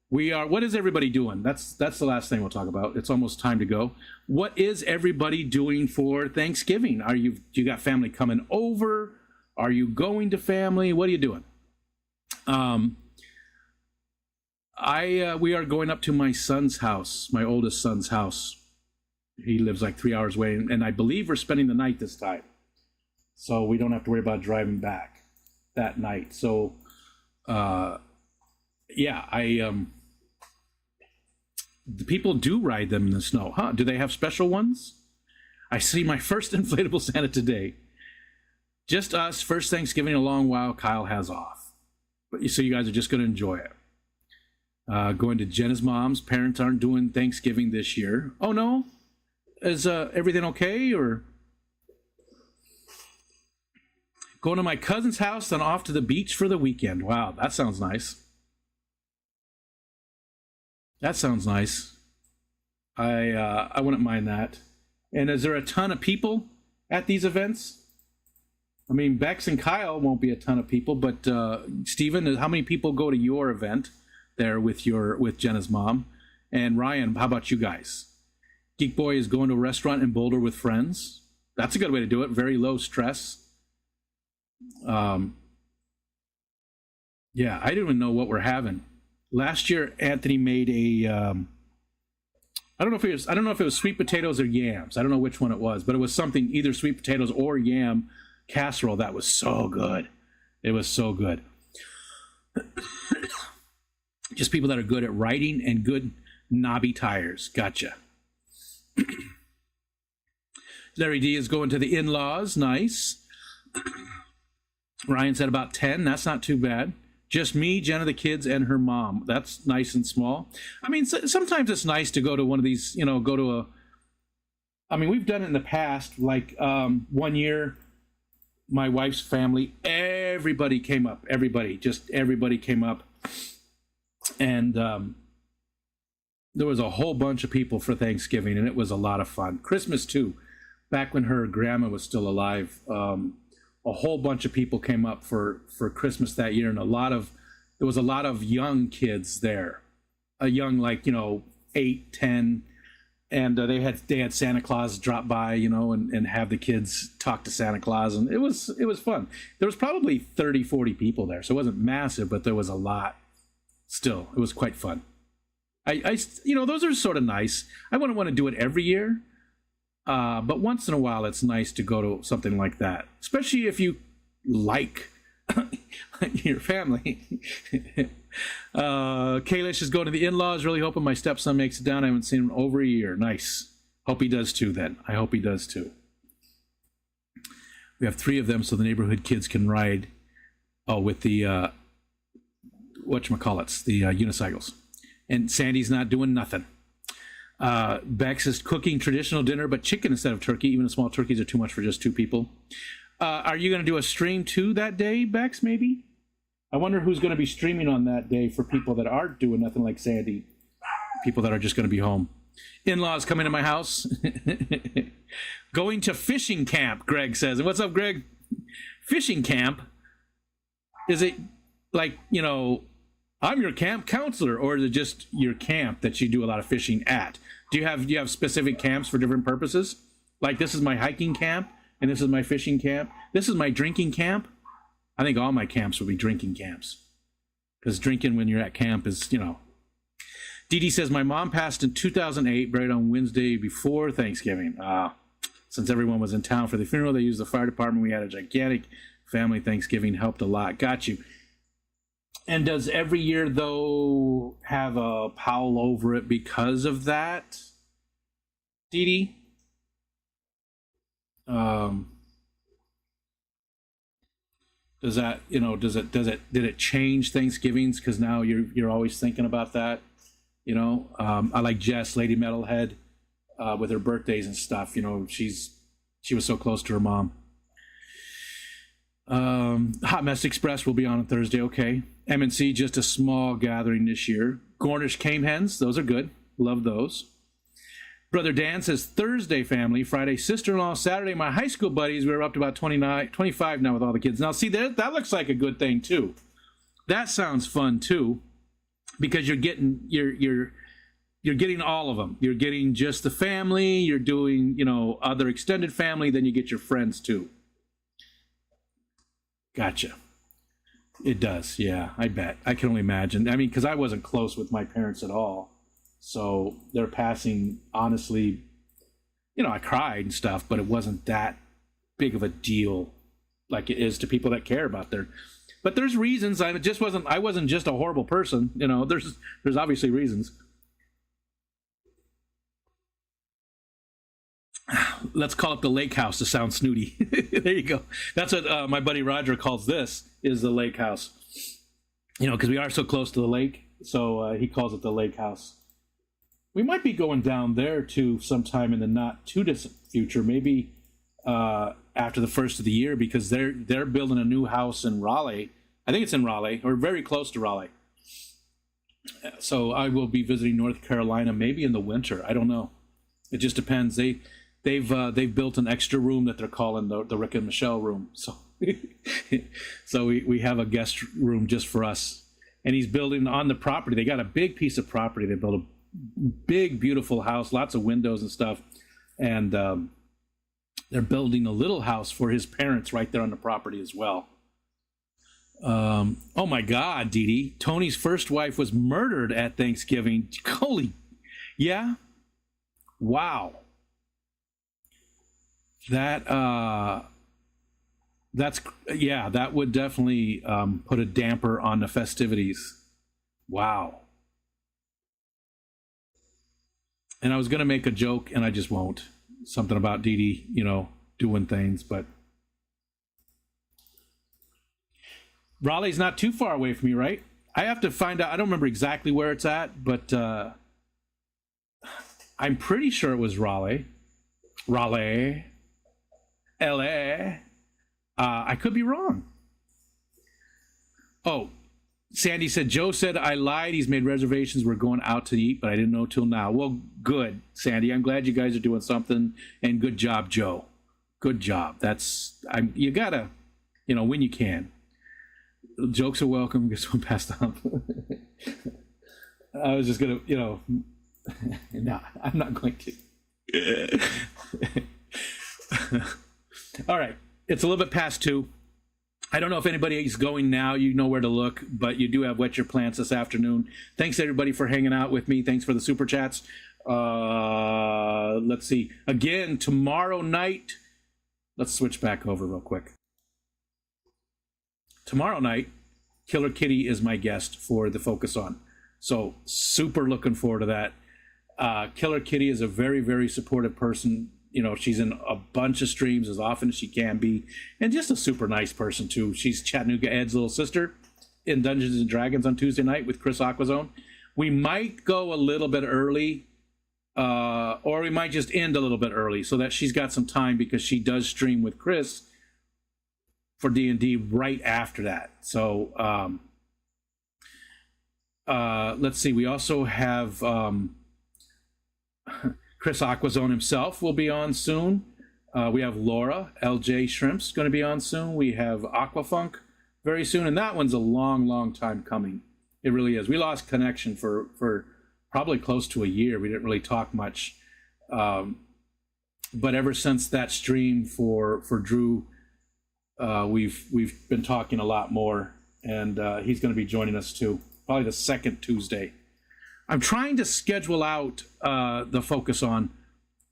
What is everybody doing? That's the last thing we'll talk about. It's almost time to go. What is everybody doing for Thanksgiving? You got family coming over? Are you going to family? What are you doing? We are going up to my son's house, my oldest son's house. He lives like 3 hours away, and I believe we're spending the night this time. So we don't have to worry about driving back that night. So, the people do ride them in the snow, huh? Do they have special ones? I see my first inflatable Santa today. Just us, first Thanksgiving in a long while. Kyle has off. So you guys are just going to enjoy it. Going to Jenna's mom's. Parents aren't doing Thanksgiving this year. Oh, no? Is everything okay? Or going to my cousin's house, then off to the beach for the weekend. Wow, that sounds nice. That sounds nice. I wouldn't mind that. And is there a ton of people at these events? I mean, Bex and Kyle won't be a ton of people, but Stephen, how many people go to your event there with Jenna's mom? And Ryan, how about you guys? Geek Boy is going to a restaurant in Boulder with friends. That's a good way to do it. Very low stress. Yeah, I don't even know what we're having. Last year, Anthony made a. I don't know if it was sweet potatoes or yams. I don't know which one it was, but it was something either sweet potatoes or yam casserole that was so good. It was so good. Just people that are good at writing and good knobby tires. Gotcha. Larry D is going to the in-laws. Nice. Ryan said about 10. That's not too bad. Just me, Jenna, the kids, and her mom. That's nice and small. I mean, sometimes it's nice to go to one of these, go to a... I mean, we've done it in the past. Like 1 year, my wife's family, everybody came up. Everybody came up. And there was a whole bunch of people for Thanksgiving, and it was a lot of fun. Christmas, too. Back when her grandma was still alive, a whole bunch of people came up for Christmas that year, and there was a lot of young kids there, a young 8, 10, and they had Santa Claus drop by, and have the kids talk to Santa Claus, and it was fun. There was probably 30, 40 people there, so it wasn't massive, but there was a lot. Still, it was quite fun. I those are sort of nice. I wouldn't want to do it every year. But once in a while, it's nice to go to something like that, especially if you like your family. Kalish is going to the in-laws. Really hoping my stepson makes it down. I haven't seen him in over a year. Nice. Hope he does too, then. I hope he does too. We have 3 of them so the neighborhood kids can ride with the, whatchamacallits, the unicycles. And Sandy's not doing nothing. Bex is cooking traditional dinner, but chicken instead of turkey. Even the small turkeys are too much for just 2 people. Are you going to do a stream too that day, Bex, maybe? I wonder who's going to be streaming on that day for people that aren't doing nothing like Sandy. People that are just going to be home. In-laws coming to my house. Going to fishing camp, Greg says. And what's up, Greg? Fishing camp? Is it like, I'm your camp counselor, or is it just your camp that you do a lot of fishing at? Do you have specific camps for different purposes? Like, this is my hiking camp, and this is my fishing camp. This is my drinking camp. I think all my camps would be drinking camps, because drinking when you're at camp is, Dee Dee says, my mom passed in 2008, buried on Wednesday before Thanksgiving. Since everyone was in town for the funeral, they used the fire department. We had a gigantic family Thanksgiving, helped a lot. Got you. And does every year, though, have a Powell over it because of that, Dee Dee? Does that, did it change Thanksgivings? Because now you're always thinking about that, I like Jess, Lady Metalhead, with her birthdays and stuff. She was so close to her mom. Hot Mess Express will be on Thursday. Okay. MNC, just a small gathering this year. Gornish Came Hens, those are good. Love those. Brother Dan says Thursday family, Friday sister-in-law, Saturday my high school buddies. We're up to about 25 now with all the kids. Now see, that looks like a good thing too. That sounds fun too, because you're getting all of them. You're getting just the family. You're doing other extended family. Then you get your friends too. Gotcha. It does, yeah, I bet. I can only imagine. I mean, because I wasn't close with my parents at all. So their passing, honestly, I cried and stuff, but it wasn't that big of a deal like it is to people that care about their... But there's reasons. I wasn't just a horrible person. There's obviously reasons. Let's call it the lake house to sound snooty. There you go. That's what my buddy Roger calls this, is the lake house. Because we are so close to the lake, so he calls it the lake house. We might be going down there too sometime in the not too distant future. Maybe after the first of the year, because they're building a new house in Raleigh. I think it's in Raleigh or very close to Raleigh. So I will be visiting North Carolina maybe in the winter. I don't know. It just depends. They've built an extra room that they're calling the Rick and Michelle room. So so we have a guest room just for us. And he's building on the property. They got a big piece of property. They built a big, beautiful house, lots of windows and stuff. And they're building a little house for his parents right there on the property as well. Oh my God, Dee Dee. Tony's first wife was murdered at Thanksgiving. Holy, yeah. Wow. That would definitely put a damper on the festivities. Wow. And I was going to make a joke, and I just won't. Something about Dee Dee, doing things, but Raleigh's not too far away from me, right? I have to find out. I don't remember exactly where it's at, but I'm pretty sure it was Raleigh. Raleigh. L.A. I could be wrong. Oh, Sandy said, Joe said I lied. He's made reservations. We're going out to eat, but I didn't know till now. Well, good, Sandy. I'm glad you guys are doing something, and good job, Joe. Good job. You gotta, when you can. Jokes are welcome. Guess one passed on. I was just gonna, no, I'm not going to. All right. It's a little bit past 2. I don't know if anybody is going now. You know where to look, but you do have Wet Your Plants this afternoon. Thanks, everybody, for hanging out with me. Thanks for the super chats. Let's see. Again, tomorrow night. Let's switch back over real quick. Tomorrow night, Killer Kitty is my guest for the Focus On. So super looking forward to that. Killer Kitty is a very, very supportive person. She's in a bunch of streams as often as she can be, and just a super nice person too. She's Chattanooga Ed's little sister in Dungeons and Dragons on Tuesday night with Chris Aquazone. We might go a little bit early, or we might just end a little bit early so that she's got some time, because she does stream with Chris for D&D right after that. So let's see. We also have Chris Aquazone himself will be on soon. We have Laura, LJ Shrimps, going to be on soon. We have Aquafunk very soon, and that one's a long, long time coming. It really is. We lost connection for probably close to a year. We didn't really talk much. But ever since that stream for Drew, we've been talking a lot more, and he's going to be joining us too, probably the second Tuesday. I'm trying to schedule out the Focus On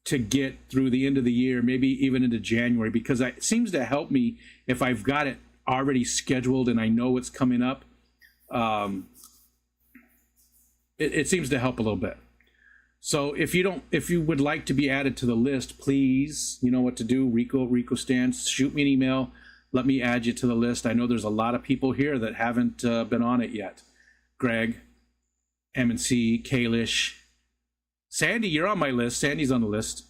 to get through the end of the year, maybe even into January, because it seems to help me if I've got it already scheduled and I know it's coming up. It seems to help a little bit. So if you would like to be added to the list, please, you know what to do. Rico Stans, shoot me an email. Let me add you to the list. I know there's a lot of people here that haven't been on it yet. Greg, M&C, Kalish. Sandy, you're on my list. Sandy's on the list.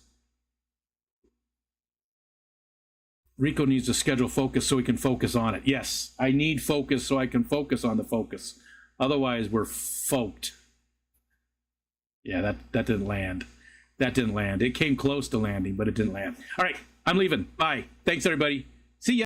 Rico needs to schedule Focus so he can focus on it. Yes, I need focus so I can focus on the Focus. Otherwise, we're folked. Yeah, that didn't land. That didn't land. It came close to landing, but it didn't land. All right, I'm leaving. Bye. Thanks, everybody.